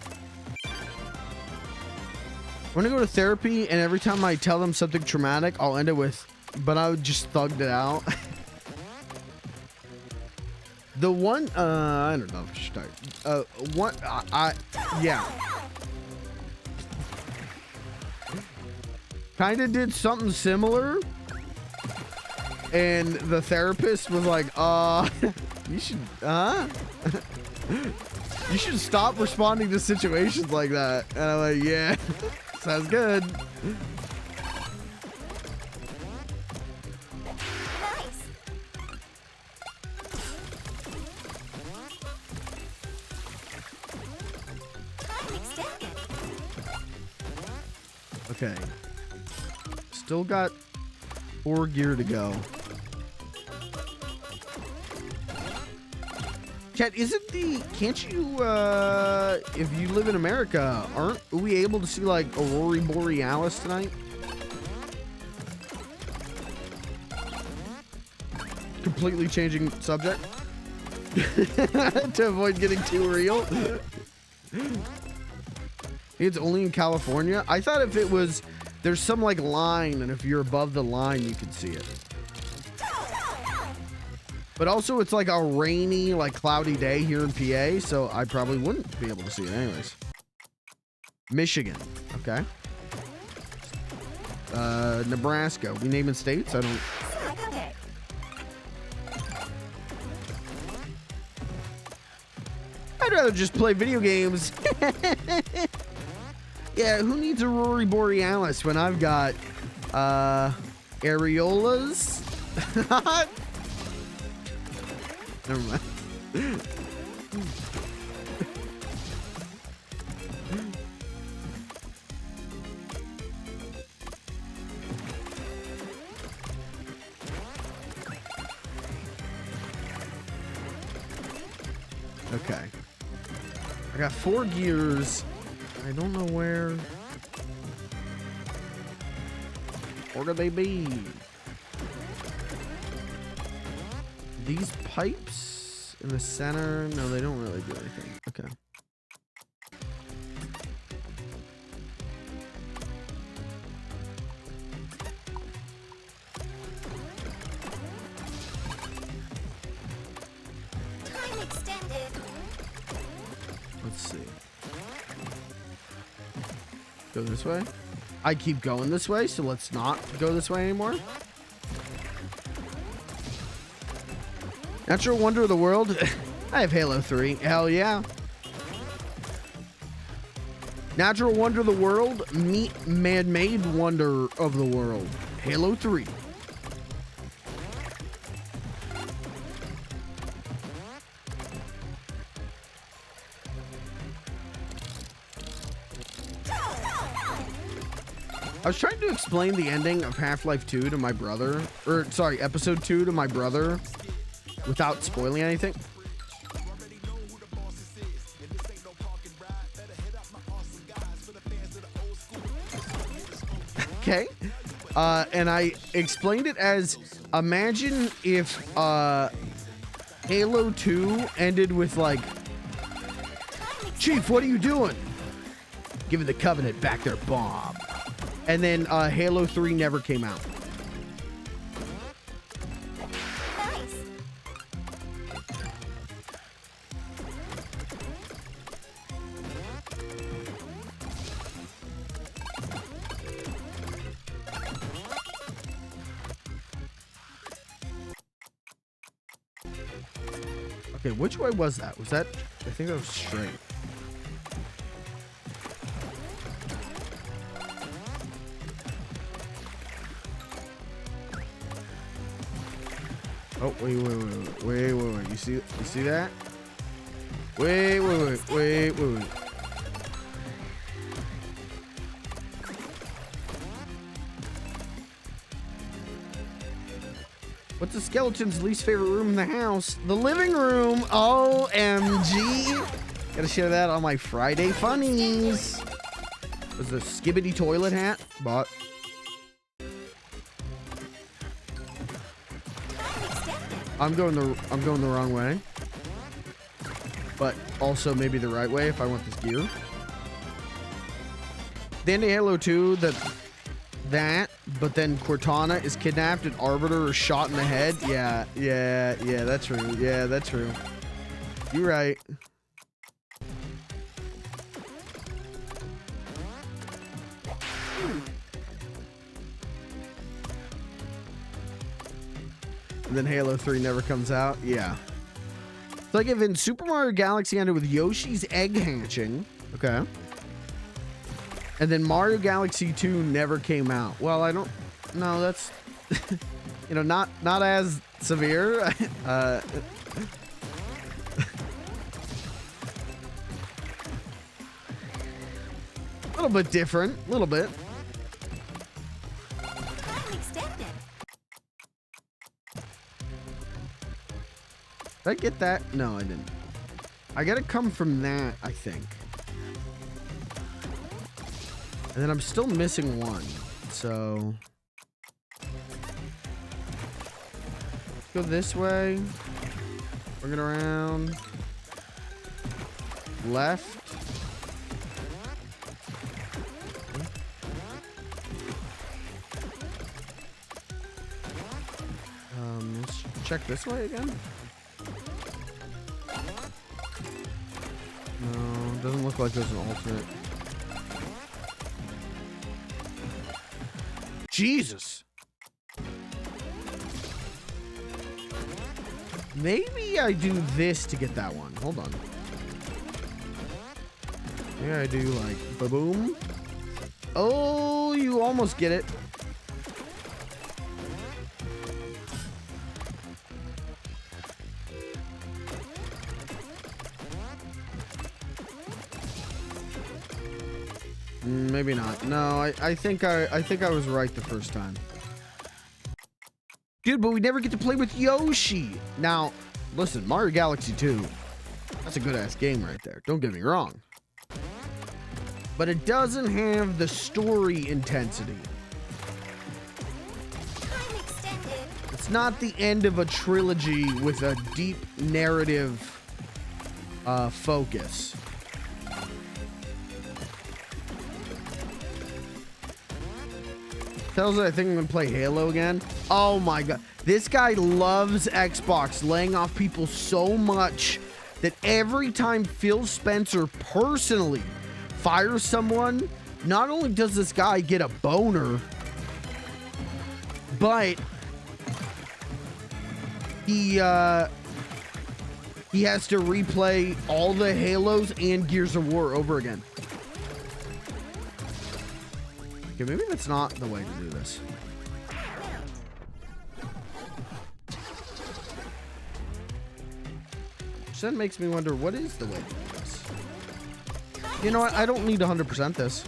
I'm gonna go to therapy, and every time I tell them something traumatic, I'll end it with, but I would just thugged it out. The one, I don't know if I should start. Yeah. Kinda did something similar, and the therapist was like, you should, you should stop responding to situations like that. And I'm like, yeah, sounds good. Nice. Okay. Still got 4 gear to go. Chat, can't you, if you live in America, aren't we able to see, like, Aurora Borealis tonight? Completely changing subject. To avoid getting too real. It's only in California? I thought if it was, there's some, like, line, and if you're above the line, you can see it. But also, it's like a rainy, like cloudy day here in PA, so I probably wouldn't be able to see it anyways. Michigan, okay. Nebraska. We naming states? I don't. Okay. I'd rather just play video games. Yeah, who needs Aurora Borealis when I've got areolas? Never mind. Okay. I got 4 gears. I don't know where. Where do they be? These pipes in the center, no, they don't really do anything. Okay. Time extended. Let's see. Go this way. I keep going this way, so let's not go this way anymore. Natural wonder of the world. I have Halo 3. Hell yeah. Natural wonder of the world. Meet man-made wonder of the world. Halo 3. I was trying to explain the ending of Half-Life 2 to my brother. Or, sorry, Episode 2 to my brother. Without spoiling anything. Okay. And I explained it as, imagine if Halo 2 ended with like, Chief, what are you doing? Giving the Covenant back their bomb. And then Halo 3 never came out. Okay, which way was that? Was that... I think that was straight. Oh, wait. You see that? Wait. What's the skeleton's least favorite room in the house? The living room. OMG. Gotta share that on my Friday funnies. Was the Skibbity toilet hat bought? I'm going the wrong way. But also maybe the right way if I want this gear. The end of Halo 2, but then Cortana is kidnapped and Arbiter is shot in the head. Yeah, that's true. Yeah, that's true. You're right. And then Halo 3 never comes out. Yeah. It's like if in Super Mario Galaxy ended with Yoshi's egg hatching. Okay. And then Mario Galaxy 2 never came out. Well, I don't... No, that's... you know, not as severe. A little bit different. A little bit. Did I get that? No, I didn't. I gotta come from that, I think. And then I'm still missing one. So... go this way. Bring it around. Left. Let's check this way again. No, doesn't look like there's an alternate. Jesus. Maybe I do this to get that one. Hold on. Maybe I do like ba-boom. Oh, you almost get it. Maybe not. No, I think I was right the first time. Dude, but we never get to play with Yoshi. Now, listen, Mario Galaxy 2, that's a good-ass game right there. Don't get me wrong. But it doesn't have the story intensity. Time extended. It's not the end of a trilogy with a deep narrative focus. Tells me I think I'm gonna play Halo again. Oh my god. This guy loves Xbox, laying off people so much that every time Phil Spencer personally fires someone, not only does this guy get a boner, but he has to replay all the Halos and Gears of War over again. Okay, maybe that's not the way to do this. Which then makes me wonder, what is the way to do this? You know what? I don't need 100% this.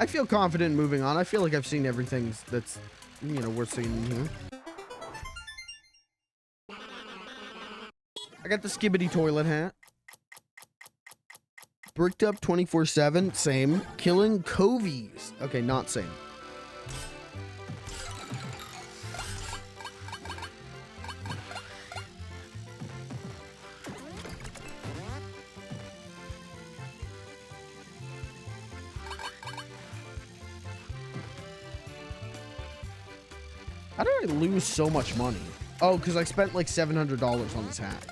I feel confident moving on. I feel like I've seen everything that's, you know, worth seeing here. I got the Skibbity toilet hat. Bricked up 24/7, same. Killing Covies. Okay, not same. How did I lose so much money? Oh, because I spent like $700 on this hat.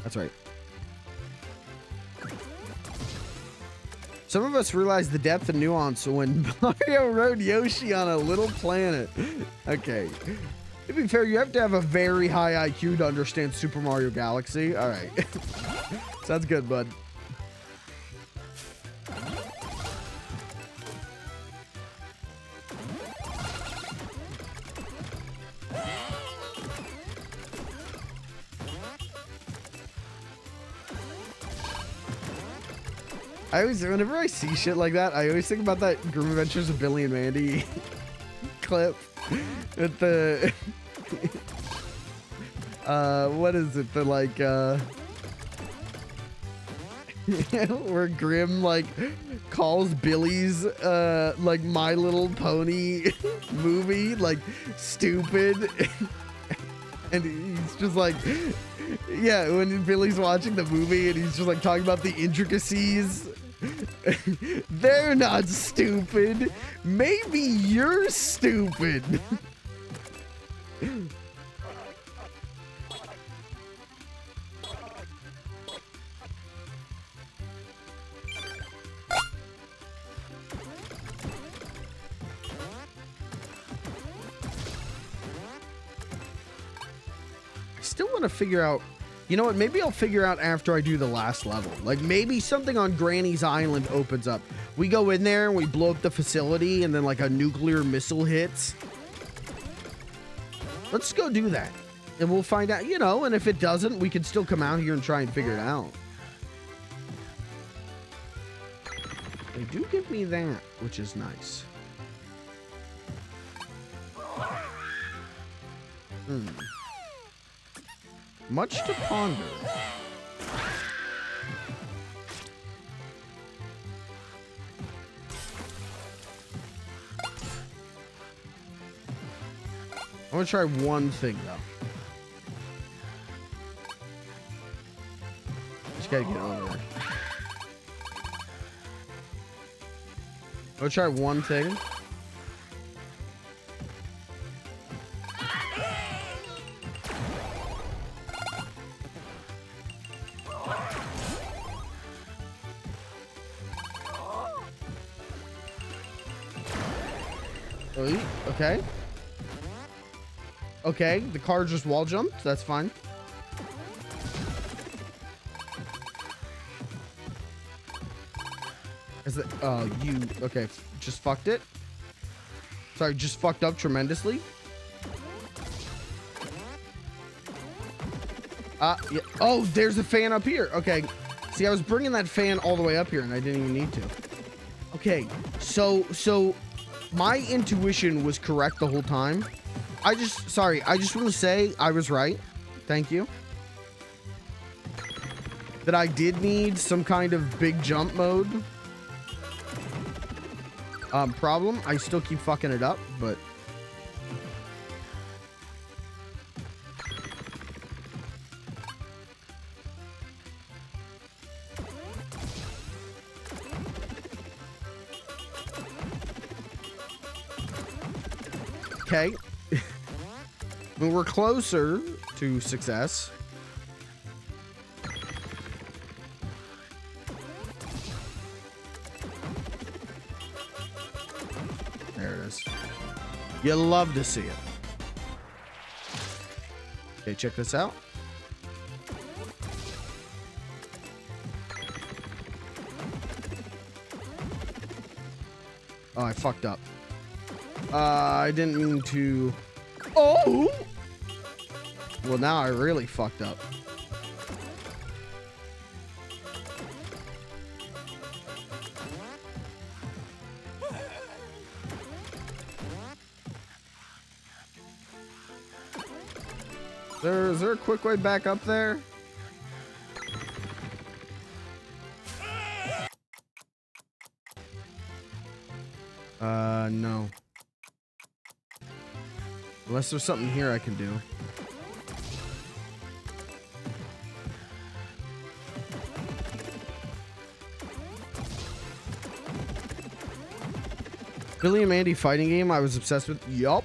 That's right. Some of us realize the depth and nuance when Mario rode Yoshi on a little planet. Okay. To be fair, you have to have a very high IQ to understand Super Mario Galaxy. All right. Sounds good, bud. I always, whenever I see shit like that, I always think about that Grim Adventures of Billy and Mandy clip with the, what is it? The like, where Grim like calls Billy's, like My Little Pony movie, like stupid. And he's just like, yeah, when Billy's watching the movie and he's just like talking about the intricacies. They're not stupid. Maybe you're stupid. I still want to figure out, you know what, maybe I'll figure out after I do the last level. Like maybe something on Granny's Island opens up. We go in there and we blow up the facility and then like a nuclear missile hits. Let's go do that. And we'll find out, you know, and if it doesn't, we can still come out here and try and figure it out. They do give me that, which is nice. Much to ponder. I'm gonna try one thing though. Just gotta get over there. I'm gonna try one thing. Okay. Okay, the car just wall jumped. That's fine. Is it? You. Okay, just fucked it. Sorry, just fucked up tremendously. Yeah. Oh, there's a fan up here. Okay. See, I was bringing that fan all the way up here, and I didn't even need to. Okay, so my intuition was correct the whole time. I just want to say I was right. Thank you. That I did need some kind of big jump mode. Problem, I still keep fucking it up, but... Okay. We're closer to success. There it is. You love to see it. Okay, check this out. Oh, I fucked up. I didn't mean to... Oh! Well, now I really fucked up. Is there a quick way back up there? No. Unless there's something here I can do. Billy and Mandy fighting game I was obsessed with. Yup.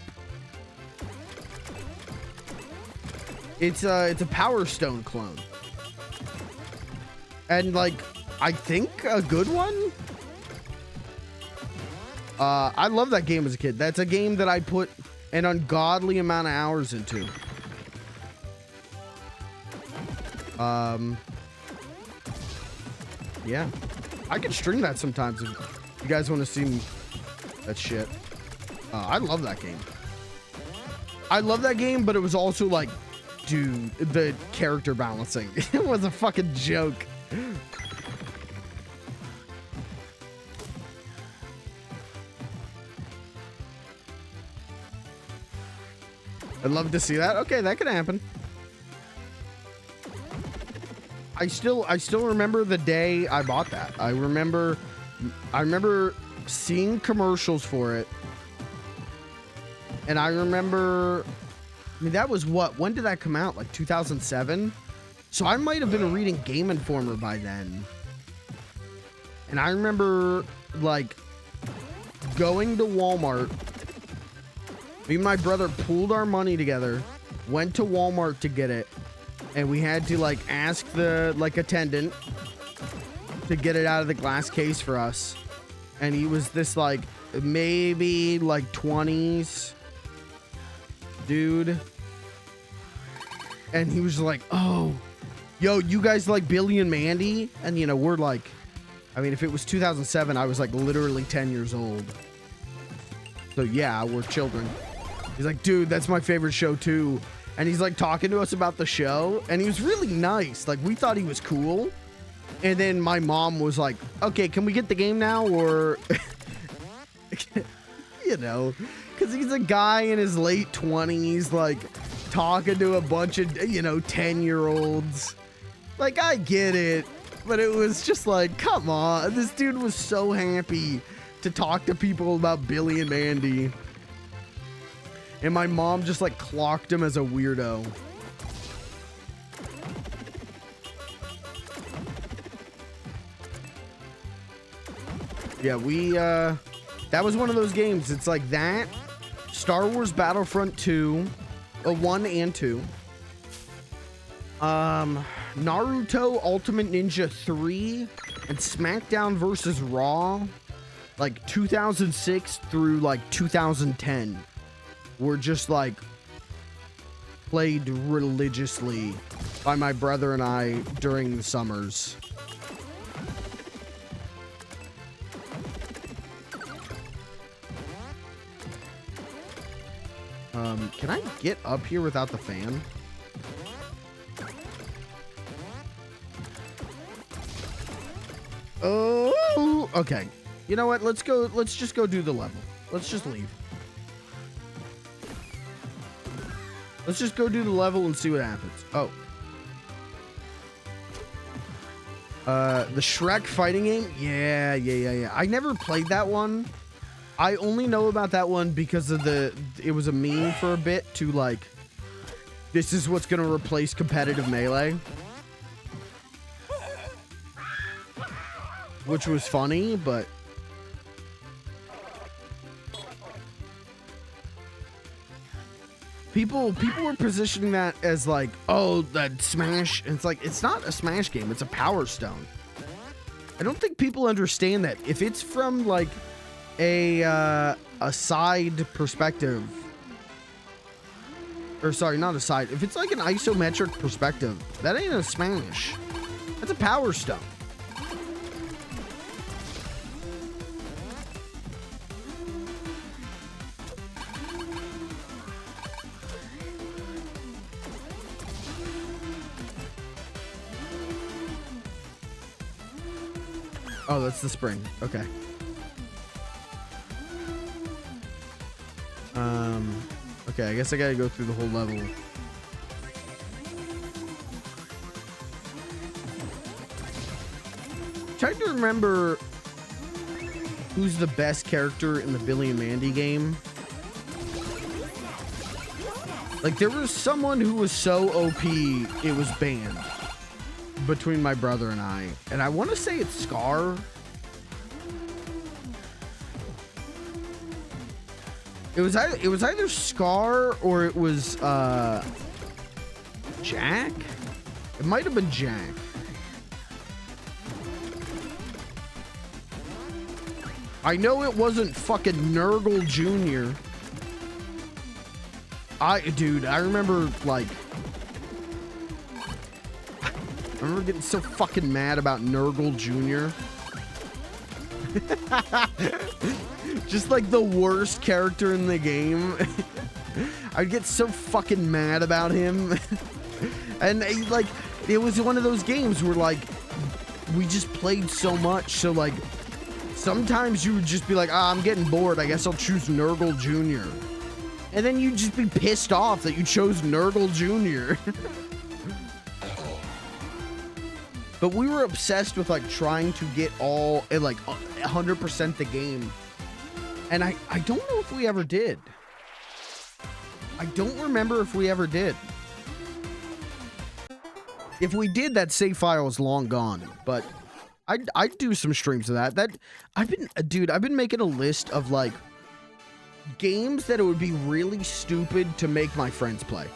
It's a Power Stone clone. And like, I think a good one? I love that game as a kid. That's a game that I put an ungodly amount of hours into. Yeah. I can stream that sometimes if you guys want to see that shit. I love that game. I love that game, but it was also like, dude, the character balancing. It was a fucking joke. I'd love to see that. Okay, that could happen. I still remember the day I bought that. I remember seeing commercials for it. And I remember, I mean, that was what? When did that come out? Like 2007? So I might have been reading Game Informer by then. And I remember like going to Walmart. Me and my brother pooled our money together, went to Walmart to get it, and we had to like ask the like attendant to get it out of the glass case for us. And he was this like maybe like 20s dude. And he was like, "Oh, yo, you guys like Billy and Mandy?" And you know, we're like, I mean, if it was 2007, I was like literally 10 years old. So yeah, we're children. He's like, "Dude, that's my favorite show too." And he's like talking to us about the show, and he was really nice. Like, we thought he was cool. And then my mom was like, "Okay, can we get the game now?" Or, you know, because he's a guy in his late 20s, like talking to a bunch of, 10-year-olds. Like, I get it, but it was just like, come on. This dude was so happy to talk to people about Billy and Mandy. And my mom just like clocked him as a weirdo. Yeah, that was one of those games. It's like that, Star Wars Battlefront 2, 1 and 2. Naruto Ultimate Ninja 3 and SmackDown versus Raw, like 2006 through like 2010, were just like played religiously by my brother and I during the summers. Can I get up here without the fan? Oh, okay. You know what? Let's go. Let's just go do the level. Let's just leave. Let's just go do the level and see what happens. Oh. The Shrek fighting game? Yeah. I never played that one. I only know about that one because of it was a meme for a bit to like, this is what's gonna replace competitive Melee. Which was funny, but people were positioning that as like, oh, that Smash. And it's like, it's not a Smash game, it's a Power Stone. I don't think people understand that. If it's from like a side perspective, or sorry, not a side, if it's like an isometric perspective, that ain't a Smash. That's a Power Stone. Oh, that's the spring. Okay. Okay, I guess I gotta go through the whole level. Trying to remember who's the best character in the Billy and Mandy game. Like, there was someone who was so OP, it was banned between my brother and I want to say it's Scar. It was either Scar or it was Jack. It might have been Jack. I know it wasn't fucking Nurgle Jr. Dude, I remember like, I remember getting so fucking mad about Nurgle Jr. Just like the worst character in the game. I'd get so fucking mad about him. And like, it was one of those games where like, we just played so much. So like, sometimes you would just be like, I'm getting bored. I guess I'll choose Nurgle Jr. And then you'd just be pissed off that you chose Nurgle Jr. But we were obsessed with like trying to get all like 100% the game. And I don't know if we ever did. I don't remember if we ever did. If we did, that save file is long gone. But I'd do some streams of that. I've been making a list of like games that it would be really stupid to make my friends play.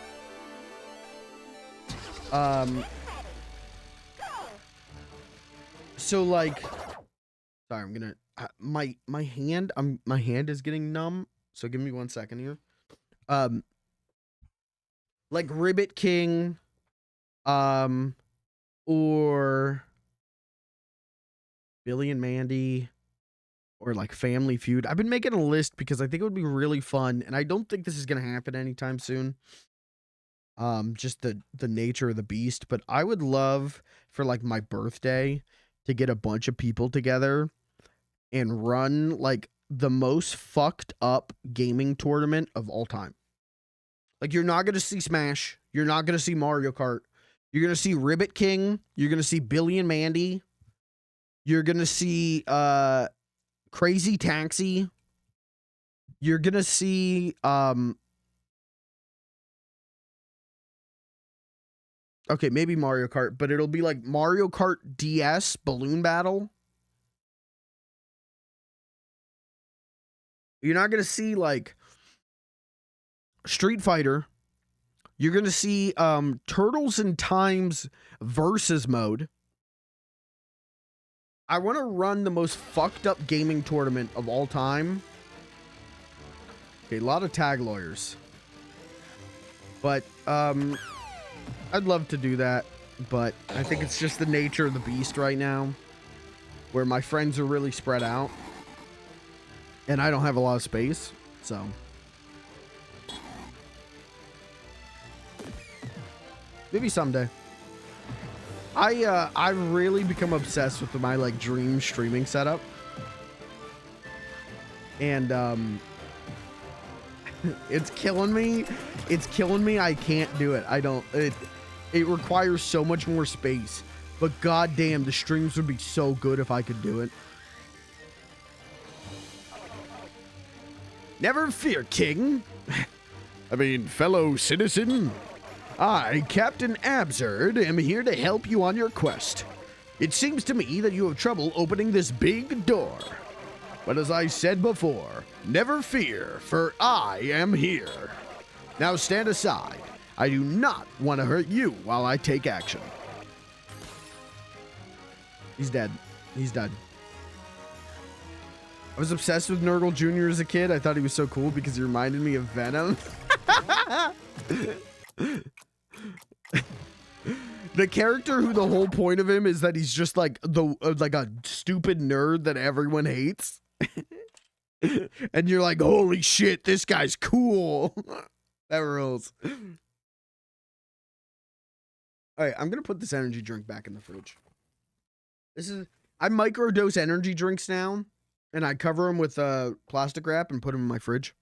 So like, sorry, I'm gonna my hand is getting numb. So give me 1 second here. Like Ribbit King, or Billy and Mandy, or like Family Feud. I've been making a list because I think it would be really fun, and I don't think this is gonna happen anytime soon. Just the nature of the beast, but I would love for like my birthday to get a bunch of people together and run like the most fucked up gaming tournament of all time. Like, you're not going to see Smash. You're not going to see Mario Kart. You're going to see Ribbit King. You're going to see Billy and Mandy. You're going to see Crazy Taxi. You're going to see okay, maybe Mario Kart, but it'll be like Mario Kart DS Balloon Battle. You're not going to see like Street Fighter. You're going to see Turtles in Time's versus mode. I want to run the most fucked up gaming tournament of all time. Okay, a lot of tag lawyers. But I'd love to do that, but I think it's just the nature of the beast right now, where my friends are really spread out and I don't have a lot of space, so maybe someday. I've really become obsessed with my like dream streaming setup, and it's killing me. It's killing me. I can't do it. It requires so much more space, but goddamn, the streams would be so good if I could do it. Never fear, King. Fellow citizen. I, Captain Absurd, am here to help you on your quest. It seems to me that you have trouble opening this big door. But as I said before, never fear, for I am here. Now stand aside. I do not want to hurt you while I take action. He's dead. He's dead. I was obsessed with Nurgle Jr. as a kid. I thought he was so cool because he reminded me of Venom. The character who the whole point of him is that he's just like like a stupid nerd that everyone hates. And you're like, holy shit, this guy's cool. That rules. All right, I'm going to put this energy drink back in the fridge. I microdose energy drinks now, and I cover them with plastic wrap and put them in my fridge.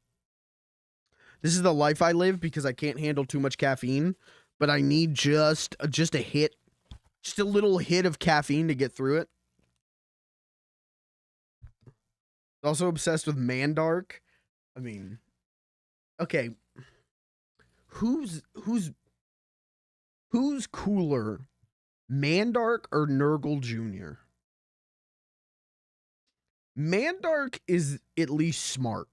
This is the life I live because I can't handle too much caffeine, but I need just a hit, just a little hit of caffeine to get through it. Also obsessed with Mandark. I mean, okay, who's cooler, Mandark or Nurgle Jr.? Mandark is at least smart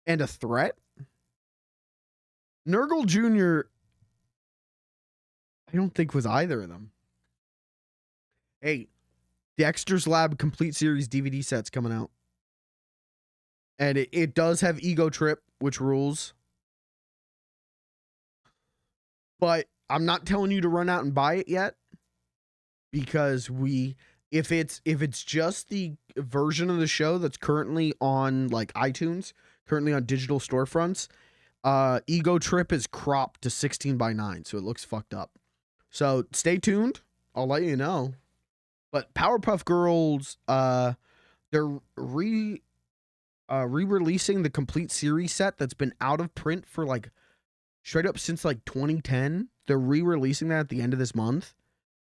and a threat. Nurgle Jr., I don't think was either of them. Hey, Dexter's Lab Complete Series DVD set's coming out. And it does have Ego Trip, which rules. But I'm not telling you to run out and buy it yet, because if it's just the version of the show that's currently on like iTunes, currently on digital storefronts, Ego Trip is cropped to 16:9, so it looks fucked up. So stay tuned. I'll let you know. But Powerpuff Girls, they're re-releasing the complete series set that's been out of print for like straight up since like 2010. They're re-releasing that at the end of this month.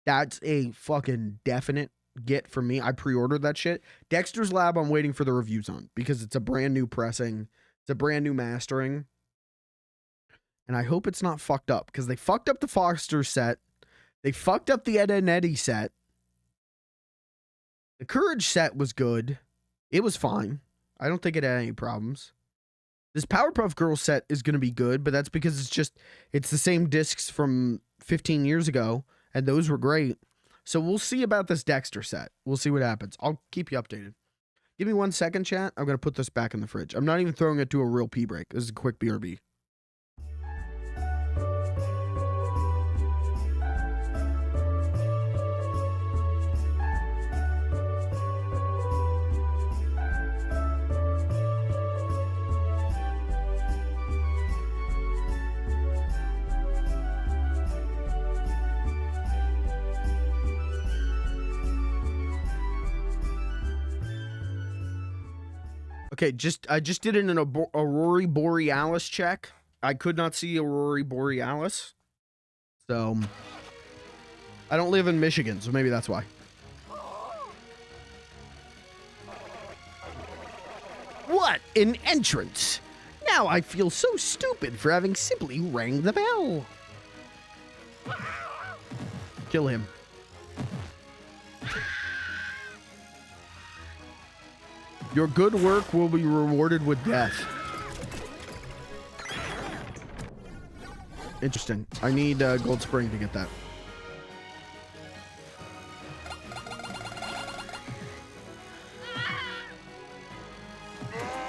That's a fucking definite get for me. I pre-ordered that shit. Dexter's Lab, I'm waiting for the reviews on because it's a brand new pressing. It's a brand new mastering. And I hope it's not fucked up because they fucked up the Foster set. They fucked up the Ed and Eddie set. The Courage set was good. It was fine. I don't think it had any problems. This Powerpuff Girls set is going to be good, but that's because it's the same discs from 15 years ago, and those were great. So we'll see about this Dexter set. We'll see what happens. I'll keep you updated. Give me 1 second, chat. I'm going to put this back in the fridge. I'm not even throwing it to a real pee break. This is a quick BRB. Okay, I just did an Aurora Borealis check. I could not see Aurora Borealis. So I don't live in Michigan, so maybe that's why. What an entrance! Now I feel so stupid for having simply rang the bell. Kill him. Your good work will be rewarded with death. Interesting. I need Gold Spring to get that.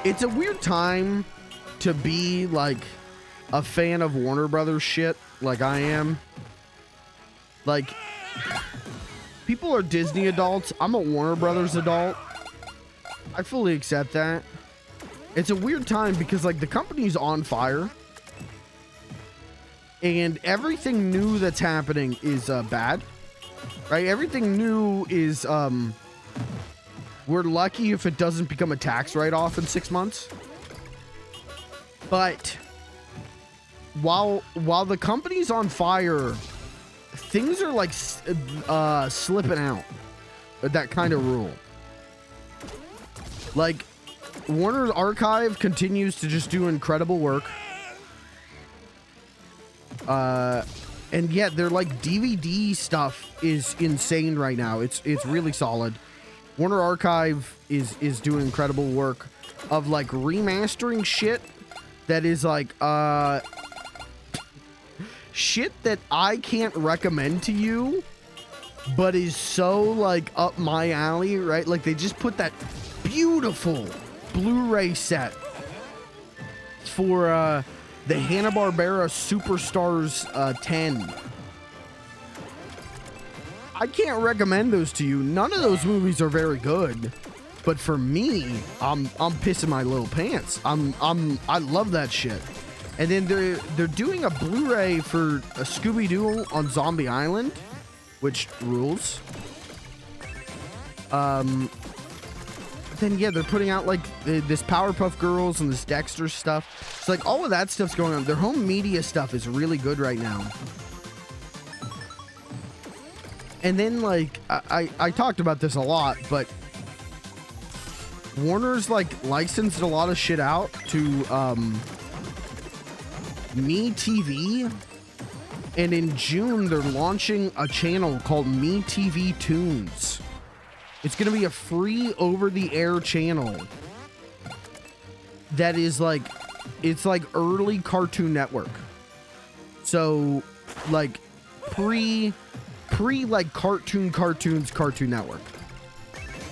It's a weird time to be like a fan of Warner Brothers shit like I am. Like, people are Disney adults. I'm a Warner Brothers adult. I fully accept that. It's a weird time because like the company's on fire. And everything new that's happening is bad. Right? Everything new is we're lucky if it doesn't become a tax write-off in 6 months. But while the company's on fire, things are like slipping out. That kind of rule. Like, Warner's Archive continues to just do incredible work. And yet their like DVD stuff is insane right now. It's really solid. Warner Archive is doing incredible work of like remastering shit that is like shit that I can't recommend to you, but is so like up my alley, right? Like they just put that beautiful Blu-ray set for the Hanna-Barbera Superstars 10. I can't recommend those to you. None of those movies are very good, but for me, I'm pissing my little pants. I love that shit. And then they're doing a Blu-ray for a Scooby-Doo on Zombie Island, which rules. Then yeah, they're putting out like this Powerpuff Girls and this Dexter stuff. It's like all of that stuff's going on. Their home media stuff is really good right now. And then like I talked about this a lot, but Warner's like licensed a lot of shit out to Me TV, and in June they're launching a channel called Me TV Tunes. It's gonna be a free over-the-air channel that is like, it's like early Cartoon Network. So like pre like Cartoon Network.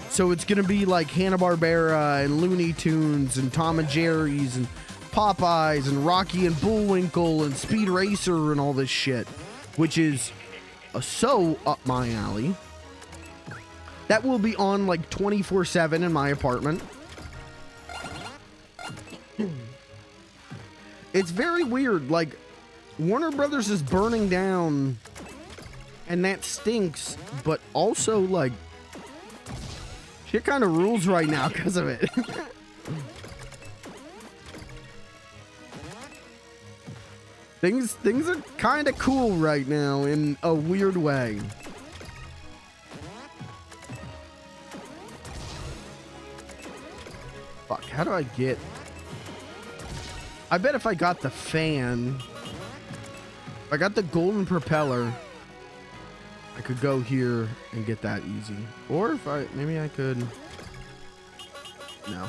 So it's gonna be like Hanna-Barbera and Looney Tunes and Tom and Jerry's and Popeyes and Rocky and Bullwinkle and Speed Racer and all this shit, which is so up my alley. That will be on like 24/7 in my apartment. It's very weird. Like, Warner Brothers is burning down, and that stinks, but also like shit kind of rules right now because of it. Things are kind of cool right now in a weird way. Fuck, how do I get... I bet if I got the fan, if I got the golden propeller, I could go here and get that easy. Or if I, maybe I could... No.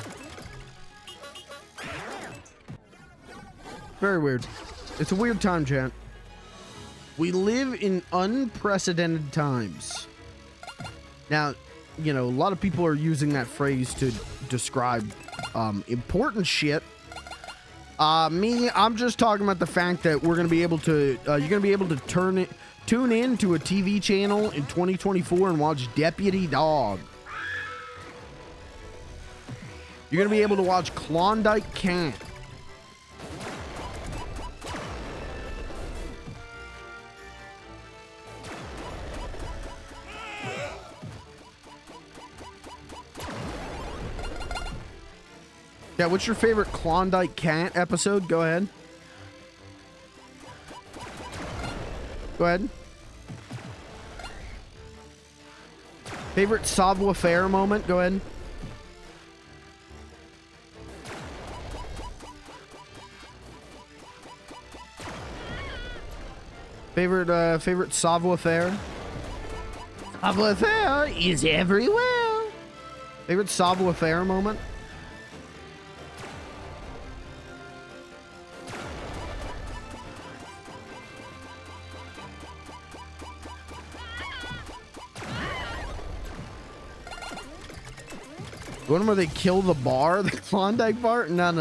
Very weird. It's a weird time, chat. We live in unprecedented times. Now, you know, a lot of people are using that phrase to describe important shit. Me, I'm just talking about the fact that we're going to be able to, you're going to be able to tune in to a TV channel in 2024 and watch Deputy Dog. You're going to be able to watch Klondike Cat. Yeah, what's your favorite Klondike Cat episode? Go ahead. Go ahead. Favorite savoir-faire moment? Go ahead. Favorite savoir-faire? Savoir-faire is everywhere. Favorite savoir-faire moment? One where they kill the bar, the Klondike bar? No,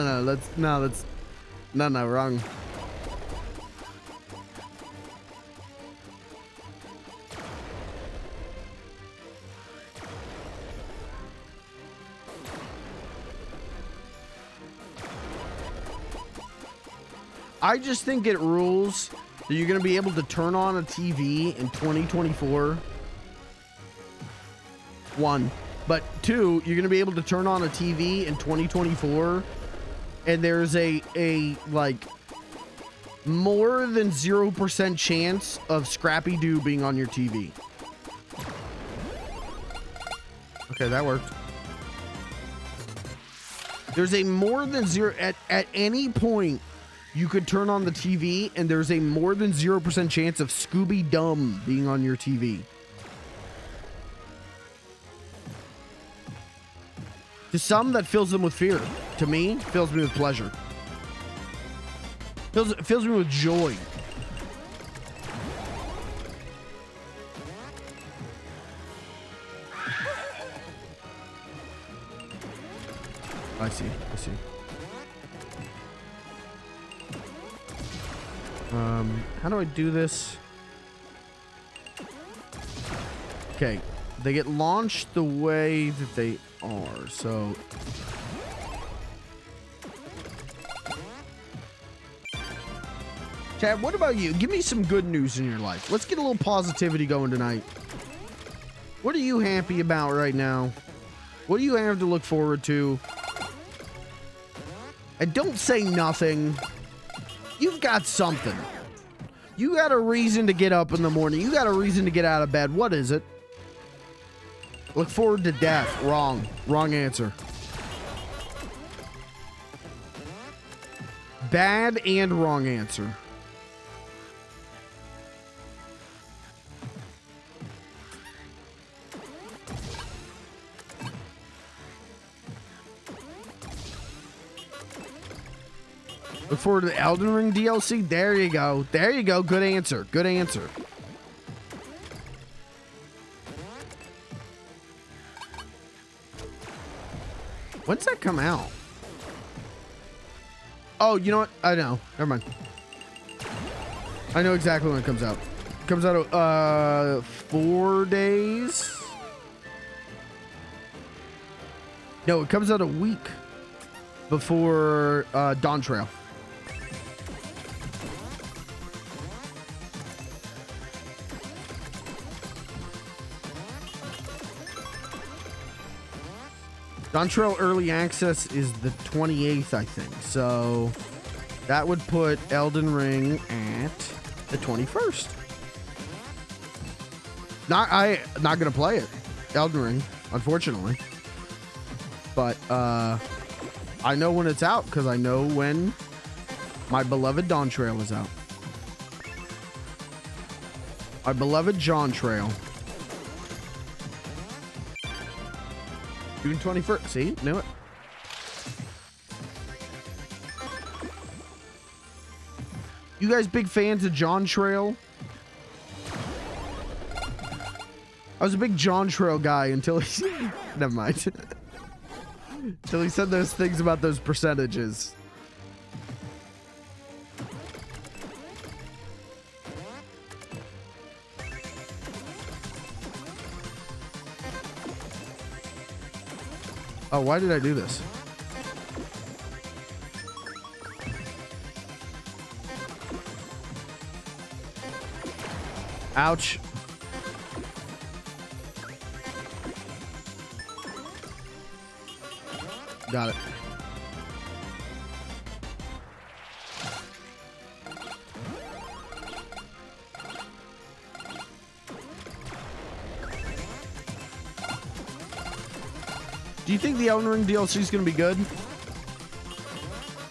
wrong. I just think it rules that you're going to be able to turn on a TV in 2024. One. But two, you're going to be able to turn on a TV in 2024 and there's a like more than 0% chance of Scrappy Doo being on your TV. Okay, that worked. There's a more than zero at any point you could turn on the TV and there's a more than 0% chance of Scooby Dum being on your TV. To some, that fills them with fear. To me, fills me with pleasure. Fills me with joy. I see. How do I do this? Okay, they get launched the way that they are, so Chad, what about you? Give me some good news in your life. Let's get a little positivity going tonight. What are you happy about right now? What do you have to look forward to? And don't say nothing. You've got something. You got a reason to get up in the morning. You got a reason to get out of bed. What is it? Look forward to death. Wrong. Wrong answer. Bad and wrong answer. Look forward to the Elden Ring DLC. There you go. There you go. Good answer. Good answer. When's that come out? Oh, you know what? I know. Never mind. I know exactly when it comes out. It comes out 4 days. No, it comes out a week before Dawn Trail. Dawn Trail Early Access is the 28th, I think. So that would put Elden Ring at the 21st. Not gonna play it, Elden Ring, unfortunately. But I know when it's out because I know when my beloved Dawn Trail is out. My beloved Dawn Trail. June 21st. See? Knew it. You guys big fans of Dawn Trail? I was a big Dawn Trail guy until he... Never mind. Until he said those things about those percentages. Oh, why did I do this? Ouch. Got it. Do you think the Elden Ring DLC is going to be good?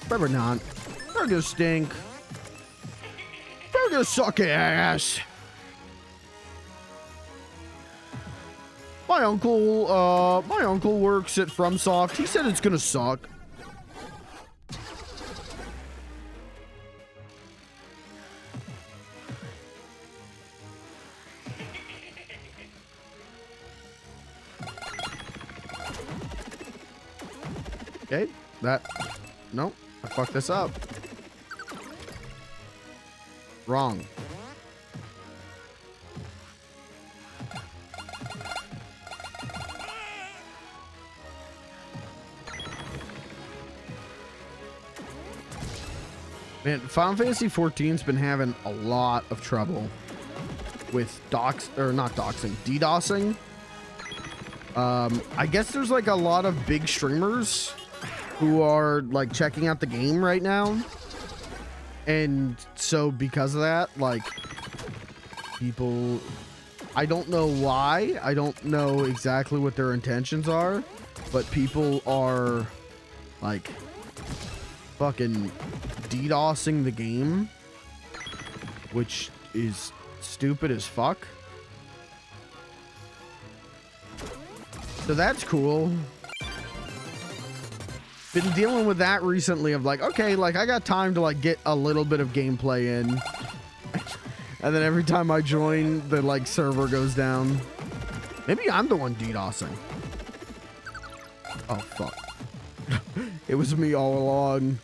Probably not. Probably going to stink. Probably going to suck ass. My uncle works at FromSoft. He said it's going to suck. Okay, nope, I fucked this up. Wrong. Man, Final Fantasy 14's been having a lot of trouble with DDoSing. I guess there's like a lot of big streamers who are like checking out the game right now. And so because of that, like people, I don't know why, I don't know exactly what their intentions are, but people are like fucking DDoSing the game, which is stupid as fuck. So that's cool. Been dealing with that recently of like, okay, like I got time to like get a little bit of gameplay in. And then every time I join, the like server goes down. Maybe I'm the one DDoSing. Oh, fuck. It was me all along.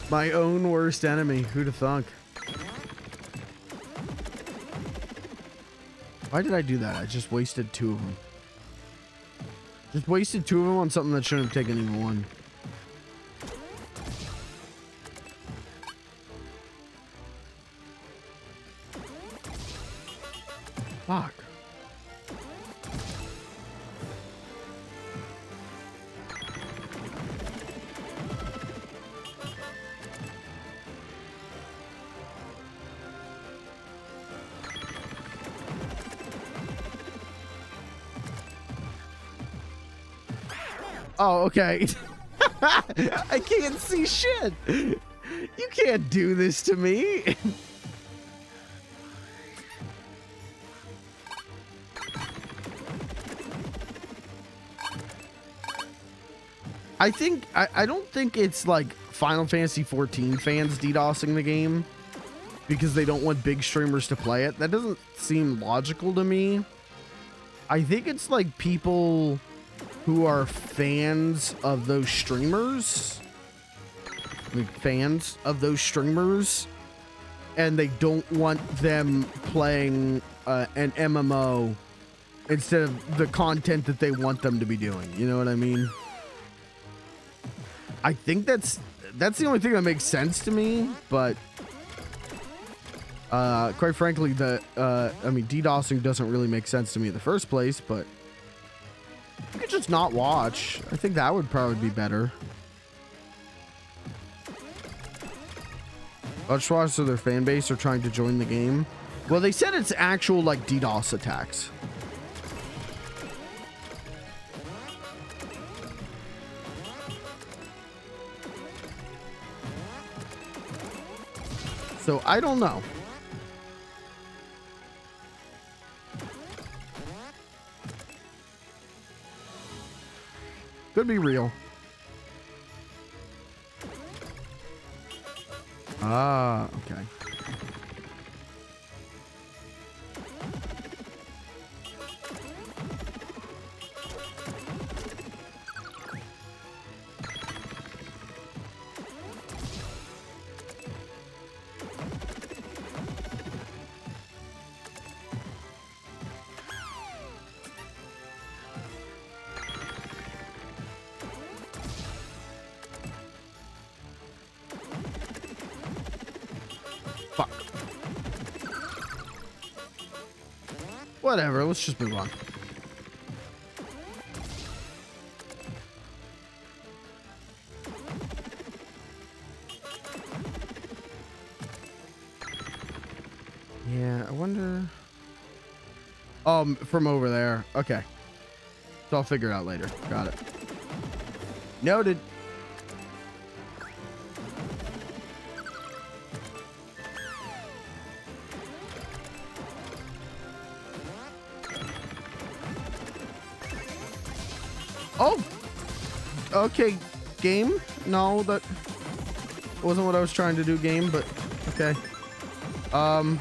My own worst enemy. Who'd have thunk? Why did I do that? I just wasted 2 of them. Just wasted 2 of them on something that shouldn't have taken even 1. Fuck. Oh, okay. I can't see shit. You can't do this to me. I don't think it's like Final Fantasy 14 fans DDoSing the game because they don't want big streamers to play it. That doesn't seem logical to me. I think it's like people who are fans of those streamers, like fans of those streamers, and they don't want them playing an MMO instead of the content that they want them to be doing. You know what I mean? I think that's the only thing that makes sense to me, but quite frankly, I mean, DDoSing doesn't really make sense to me in the first place, but you could just not watch. I think that would probably be better. Watch so their fan base are trying to join the game. Well, they said it's actual like DDoS attacks. So I don't know. Could be real. Ah, okay. Fuck. Whatever, let's just move on. Yeah, I wonder... from over there. Okay. So I'll figure it out later. Got it. Noted. Oh! Okay, game? No, that wasn't what I was trying to do, game, but okay. um,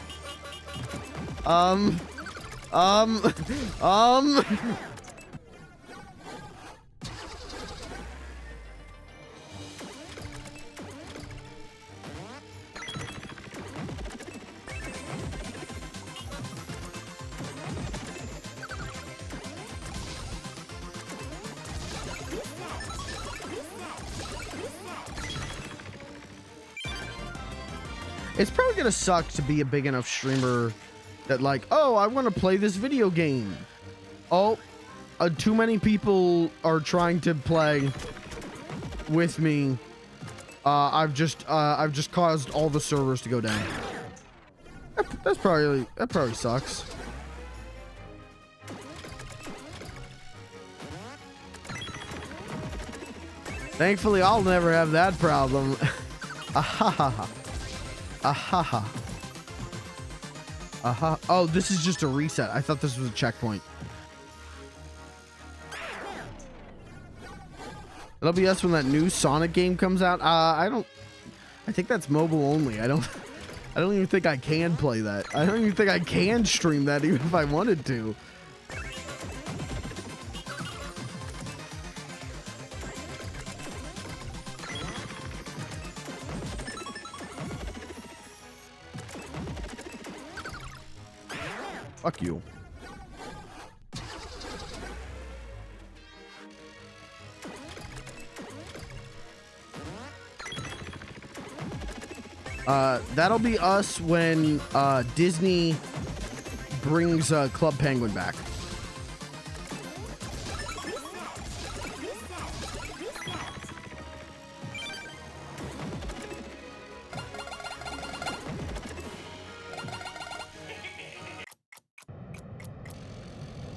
it's probably gonna suck to be a big enough streamer that like, oh, I want to play this video game. Oh, too many people are trying to play with me. I've just caused all the servers to go down. That probably sucks. Thankfully, I'll never have that problem. Ahaha. Ahaha. Aha. Oh, this is just a reset. I thought this was a checkpoint. It'll be us when that new Sonic game comes out. I think that's mobile only. I don't even think I can play that. I don't even think I can stream that even if I wanted to. Fuck you. That'll be us when Disney brings Club Penguin back.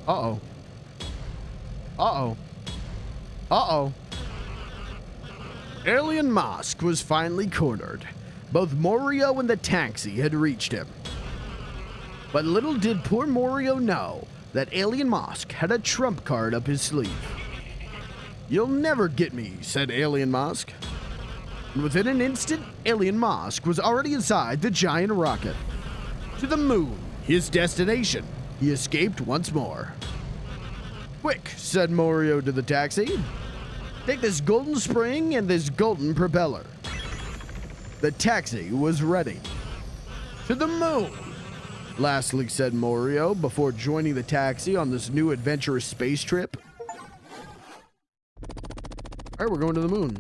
Uh-oh. Uh-oh. Uh-oh. Alien Mosque was finally cornered. Both Morio and the taxi had reached him. But little did poor Morio know that Alien Mosque had a trump card up his sleeve. "You'll never get me," said Alien Mosque. And within an instant, Alien Mosque was already inside the giant rocket. To the moon, his destination. He escaped once more. "Quick," said Morio to the taxi. "Take this golden spring and this golden propeller." The taxi was ready. "To the moon," lastly said Morio before joining the taxi on this new adventurous space trip. All right, we're going to the moon.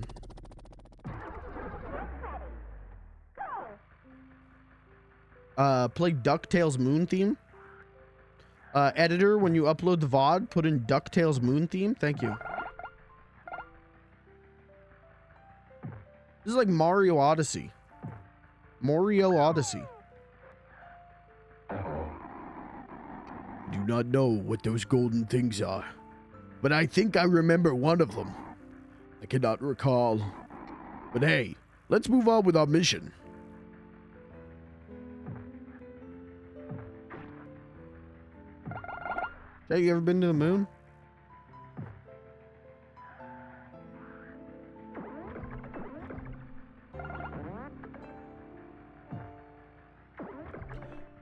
Play DuckTales moon theme. Editor, when you upload the VOD, put in DuckTales moon theme. Thank you. This is like Mario Odyssey. Mario Odyssey. Do not know what those golden things are, but I think I remember one of them. I cannot recall. But hey, let's move on with our mission. Jay, you ever been to the moon?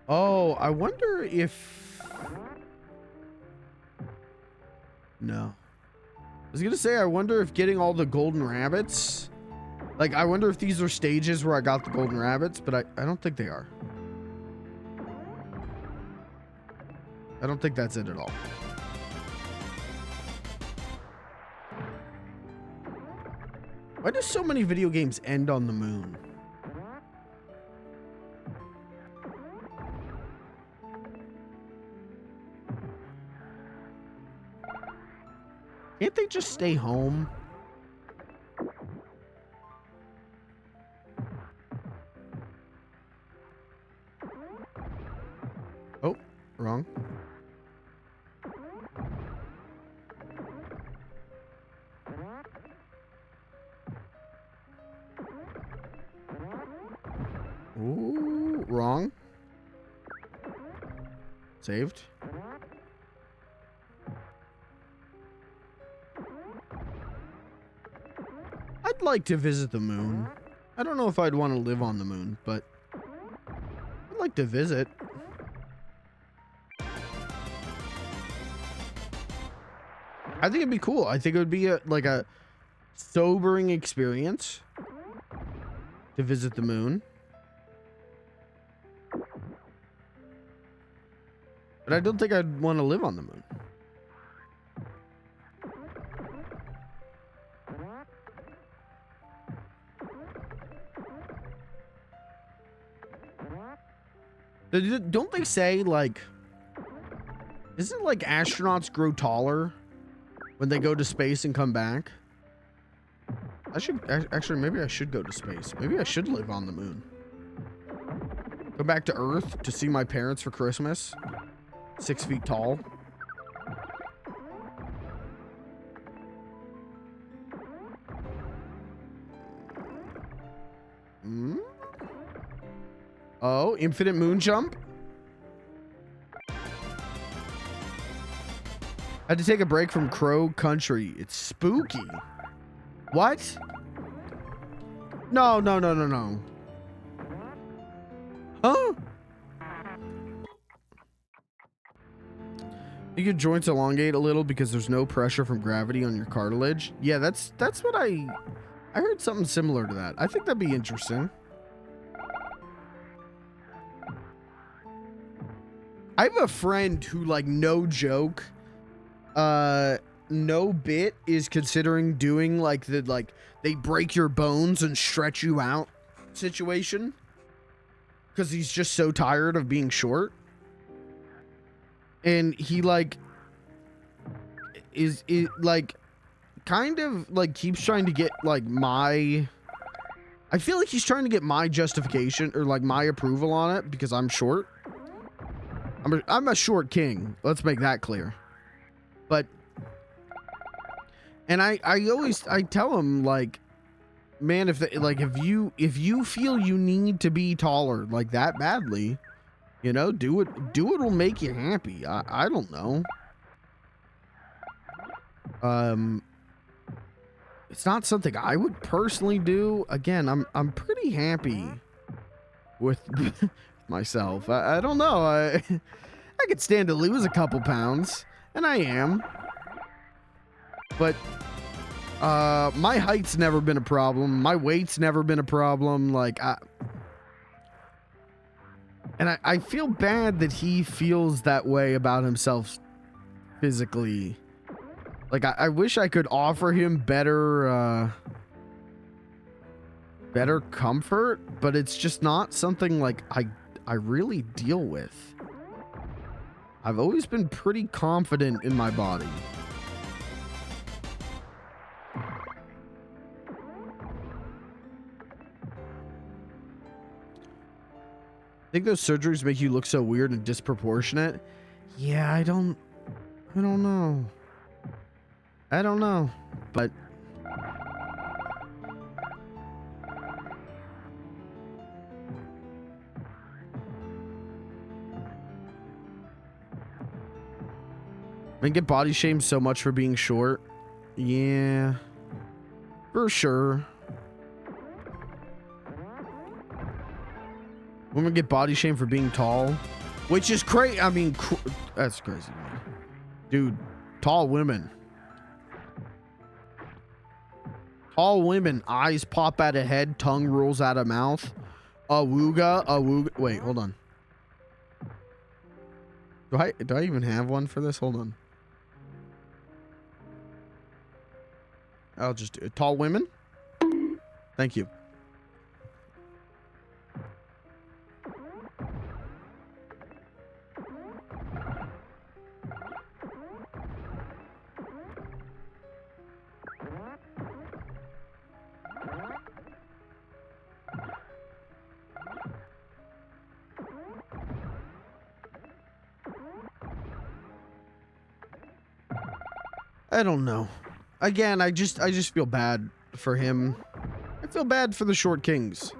Oh, I wonder if... No. I was gonna say, I wonder if getting all the golden rabbits... Like, I wonder if these are stages where I got the golden rabbits, but I don't think they are. I don't think that's it at all. Why do so many video games end on the moon? Can't they just stay home? Oh, wrong. Ooh, wrong. Saved. I'd like to visit the moon. I don't know if I'd want to live on the moon, but I'd like to visit. I think it'd be cool. I think it would be like a sobering experience to visit the moon. But I don't think I'd want to live on the moon. Don't they say, like, isn't like astronauts grow taller when they go to space and come back? I should actually, maybe I should go to space. Maybe I should live on the moon. Go back to Earth to see my parents for Christmas. 6 feet tall. Oh, infinite moon jump. Had to take a break from Crow Country. It's spooky. What? No. Huh? Your joints elongate a little because there's no pressure from gravity on your cartilage. Yeah, that's what I heard something similar to that. I think that'd be interesting. I have a friend who, like, no joke, no bit, is considering doing like the they break your bones and stretch you out situation because he's just so tired of being short. And he like is like kind of like keeps trying to get like my, I feel like he's trying to get my justification or like my approval on it because I'm short. I'm a short king. Let's make that clear. But and I tell him, like, man, if you feel you need to be taller like that badly, you know, do it will make you happy. I don't know. It's not something I would personally do. Again, I'm pretty happy with myself. I don't know. I could stand to lose a couple pounds, and I am. But my height's never been a problem. My weight's never been a problem. Like, I feel bad that he feels that way about himself physically. Like, I wish I could offer him better comfort, but it's just not something like I really deal with. I've always been pretty confident in my body. I think those surgeries make you look so weird and disproportionate. Yeah, I don't know. But I get body shamed so much for being short. Yeah, for sure. Women get body shamed for being tall, which is crazy. I mean, that's crazy, man. Dude, tall women. Tall women, eyes pop out of head, tongue rolls out of mouth. Awooga. Wait, hold on. Do I even have one for this? Hold on. I'll just do it. Tall women. Thank you. I don't know. Again, I just feel bad for him. I feel bad for the short kings.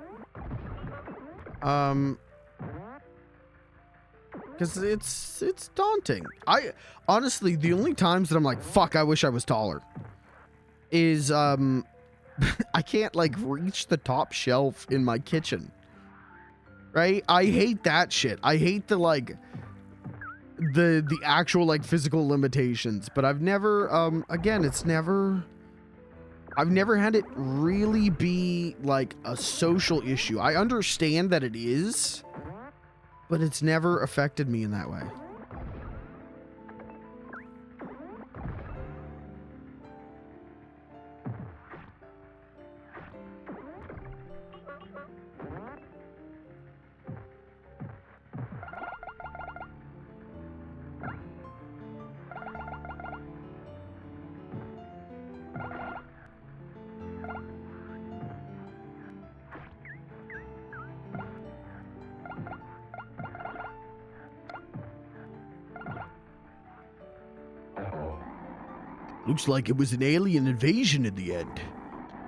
Because it's daunting. I honestly, the only times that I'm like, fuck, I wish I was taller, is I can't like reach the top shelf in my kitchen. Right? I hate that shit. I hate the like the actual like physical limitations, but I've never again, I've never had it really be like a social issue. I understand that it is, but it's never affected me in that way. Looks like it was an alien invasion in the end.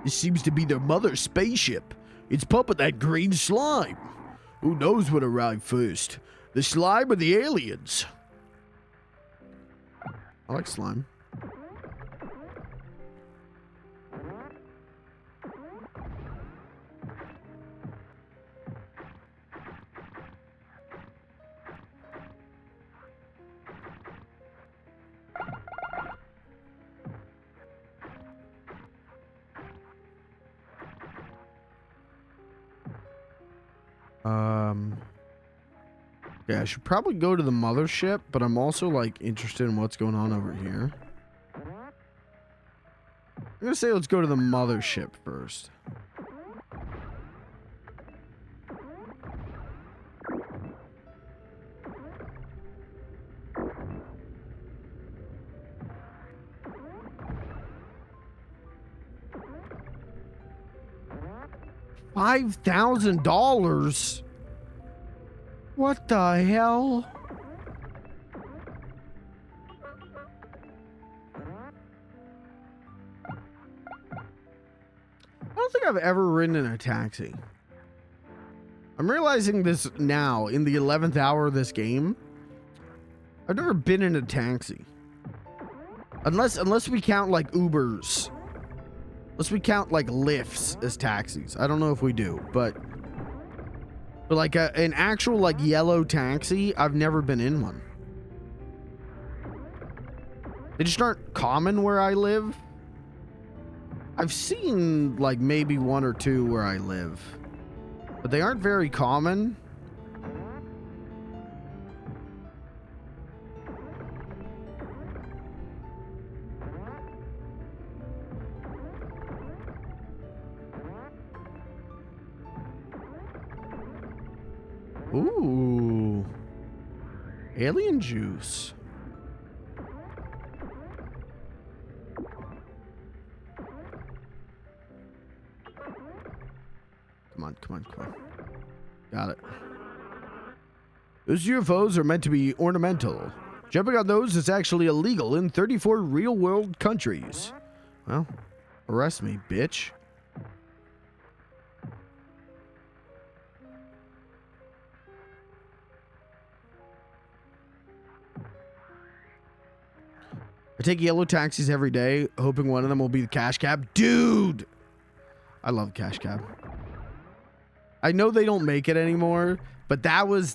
This seems to be their mother spaceship. It's pumping that green slime. Who knows what arrived first? The slime or the aliens? I like slime. Yeah, I should probably go to the mothership, but I'm also like interested in what's going on over here. I'm gonna say let's go to the mothership first. $5,000? What the hell? I don't think I've ever ridden in a taxi. I'm realizing this now in the 11th hour of this game. I've never been in a taxi. Unless we count like Ubers. Unless we count like Lyfts as taxis. I don't know if we do, but like an actual like yellow taxi, I've never been in one. They just aren't common where I live. I've seen like maybe one or two where I live, but they aren't very common. Ooh. Alien juice. Come on. Got it. Those UFOs are meant to be ornamental. Jumping on those is actually illegal in 34 real-world countries. Well, arrest me, bitch. I take yellow taxis every day, hoping one of them will be the cash cab. Dude! I love cash cab. I know they don't make it anymore, but that was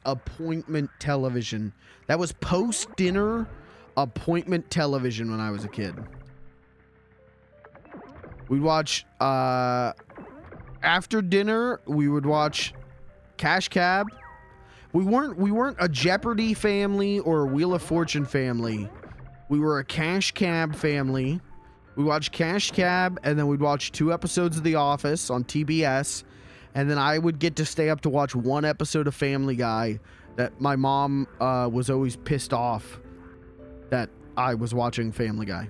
appointment television. That was post-dinner appointment television when I was a kid. We'd watch after dinner, we would watch Cash Cab. We weren't a Jeopardy family or a Wheel of Fortune family. We were a Cash Cab family. We watched Cash Cab, and then we'd watch 2 episodes of The Office on TBS, and then I would get to stay up to watch 1 episode of Family Guy that my mom was always pissed off that I was watching Family Guy.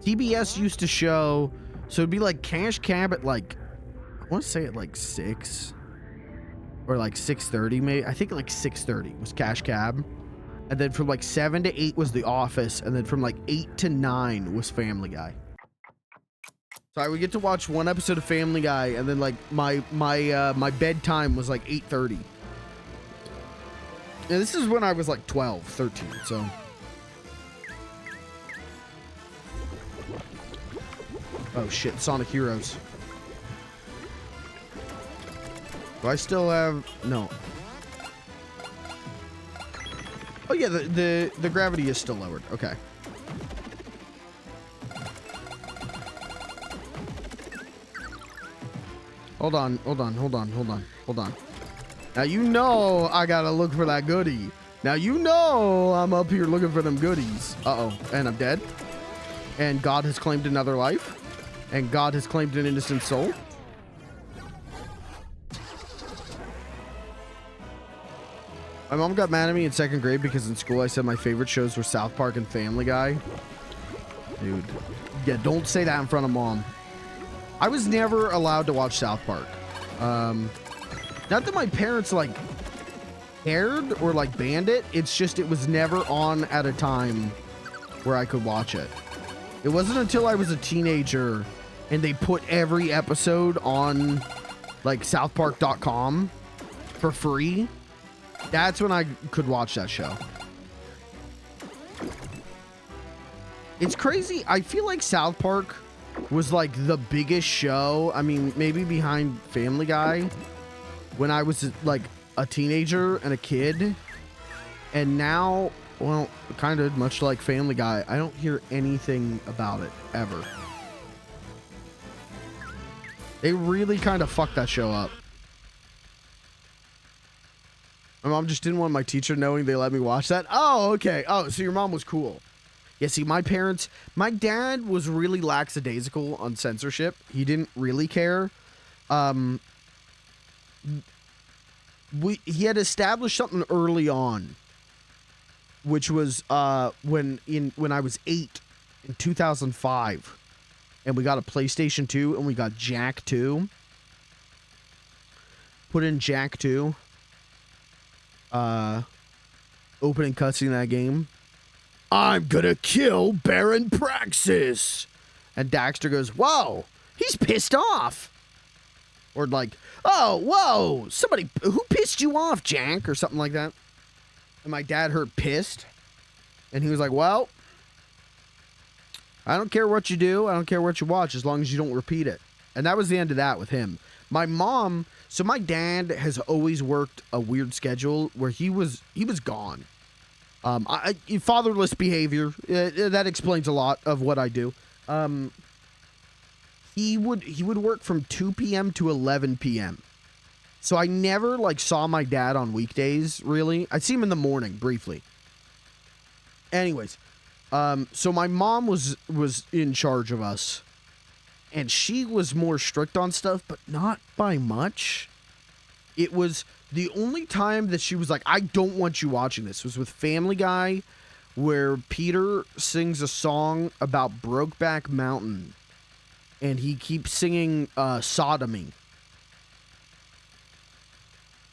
TBS used to show, so it'd be like Cash Cab at like, I want to say at like 6. or like 6:30 maybe. I think like 6:30 was Cash Cab. And then from like 7 to 8 was The Office. And then from like 8 to 9 was Family Guy. So I would get to watch one episode of Family Guy, and then like my bedtime was like 8:30. And this is when I was like 12, 13, so. Oh shit, Sonic Heroes. Do I still have, no. Oh yeah, the gravity is still lowered, okay. Hold on. Now you know I gotta look for that goodie. Now you know I'm up here looking for them goodies. Uh-oh, and I'm dead. And God has claimed another life. And God has claimed an innocent soul. My mom got mad at me in 2nd grade because in school I said my favorite shows were South Park and Family Guy. Dude, yeah, don't say that in front of Mom. I was never allowed to watch South Park. Not that my parents like cared or like banned it. It's just it was never on at a time where I could watch it. It wasn't until I was a teenager and they put every episode on like southpark.com for free. That's when I could watch that show. It's crazy. I feel like South Park was like the biggest show. I mean, maybe behind Family Guy when I was like a teenager and a kid. And now, well, kind of much like Family Guy, I don't hear anything about it ever. They really kind of fucked that show up. My mom just didn't want my teacher knowing they let me watch that. Oh, okay. Oh, so your mom was cool. Yeah, see, my dad was really lackadaisical on censorship. He didn't really care. He had established something early on, which was when I was 8 in 2005, and we got a PlayStation 2 and we got Jack 2. Put in Jack 2. Opening cutscene that game. I'm gonna kill Baron Praxis. And Daxter goes, whoa, he's pissed off. Or like, oh, whoa, somebody, who pissed you off, Jack? Or something like that. And my dad heard pissed. And he was like, well, I don't care what you do. I don't care what you watch as long as you don't repeat it. And that was the end of that with him. My mom, so my dad has always worked a weird schedule where he was gone. Fatherless behavior. That explains a lot of what I do. He would work from 2 p.m. to 11 p.m. So I never like saw my dad on weekdays, really. I'd see him in the morning briefly. Anyways, so my mom was in charge of us. And she was more strict on stuff, but not by much. It was the only time that she was like, I don't want you watching this, was with Family Guy, where Peter sings a song about Brokeback Mountain. And he keeps singing Sodomy.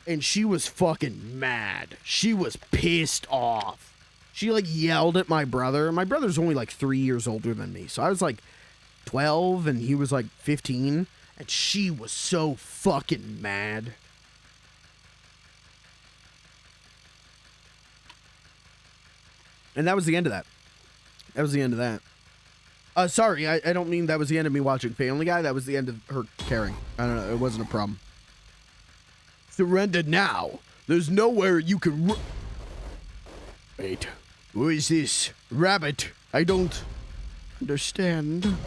And she was fucking mad. She was pissed off. She like yelled at my brother. My brother's only like 3 years older than me. So I was like 12 and he was like 15, and she was so fucking mad. And that was the end of that. That was the end of that. Sorry, I don't mean that was the end of me watching Family Guy. That was the end of her caring. I don't know. It wasn't a problem. Surrender now. There's nowhere you can... Wait. Who is this? Rabbit. I don't understand.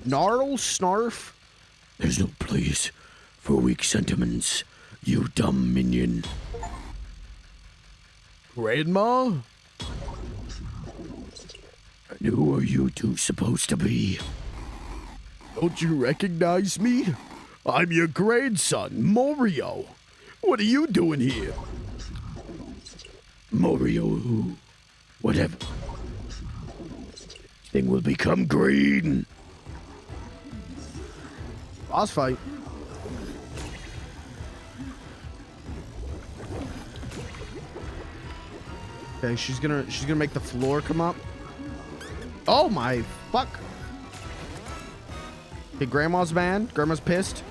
Gnarl? Snarf? There's no place for weak sentiments, you dumb minion. Grandma? And who are you two supposed to be? Don't you recognize me? I'm your grandson, Mario. What are you doing here? Mario who? Whatever. Thing will become green. Boss fight. Okay, she's gonna make the floor come up. Oh my fuck. Okay, Grandma's mad. Grandma's pissed.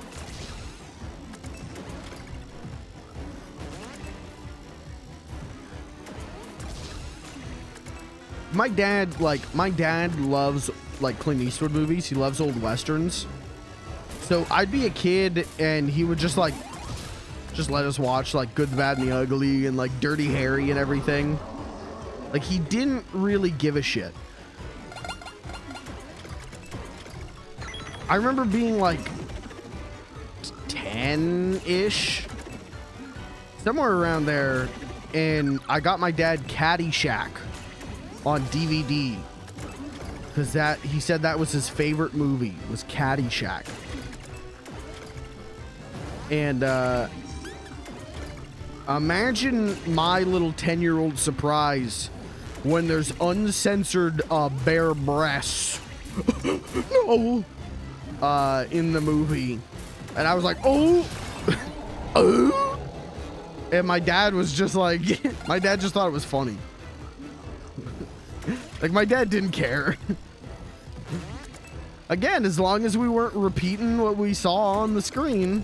My dad loves like Clint Eastwood movies. He loves old westerns. So I'd be a kid and he would just let us watch like Good, the Bad, and the Ugly and like Dirty Harry and everything. Like he didn't really give a shit. I remember being like 10-ish, somewhere around there, and I got my dad Caddyshack on DVD because he said that was his favorite movie, was Caddyshack. And imagine my little 10-year-old surprise when there's uncensored bare breasts no in the movie, and I was like, oh oh, and my dad was just like my dad just thought it was funny. Like my dad didn't care. Again, as long as we weren't repeating what we saw on the screen,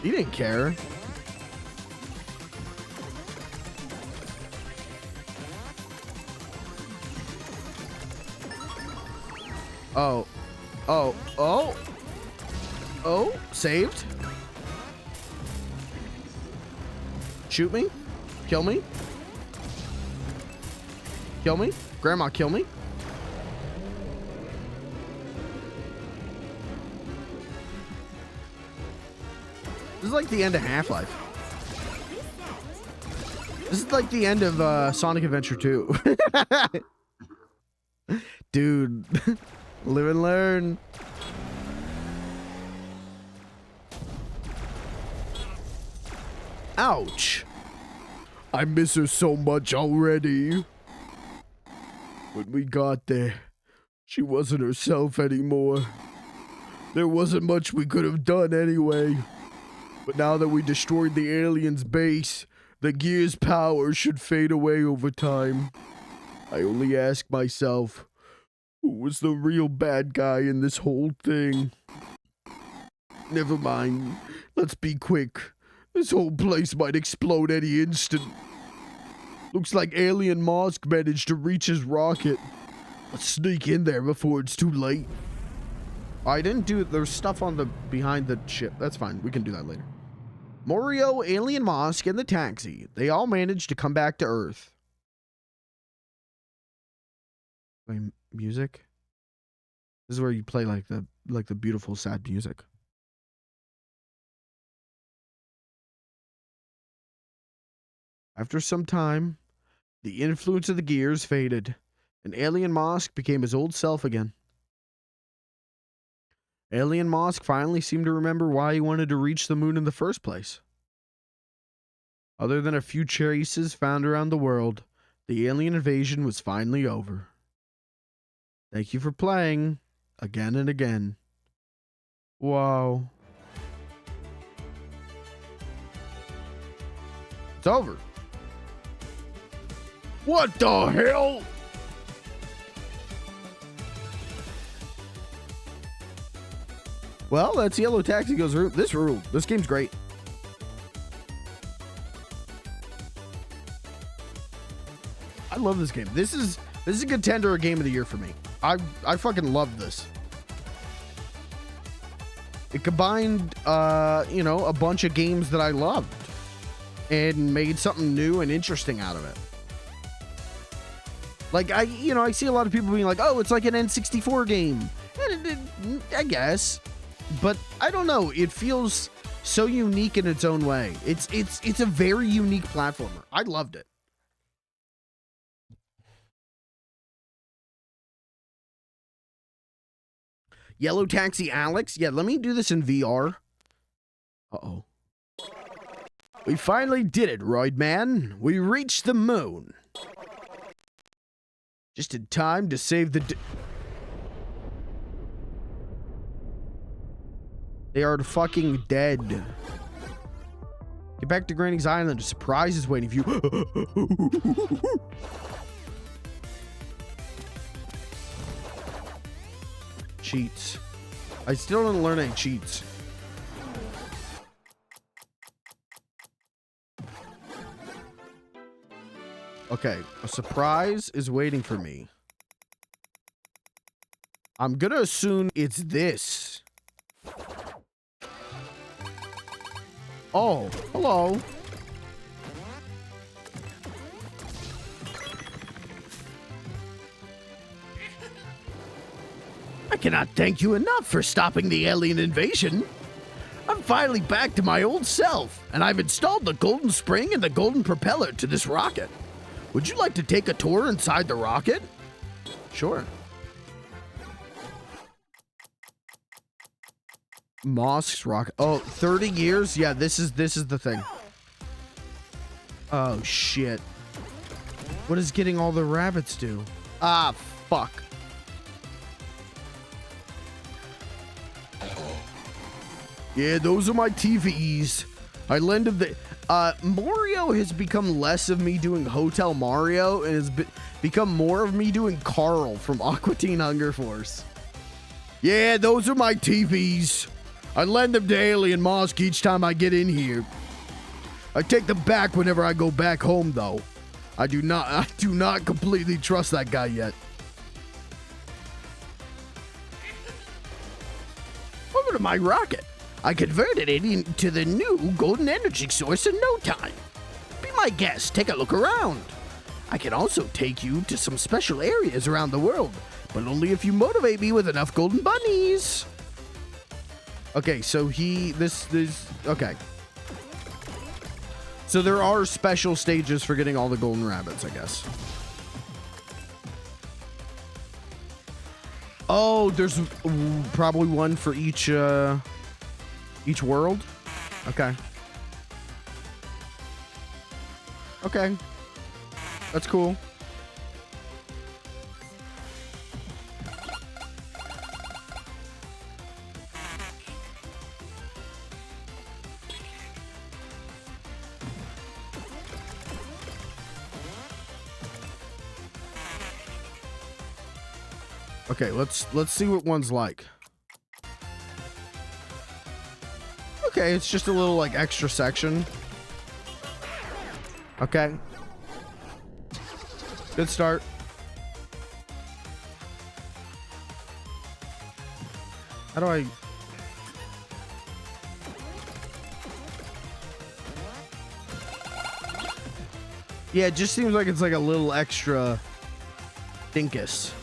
he didn't care. Oh, oh, oh, oh, saved. Shoot me, kill me, kill me, Grandma, kill me. This is like the end of Half-Life. This is like the end of Sonic Adventure 2. Dude, live and learn. Ouch. I miss her so much already. When we got there, she wasn't herself anymore. There wasn't much we could have done anyway. But now that we destroyed the aliens' base, the gear's power should fade away over time. I only ask myself, who was the real bad guy in this whole thing? Never mind. Let's be quick. This whole place might explode any instant. Looks like Alien Mosk managed to reach his rocket. Let's sneak in there before it's too late. I didn't do it. There's stuff on the behind the ship. That's fine. We can do that later. Morio, Alien Mosk, and the taxi. They all managed to come back to Earth. Play music. This is where you play like the beautiful sad music. After some time, the influence of the gears faded, and Alien Mosk became his old self again. Alien Mosk finally seemed to remember why he wanted to reach the moon in the first place. Other than a few traces found around the world, the alien invasion was finally over. Thank you for playing again and again. Wow. It's over. What the hell? Well, that's Yellow Taxi goes Vroom. This ruled. This game's great. I love this game. This is a contender of Game of the Year for me. I fucking love this. It combined a bunch of games that I loved and made something new and interesting out of it. Like I see a lot of people being like, "Oh, it's like an N64 game." And I guess. But I don't know. It feels so unique in its own way. It's a very unique platformer. I loved it. Yellow Taxi Alex. Yeah, let me do this in VR. Uh-oh. We finally did it, Roid Man. We reached the moon. Just in time to save the... They are fucking dead. Get back to Granny's Island. A surprise is waiting for you. Cheats. I still didn't learn any cheats. Okay, a surprise is waiting for me. I'm gonna assume it's this. Oh, hello. I cannot thank you enough for stopping the alien invasion. I'm finally back to my old self, and I've installed the golden spring and the golden propeller to this rocket. Would you like to take a tour inside the rocket? Sure. Mosk's rocket. Oh, 30 years? Yeah, this is the thing. Oh, shit. What does getting all the rabbits do? Ah, fuck. Yeah, those are my TVs. I lended the... Mario has become less of me doing Hotel Mario and has become more of me doing Carl from Aqua Teen Hunger Force. Yeah, those are my TVs. I lend them to Alien Mosk each time I get in here. I take them back whenever I go back home, though. I do not completely trust that guy yet. Over to my rocket. I converted it into the new golden energy source in no time. Be my guest, take a look around. I can also take you to some special areas around the world, but only if you motivate me with enough golden bunnies. Okay, so okay. So there are special stages for getting all the golden rabbits, I guess. Oh, there's probably one for each world? Okay. Okay. That's cool. Okay, let's see what one's like. Okay, it's just a little like extra section. Okay. Good start. How do I... Yeah, it just seems like it's like a little extra dinkus.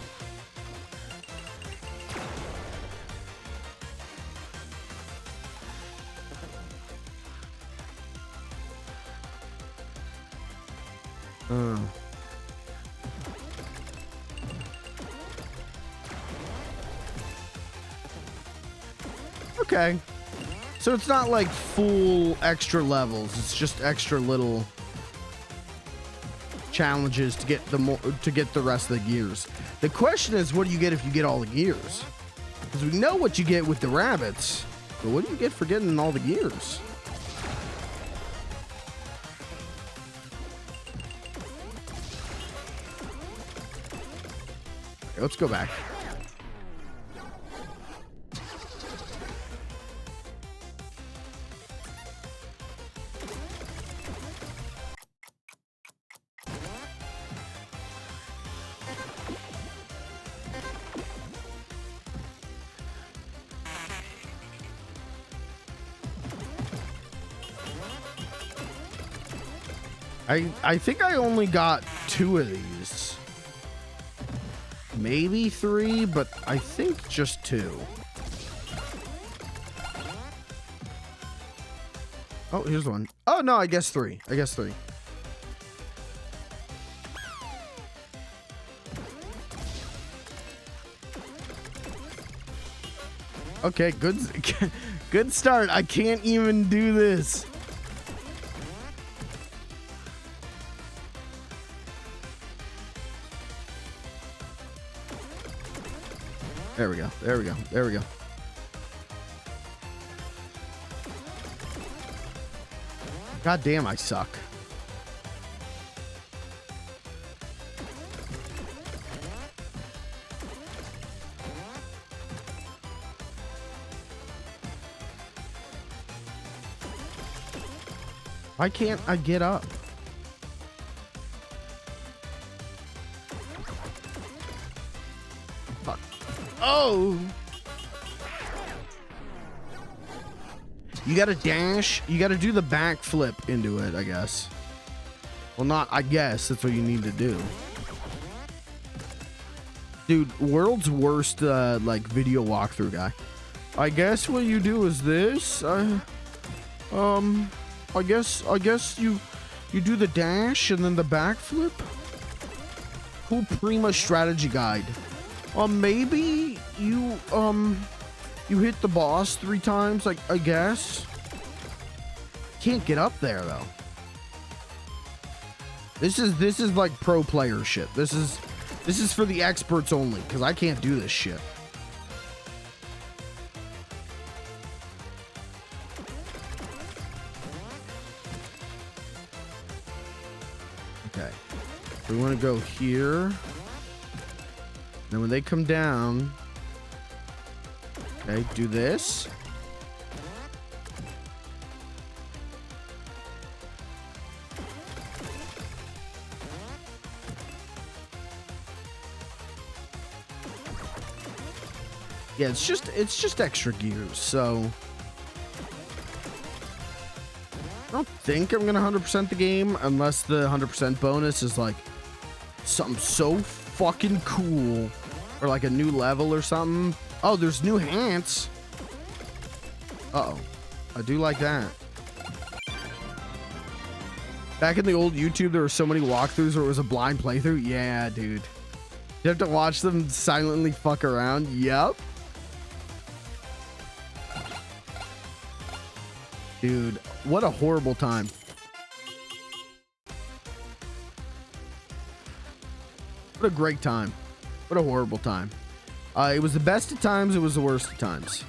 Okay. So it's not like full extra levels. It's just extra little challenges to get the rest of the gears. The question is, what do you get if you get all the gears? Because we know what you get with the rabbits, but what do you get for getting all the gears? Okay, let's go back. I think I only got 2 of these. Maybe 3, but I think just 2. Oh, here's one. Oh, no, I guess 3. I guess 3. Okay, good start. I can't even do this. There we go. There we go. There we go. God damn, I suck. Why can't I get up? Fuck. Oh! You gotta dash. You gotta do the backflip into it, I guess. Well, not I guess. That's what you need to do. Dude, world's worst, like, video walkthrough guy. I guess what you do is this. I guess you do the dash and then the backflip. Cool Prima strategy guide. Maybe you hit the boss 3 times, like, I guess. Can't get up there though. This is like pro player shit. This is for the experts only, because I can't do this shit. Okay. We want to go here. Then when they come down, okay, do this. Yeah, it's just extra gears, so I don't think I'm gonna 100% the game unless the 100% bonus is like something so fucking cool or like a new level or something. Oh, there's new hands. Uh-oh. I do like that. Back in the old YouTube, there were so many walkthroughs where it was a blind playthrough. Yeah, dude. You have to watch them silently fuck around. Yep. Dude, what a horrible time. What a great time. What a horrible time. It was the best of times, it was the worst of times.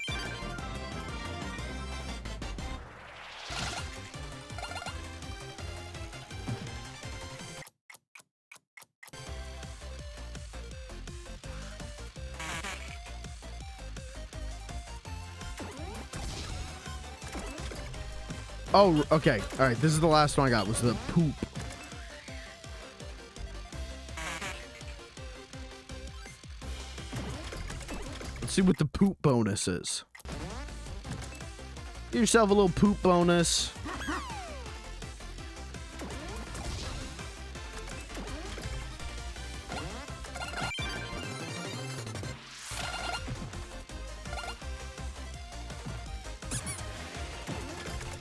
Oh, okay. All right, this is the last one I got, was the poop. Let's see what the poop bonus is. Give yourself a little poop bonus.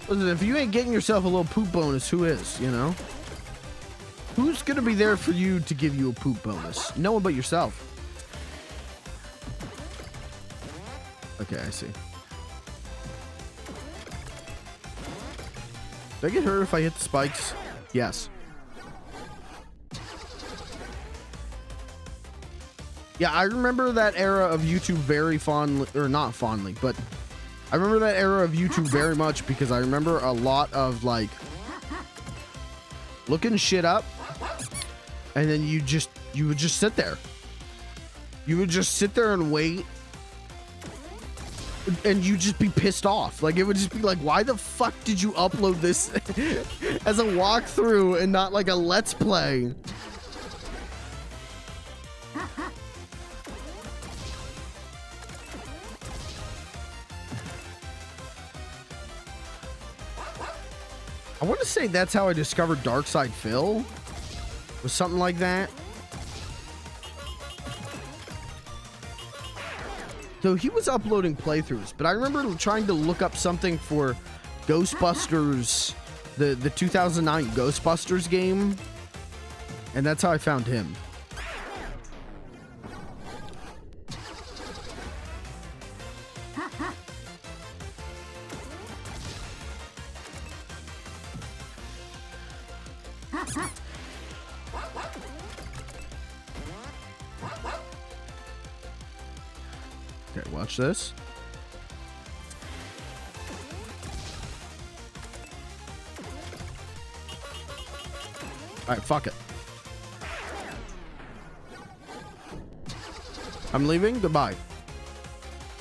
Listen, if you ain't getting yourself a little poop bonus, who is, you know? Who's gonna be there for you to give you a poop bonus? No one but yourself. Okay, I see. Do I get hurt if I hit the spikes? Yes. Yeah, I remember that era of YouTube very fondly, or not fondly, but I remember that era of YouTube very much because I remember a lot of like looking shit up and then you would just sit there. You would just sit there and wait and you'd just be pissed off. Like it would just be like, why the fuck did you upload this as a walkthrough and not like a let's play? I want to say that's how I discovered Darkside Phil. Was something like that. So he was uploading playthroughs, but I remember trying to look up something for Ghostbusters, the 2009 Ghostbusters game, and that's how I found him. Okay, watch this. Alright, fuck it. I'm leaving. Goodbye.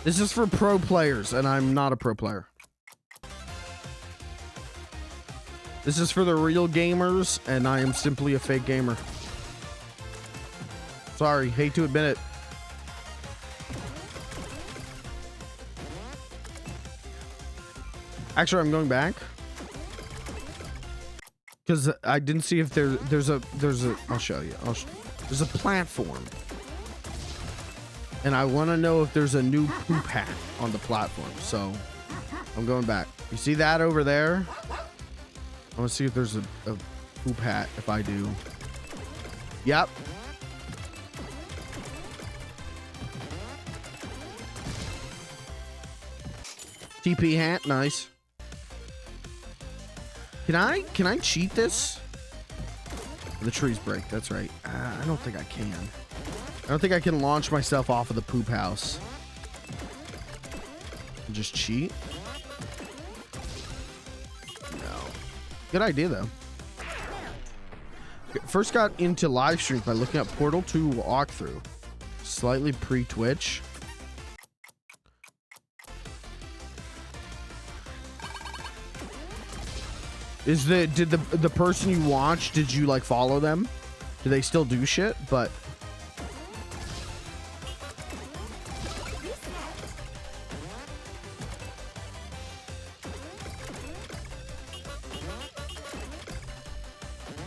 This is for pro players, and I'm not a pro player. This is for the real gamers, and I am simply a fake gamer. Sorry, hate to admit it. Actually, I'm going back. Because I didn't see if there's a I'll show you. There's a platform. And I want to know if there's a new poop hat on the platform. So I'm going back. You see that over there? I want to see if there's a poop hat. If I do. Yep. TP hat. Nice. Can I cheat this? The trees break. That's right. I don't think I can. I don't think I can launch myself off of the poop house. And just cheat? No. Good idea, though. First got into live streams by looking up Portal 2 walkthrough. Slightly pre-Twitch. Did the person you watched, did you like follow them? Do they still do shit? But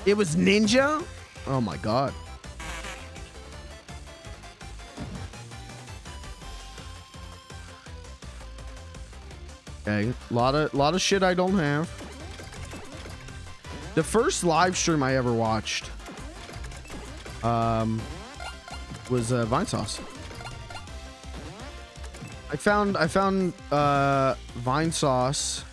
it was Ninja? Oh my god. Okay, lot of shit I don't have. The first live stream I ever watched was Vinesauce. I found Vinesauce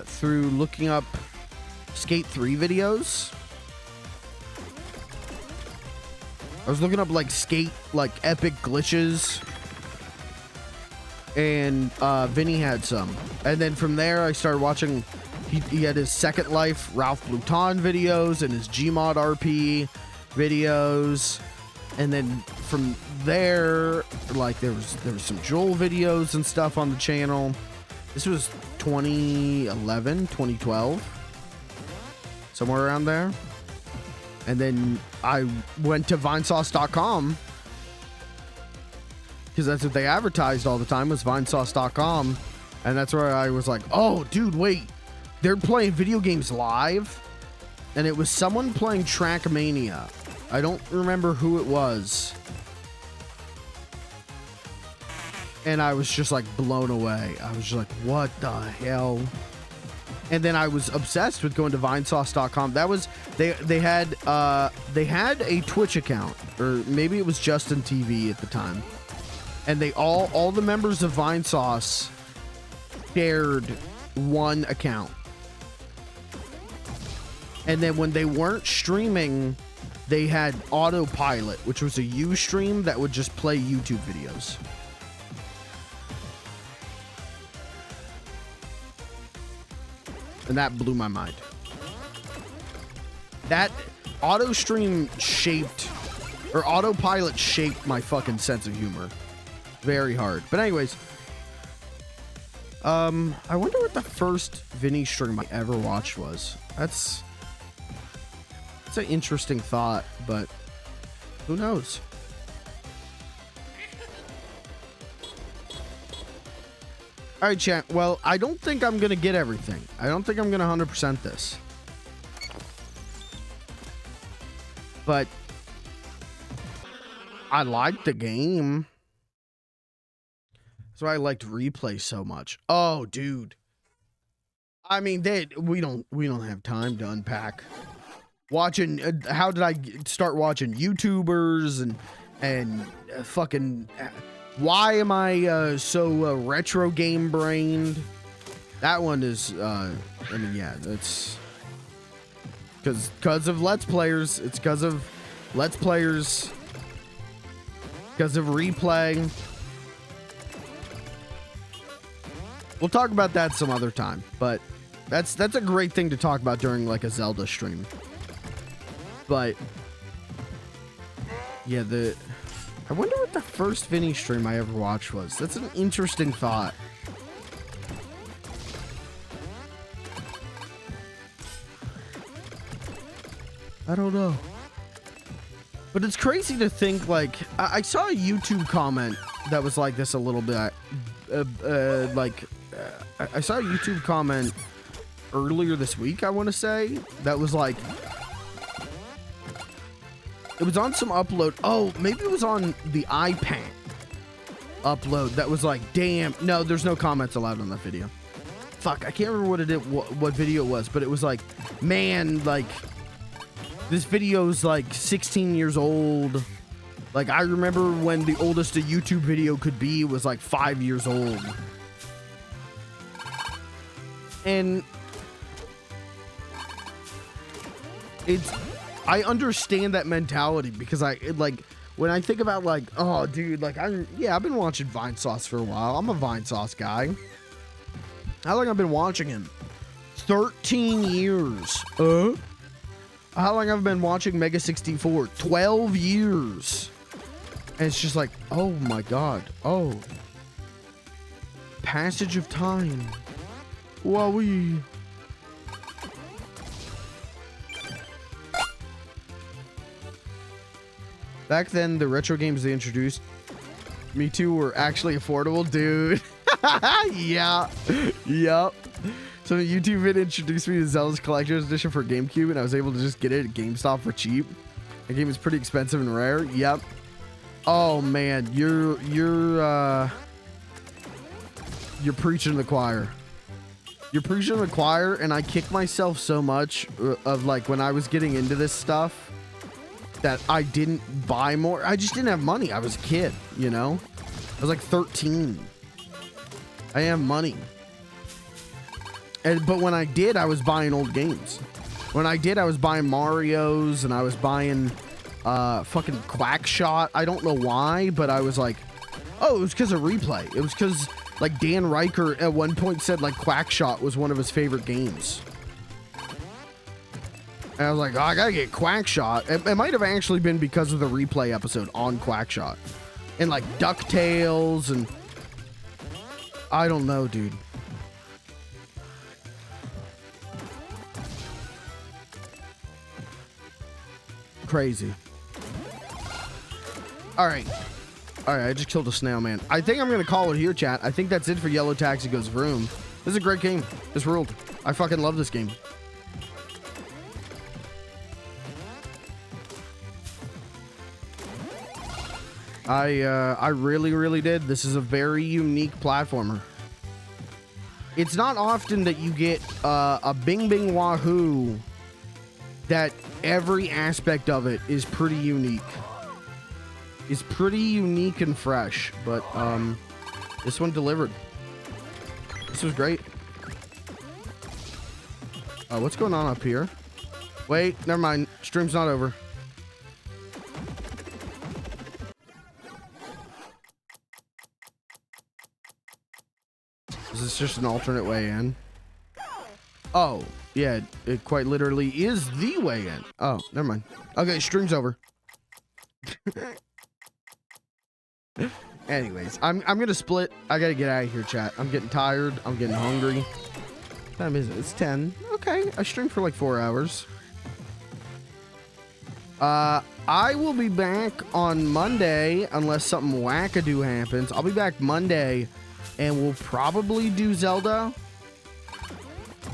through looking up Skate 3 videos. I was looking up like skate, like epic glitches. And Vinny had some. And then from there, I started watching. He had his Second Life Ralph Bluton videos and his Gmod RP videos. And then from there, like there was some Joel videos and stuff on the channel. This was 2011, 2012, somewhere around there. And then I went to Vinesauce.com. Because that's what they advertised all the time, was Vinesauce.com. And that's where I was like, oh, dude, wait. They're playing video games live? And it was someone playing Trackmania. I don't remember who it was. And I was just like blown away. I was just like, what the hell? And then I was obsessed with going to Vinesauce.com. That was, they had a Twitch account. Or maybe it was Justin TV at the time. And they all the members of Vinesauce shared one account. And then when they weren't streaming, they had autopilot, which was a Ustream that would just play YouTube videos. And that blew my mind. That AutoStream shaped, or autopilot shaped my fucking sense of humor. Very hard. But anyways, I wonder what the first Vinny stream I ever watched was. That's an interesting thought, but who knows? All right, chat. Well, I don't think I'm gonna get everything. I don't think I'm gonna 100% this, but I like the game. That's why I liked Replay so much. Oh, dude. I mean, we don't have time to unpack. Watching, how did I start watching YouTubers and fucking, why am I so retro game brained? That one is, I mean, yeah, that's because of Let's Players. It's because of Let's Players, because of Replay. We'll talk about that some other time, but that's a great thing to talk about during like a Zelda stream. But yeah, I wonder what the first Vinny stream I ever watched was. That's an interesting thought. I don't know. But it's crazy to think, like, I saw a YouTube comment that was like this a little bit. I saw a YouTube comment earlier this week, I want to say, that was like, it was on some upload. Oh, maybe it was on the iPad upload that was like, damn. No, there's no comments allowed on that video. Fuck, I can't remember what video it was, but it was like, man, like, this video's like 16 years old. Like, I remember when the oldest a YouTube video could be was like 5 years old. And I understand that mentality because when I think about like, oh dude, like I've been watching Vine Sauce for a while. I'm a Vine Sauce guy. How long I've been watching him? 13 years. How long I've been watching Mega 64? 12 years. And it's just like, oh my god. Oh. Passage of time. Wowee. Back then, the retro games they introduced me to were actually affordable, dude. Yeah. Yup. So a YouTube vid introduced me to Zelda's Collector's Edition for GameCube, and I was able to just get it at GameStop for cheap. The game is pretty expensive and rare. Yep. Oh man, you're preaching to the choir. You're preaching to the choir, and I kick myself so much of like when I was getting into this stuff that I didn't buy more. I just didn't have money. I was a kid, you know? I was like 13. I didn't have money. But when I did, I was buying old games. When I did, I was buying Marios, and I was buying fucking Quackshot. I don't know why, but I was like, oh, it was because of Replay. It was because like Dan Riker at one point said like Quackshot was one of his favorite games. And I was like, oh, I gotta get Quackshot. It might have actually been because of the Replay episode on Quackshot. And like DuckTales and I don't know, dude. Crazy. All right, I just killed a snail, man. I think I'm gonna call it here, chat. I think that's it for Yellow Taxi Goes Vroom. This is a great game. This ruled. I fucking love this game. I really did. This is a very unique platformer. It's not often that you get a Bing Bing Wahoo that every aspect of it is pretty unique. It's pretty unique and fresh, but this one delivered. This was great. What's going on up here? Wait, never mind. Stream's not over. Is this just an alternate way in? Oh, yeah, it quite literally is the way in. Oh, never mind. Okay, stream's over. Anyways, I'm gonna split. I gotta get out of here, chat. I'm getting tired. I'm getting hungry. What time is it? It's 10. Okay, I streamed for like 4 hours. I will be back on Monday unless something wackadoo happens. I'll be back Monday, and we'll probably do Zelda.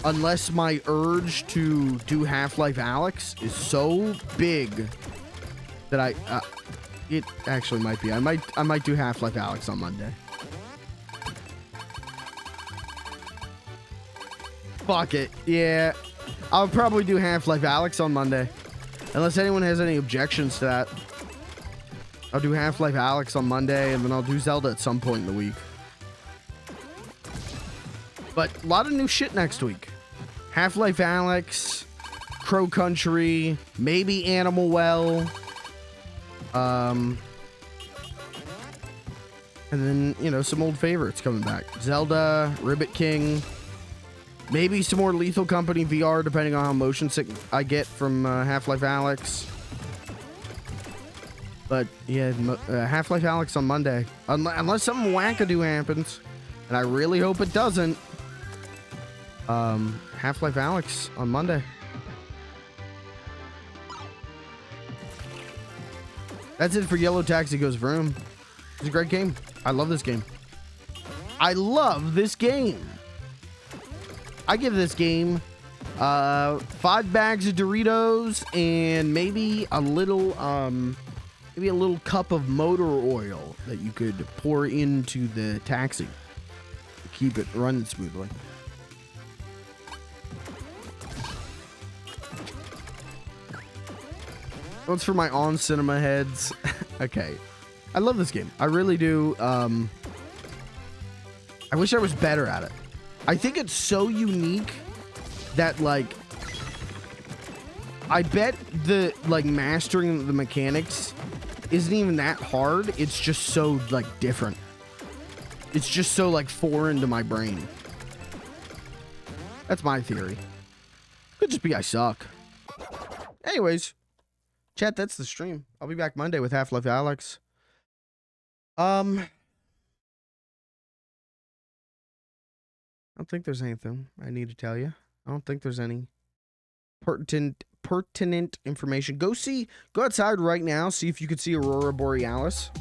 Unless my urge to do Half-Life Alyx is so big that it actually might be. I might do Half-Life Alyx on Monday. Fuck it. Yeah. I'll probably do Half-Life Alyx on Monday. Unless anyone has any objections to that. I'll do Half-Life Alyx on Monday, and then I'll do Zelda at some point in the week. But a lot of new shit next week. Half-Life Alyx, Crow Country, maybe Animal Well. And then, you know, some old favorites coming back. Zelda, Ribbit King, maybe some more Lethal Company VR, depending on how motion sick I get from Half-Life Alyx. But, yeah, Half-Life Alyx on Monday. Unless something wackadoo happens. And I really hope it doesn't. Half-Life Alyx on Monday. That's it for Yellow Taxi Goes Vroom. It's a great game. I love this game. I love this game. I give this game 5 bags of Doritos and maybe a little cup of motor oil that you could pour into the taxi to keep it running smoothly. What's for my on cinema heads? Okay. I love this game. I really do. I wish I was better at it. I think it's so unique that, like, I bet the, like, mastering the mechanics isn't even that hard. It's just so, like, different. It's just so, like, foreign to my brain. That's my theory. Could just be I suck. Anyways, chat, that's the stream. I'll be back Monday with Half-Life Alyx. I don't think there's anything I need to tell you. I don't think there's any pertinent information. Go outside right now, see if you can see Aurora Borealis.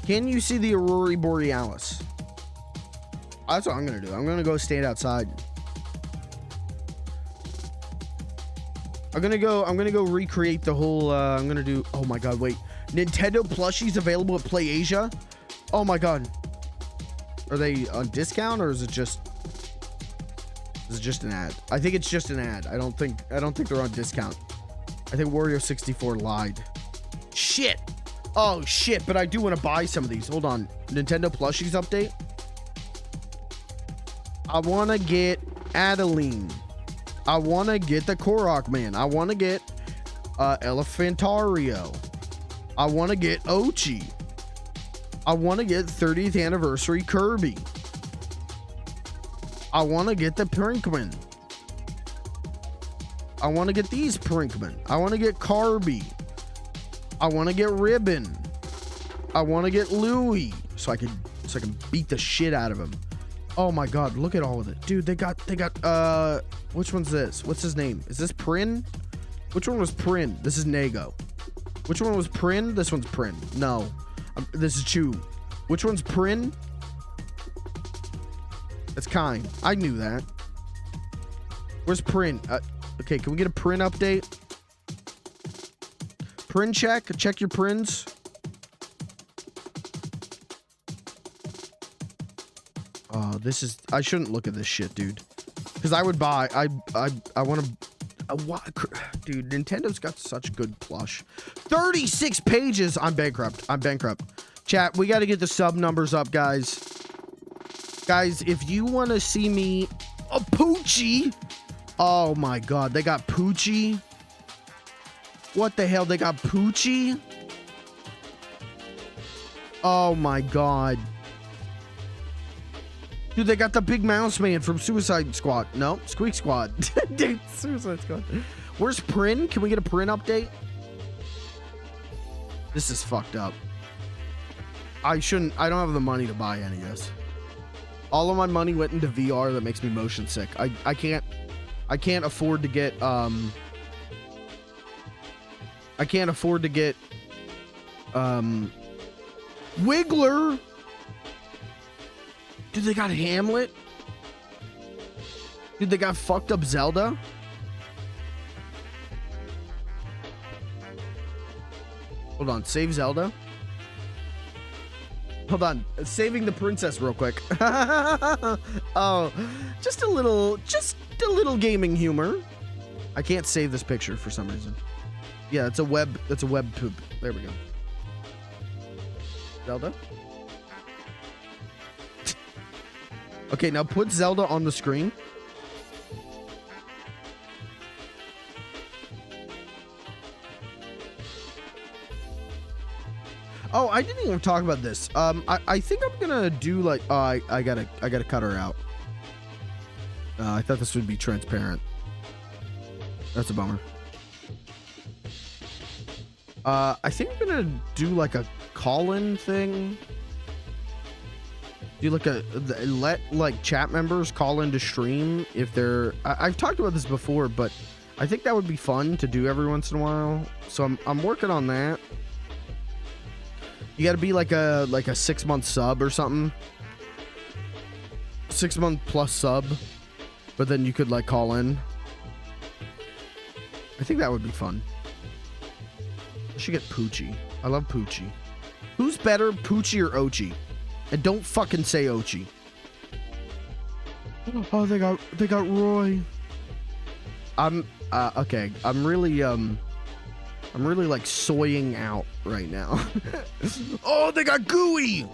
Can you see the Aurora Borealis? That's what I'm gonna do. I'm gonna go stand outside. I'm gonna go recreate the whole I'm gonna do, oh my god, wait. Nintendo plushies available at PlayAsia? Oh my god. Are they on discount or is it just an ad? I think it's just an ad. I don't think they're on discount. I think Wario 64 lied. Shit. Oh shit, but I do want to buy some of these. Hold on. Nintendo plushies update. I want to get Adeline. I want to get the Korok Man. I want to get Elephantario. I want to get Ochi. I want to get 30th anniversary Kirby. I want to get the Prinkman. I want to get these Prinkman. I want to get Carby. I want to get Ribbon. I want to get Louie so I can beat the shit out of him. Oh my god, look at all of it. Dude, they got which one's this? What's his name? Is this Prin? Which one was Prin? This is Nago. Which one was Prin? This one's Prin. No. This is Chew. Which one's Prin? That's Kind. I knew that. Where's Prin? Okay, can we get a Prin update? Prin check? Check your Prins. Oh, this is... I shouldn't look at this shit, dude. Because I would buy... I want to... Dude, Nintendo's got such good plush. 36 pages. I'm bankrupt. Chat, we got to get the sub numbers up, guys. Guys, if you want to see me... A Poochie. Oh my god, they got Poochie. What the hell? They got Poochie? Oh my god. Dude, they got the big mouse man from Suicide Squad. No, Squeak Squad. Dude, Suicide Squad. Where's Prin? Can we get a Prin update? This is fucked up. I don't have the money to buy any of this. All of my money went into VR that makes me motion sick. I can't afford to get Wiggler. Dude, they got Hamlet. Dude, they got fucked up Zelda. Hold on, save Zelda. Hold on, saving the princess real quick. Oh, just a little gaming humor. I can't save this picture for some reason. Yeah, it's a web poop. There we go. Zelda. Okay, now put Zelda on the screen. Oh, I didn't even talk about this. I think I'm gonna do like, I gotta cut her out. I thought this would be transparent. That's a bummer. I think I'm gonna do like a call-in thing. Do like let like chat members call into stream if they're. I've talked about this before, but I think that would be fun to do every once in a while. So I'm working on that. You got to be like a 6-month sub or something. 6-month plus sub, but then you could like call in. I think that would be fun. I should get Poochie. I love Poochie. Who's better, Poochie or Ochi? And don't fucking say Ochi. Oh, they got Roy. I'm okay. I'm really like soying out right now. Oh, they got Gooey.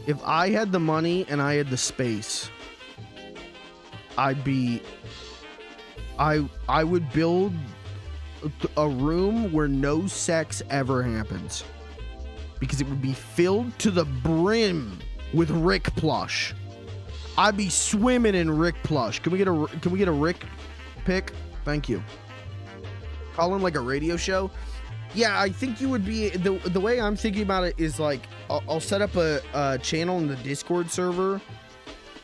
If I had the money and I had the space, I would build a room where no sex ever happens, because it would be filled to the brim with Rick plush. I'd be swimming in Rick plush. Can we get a Rick pick? Thank you. Call in like a radio show. Yeah, I think you would be the way I'm thinking about it is like I'll set up a channel in the Discord server.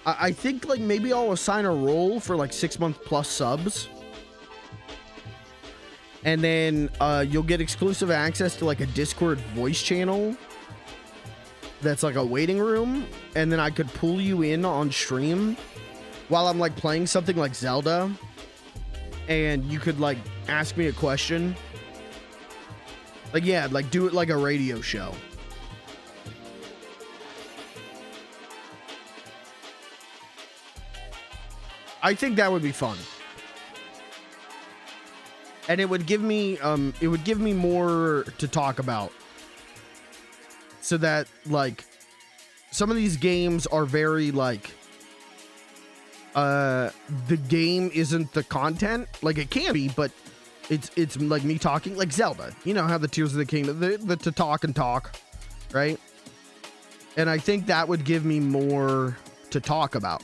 I think like maybe I'll assign a role for like 6-month plus subs. And then you'll get exclusive access to like a Discord voice channel that's like a waiting room, and then I could pull you in on stream while I'm like playing something like Zelda, and you could like ask me a question. Like, yeah, like do it like a radio show. I think that would be fun. And it would give me more to talk about. So that like some of these games are very like the game isn't the content. Like it can be, but it's like me talking, like Zelda. You know how the Tears of the Kingdom, the to talk and talk, right? And I think that would give me more to talk about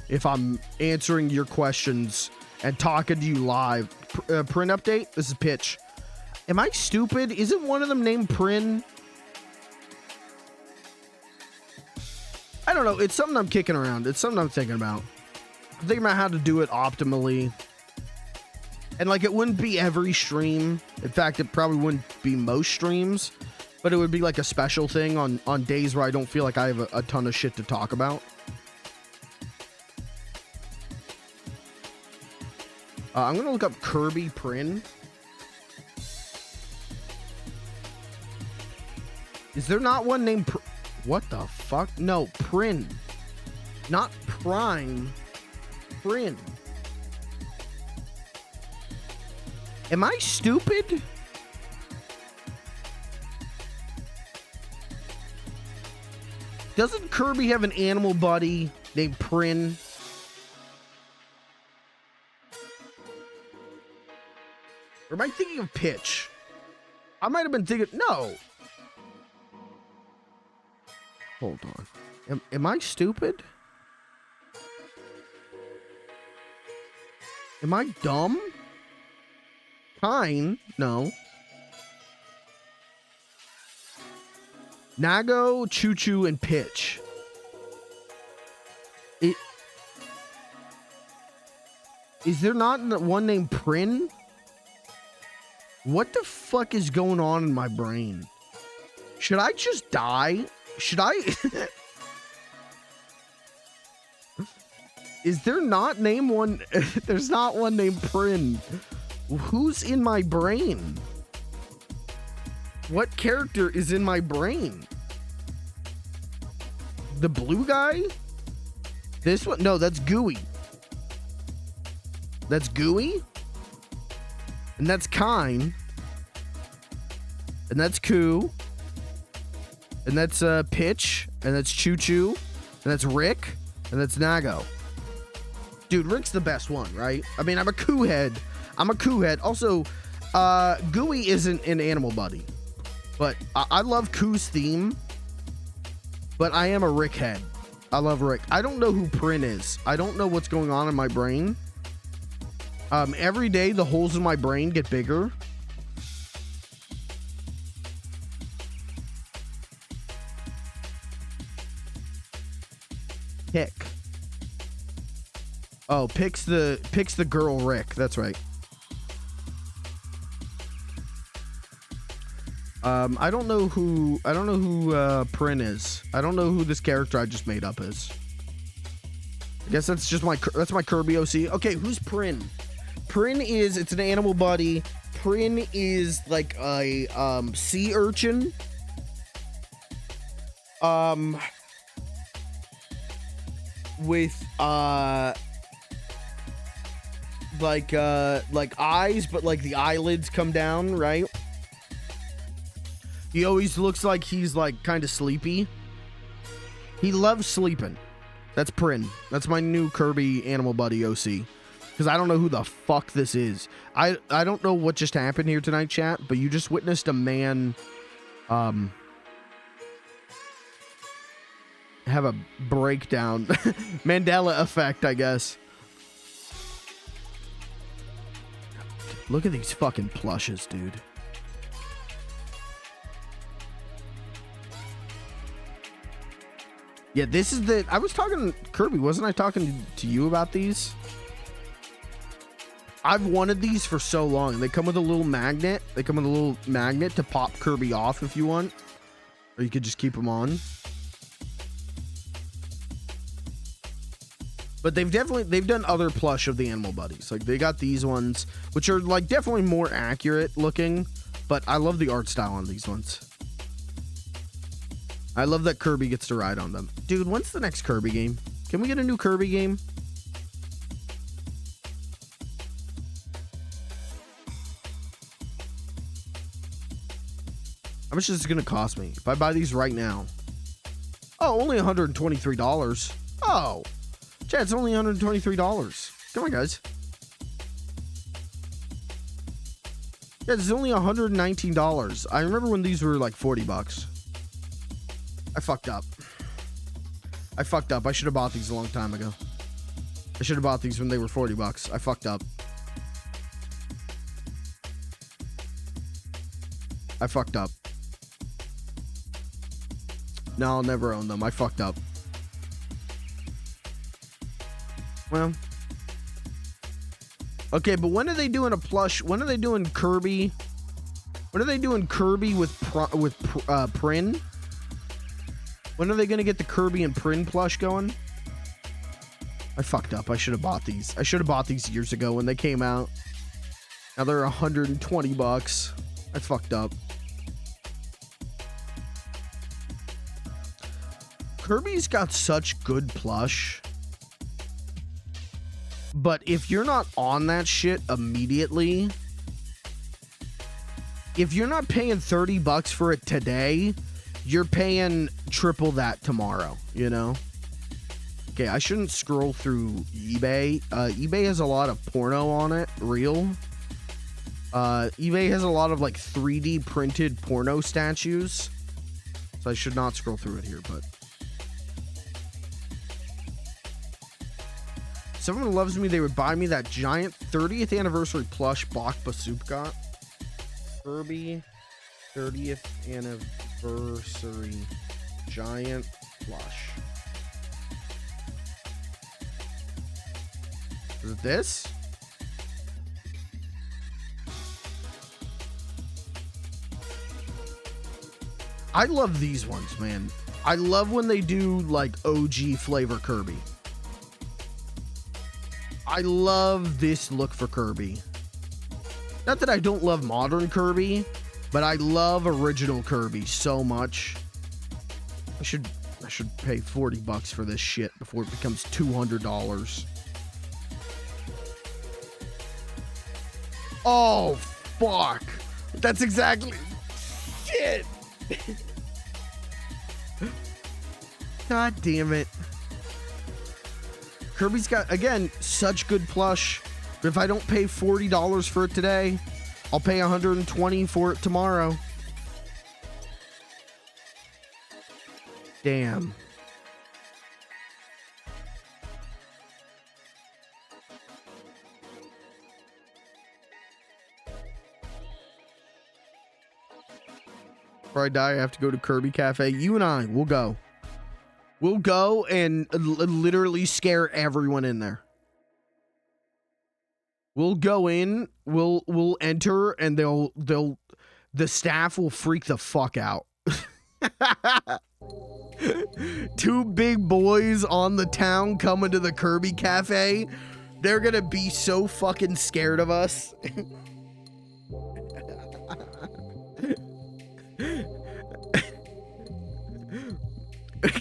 if I'm answering your questions and talking to you live. Print update. This is Pitch. Am I stupid? Isn't one of them named Prin? I don't know. It's something I'm kicking around. It's something I'm thinking about. I'm thinking about how to do it optimally. And like it wouldn't be every stream. In fact, it probably wouldn't be most streams. But it would be like a special thing on days where I don't feel like I have a ton of shit to talk about. I'm going to look up Kirby Prin. Is there not one named what the fuck? No, Prin. Not Prime. Prin. Am I stupid? Doesn't Kirby have an animal buddy named Prin? Or am I thinking of Pitch? I might have been thinking... No. Hold on. Am I stupid? Am I dumb? Pine? No. Nago, Choo Choo, and Pitch. Is there not one named Prin? What the fuck is going on in my brain? Should I just die? Should I? Is there not name one? There's not one named Prin. Who's in my brain? What character is in my brain? The blue guy? This one? No, that's Gooey. That's Gooey? And that's Kine. And that's Koo. And that's Pitch. And that's Choo Choo. And that's Rick. And that's Nago. Dude, Rick's the best one, right? I mean, I'm a Koo head. I'm a Coo head. Also, Gooey isn't an animal buddy, but I love Coo's theme. But I am a Rick head. I love Rick. I don't know who Prin is. I don't know what's going on in my brain. Every day the holes in my brain get bigger. Pick. Oh, picks the girl Rick. That's right. I don't know who Prin is. I don't know who this character I just made up is. I guess that's just my Kirby OC. Okay, who's Prin? Prin it's an animal buddy. Prin is like a sea urchin. With like eyes, but like the eyelids come down, right? He always looks like he's like kind of sleepy. He loves sleeping. That's Prin. That's my new Kirby animal buddy OC. Because I don't know who the fuck this is. I don't know what just happened here tonight, chat, but you just witnessed a man have a breakdown. Mandela effect, I guess. Look at these fucking plushes, dude. Yeah, this is the... I was talking... Kirby, wasn't I talking to you about these? I've wanted these for so long. They come with a little magnet. They come with a little magnet to pop Kirby off if you want. Or you could just keep them on. But they've done other plush of the animal buddies. Like, they got these ones, which are, like, definitely more accurate looking. But I love the art style on these ones. I love that Kirby gets to ride on them. Dude, when's the next Kirby game? Can we get a new Kirby game? How much is this going to cost me if I buy these right now? Oh, only $123. Oh, Chad, it's only $123. Come on, guys. Yeah, it's only $119. I remember when these were like 40 bucks. I fucked up. I should have bought these a long time ago. I should have bought these when they were 40 bucks. I fucked up. No, I'll never own them. I fucked up. Well. Okay, but when are they doing a plush? When are they doing Kirby? When are they doing Kirby with Prin? When are they going to get the Kirby and Prin plush going? I fucked up. I should have bought these. I should have bought these years ago when they came out. Now they're 120 bucks. I fucked up. Kirby's got such good plush. But if you're not on that shit immediately, if you're not paying 30 bucks for it today, you're paying triple that tomorrow, you know? Okay, I shouldn't scroll through eBay. eBay has a lot of porno on it, real. eBay has a lot of like 3D printed porno statues. So I should not scroll through it here, but... Someone loves me, they would buy me that giant 30th anniversary plush Bach Basupka. Kirby 30th anniversary giant plush. Is it this? I love these ones, man. I love when they do like OG flavor Kirby. I love this look for Kirby. Not that I don't love modern Kirby, but I love original Kirby so much. I should pay 40 bucks for this shit before it becomes $200. Oh, fuck. That's exactly... Shit. God damn it. Kirby's got, again, such good plush. If I don't pay $40 for it today, I'll pay $120 for it tomorrow. Damn. Before I die, I have to go to Kirby Cafe. You and I, we'll go. We'll go and literally scare everyone in there. We'll go in, we'll enter, and the staff will freak the fuck out. Two big boys on the town coming to the Kirby Cafe. They're gonna be so fucking scared of us.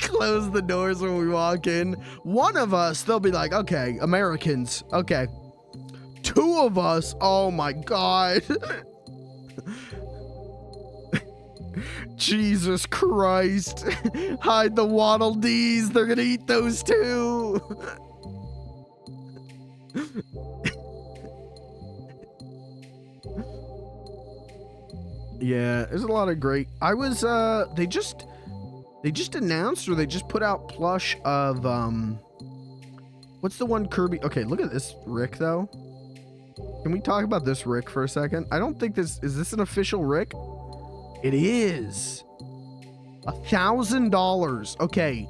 Close the doors when we walk in. One of us, they'll be like, okay, Americans, okay. Two of us, oh my god. Jesus Christ. Hide the Waddle Dees, they're gonna eat those too. Yeah, there's a lot of great. I was they just announced, or they just put out plush of what's the one Kirby? Okay, look at this Rick though. Can we talk about this Rick for a second? I don't think is this an official Rick? It is. $1,000. Okay.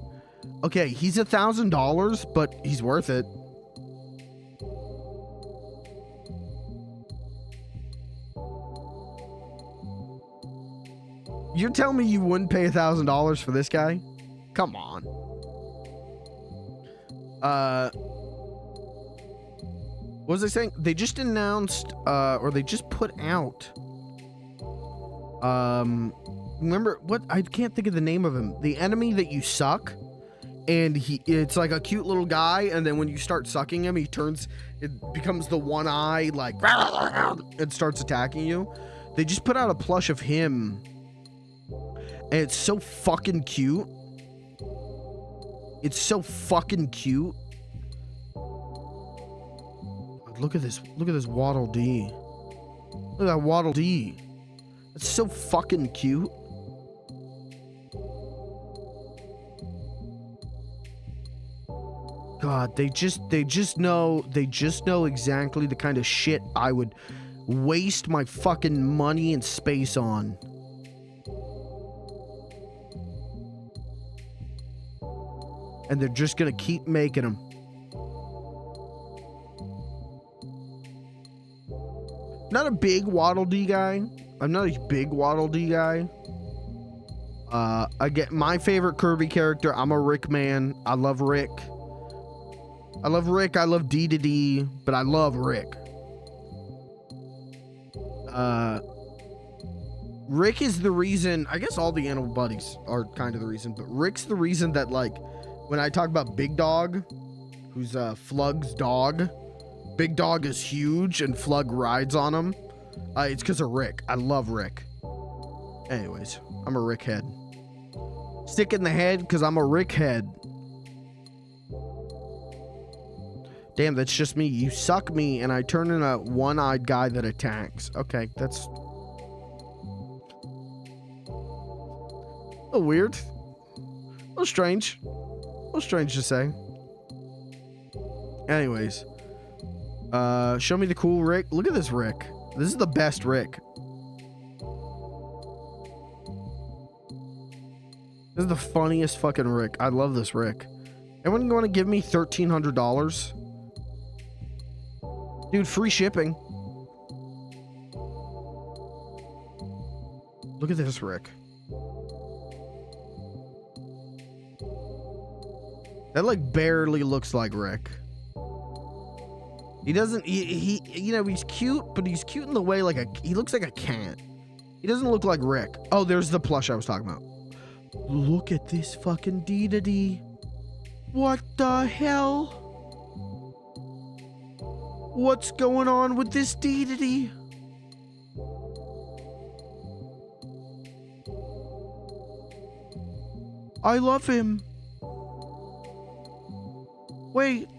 Okay, he's $1,000, but he's worth it. You're telling me you wouldn't pay $1,000 for this guy? Come on. What was I saying? They just announced, or they just put out, remember what? I can't think of the name of him. The enemy that you suck, and it's like a cute little guy, and then when you start sucking him, it becomes the one eye, like, and starts attacking you. They just put out a plush of him, and it's so fucking cute. It's so fucking cute. Look at this Waddle Dee. Look at that Waddle Dee. It's so fucking cute. God, they just know exactly the kind of shit I would waste my fucking money and space on. And they're just gonna keep making them. Not a big Waddle Dee guy. I'm not a big Waddle Dee guy. I get my favorite Kirby character. I'm a Rick man. I love Rick. I love Rick. I love D to D, but I love Rick. Rick is the reason. I guess all the animal buddies are kind of the reason, but Rick's the reason that, like, when I talk about Big Dog, who's FLG's dog. Big Dog is huge and FLG rides on him. It's because of Rick. I love Rick. Anyways, I'm a Rick head. Stick in the head because I'm a Rick head. Damn, that's just me. You suck me and I turn in a one-eyed guy that attacks. Okay, that's a little weird. A little strange. A little strange to say. Anyways. Show me the cool Rick. Look at this Rick. This is the best Rick. This is the funniest fucking Rick. I love this Rick. Everyone going to give me $1,300? Dude, free shipping. Look at this Rick. That like barely looks like Rick. He doesn't, he you know, he's cute, but he's cute in the way like he looks like a cat. He doesn't look like Rick. Oh, there's the plush I was talking about. Look at this fucking D-to-D. What the hell? What's going on with this D-to-D? I love him. Wait,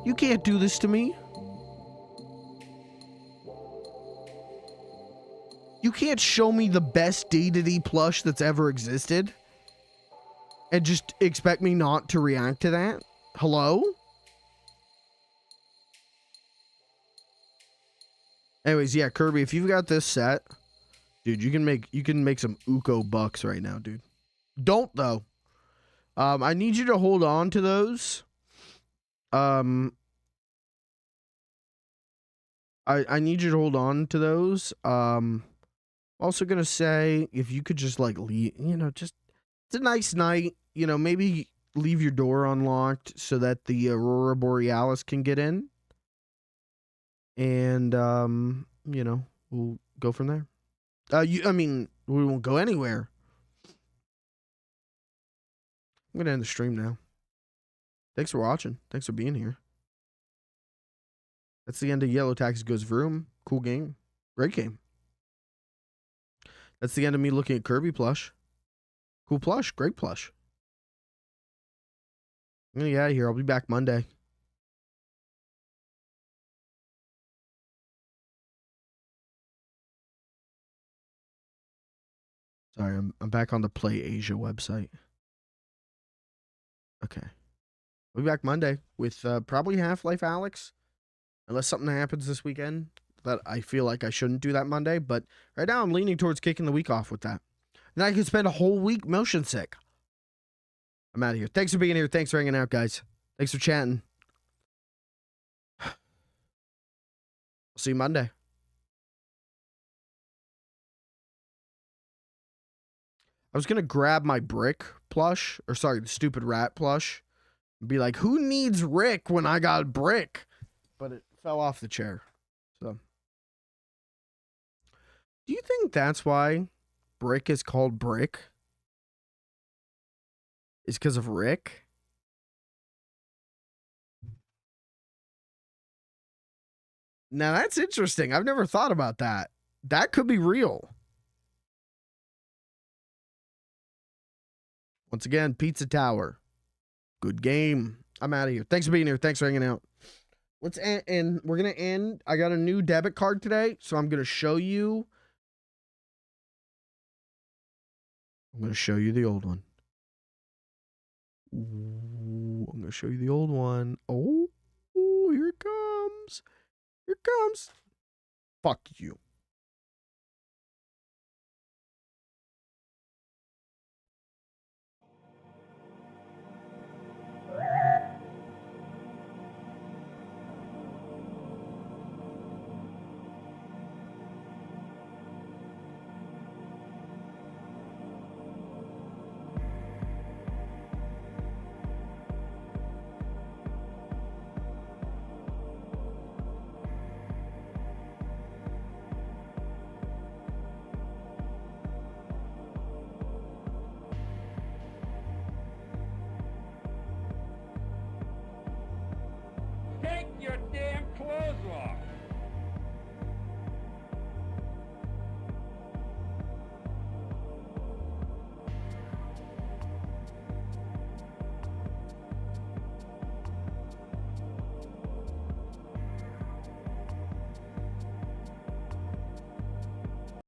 you can't do this to me. You can't show me the best Dedede plush that's ever existed and just expect me not to react to that. Hello? Anyways, yeah, Kirby, if you've got this set, dude, you can make some Uko bucks right now, dude. Don't though. I need you to hold on to those. I need you to hold on to those. Also gonna say if you could just like leave, just it's a nice night. Maybe leave your door unlocked so that the Aurora Borealis can get in. And we'll go from there. We won't go anywhere. I'm gonna end the stream now. Thanks for watching. Thanks for being here. That's the end of Yellow Taxi Goes Vroom. Cool game. Great game. That's the end of me looking at Kirby plush. Cool plush. Great plush. I'm gonna get out of here. I'll be back Monday. Sorry, I'm back on the Play Asia website. Okay. We'll be back Monday with probably Half-Life Alex. Unless something happens this weekend that I feel like I shouldn't do that Monday. But right now I'm leaning towards kicking the week off with that. Then I can spend a whole week motion sick. I'm out of here. Thanks for being here. Thanks for hanging out, guys. Thanks for chatting. I'll see you Monday. I was going to grab my brick plush, or sorry, the stupid rat plush, and be like, who needs Rick when I got brick? But it fell off the chair. So, do you think that's why brick is called brick? Is because of Rick? Now that's interesting. I've never thought about that. That could be real. Once again, Pizza Tower. Good game. I'm out of here. Thanks for being here. Thanks for hanging out. Let's end, and we're going to end. I got a new debit card today, so I'm going to show you. I'm going to show you the old one. Ooh, I'm going to show you the old one. Oh, here it comes. Here it comes. Fuck you.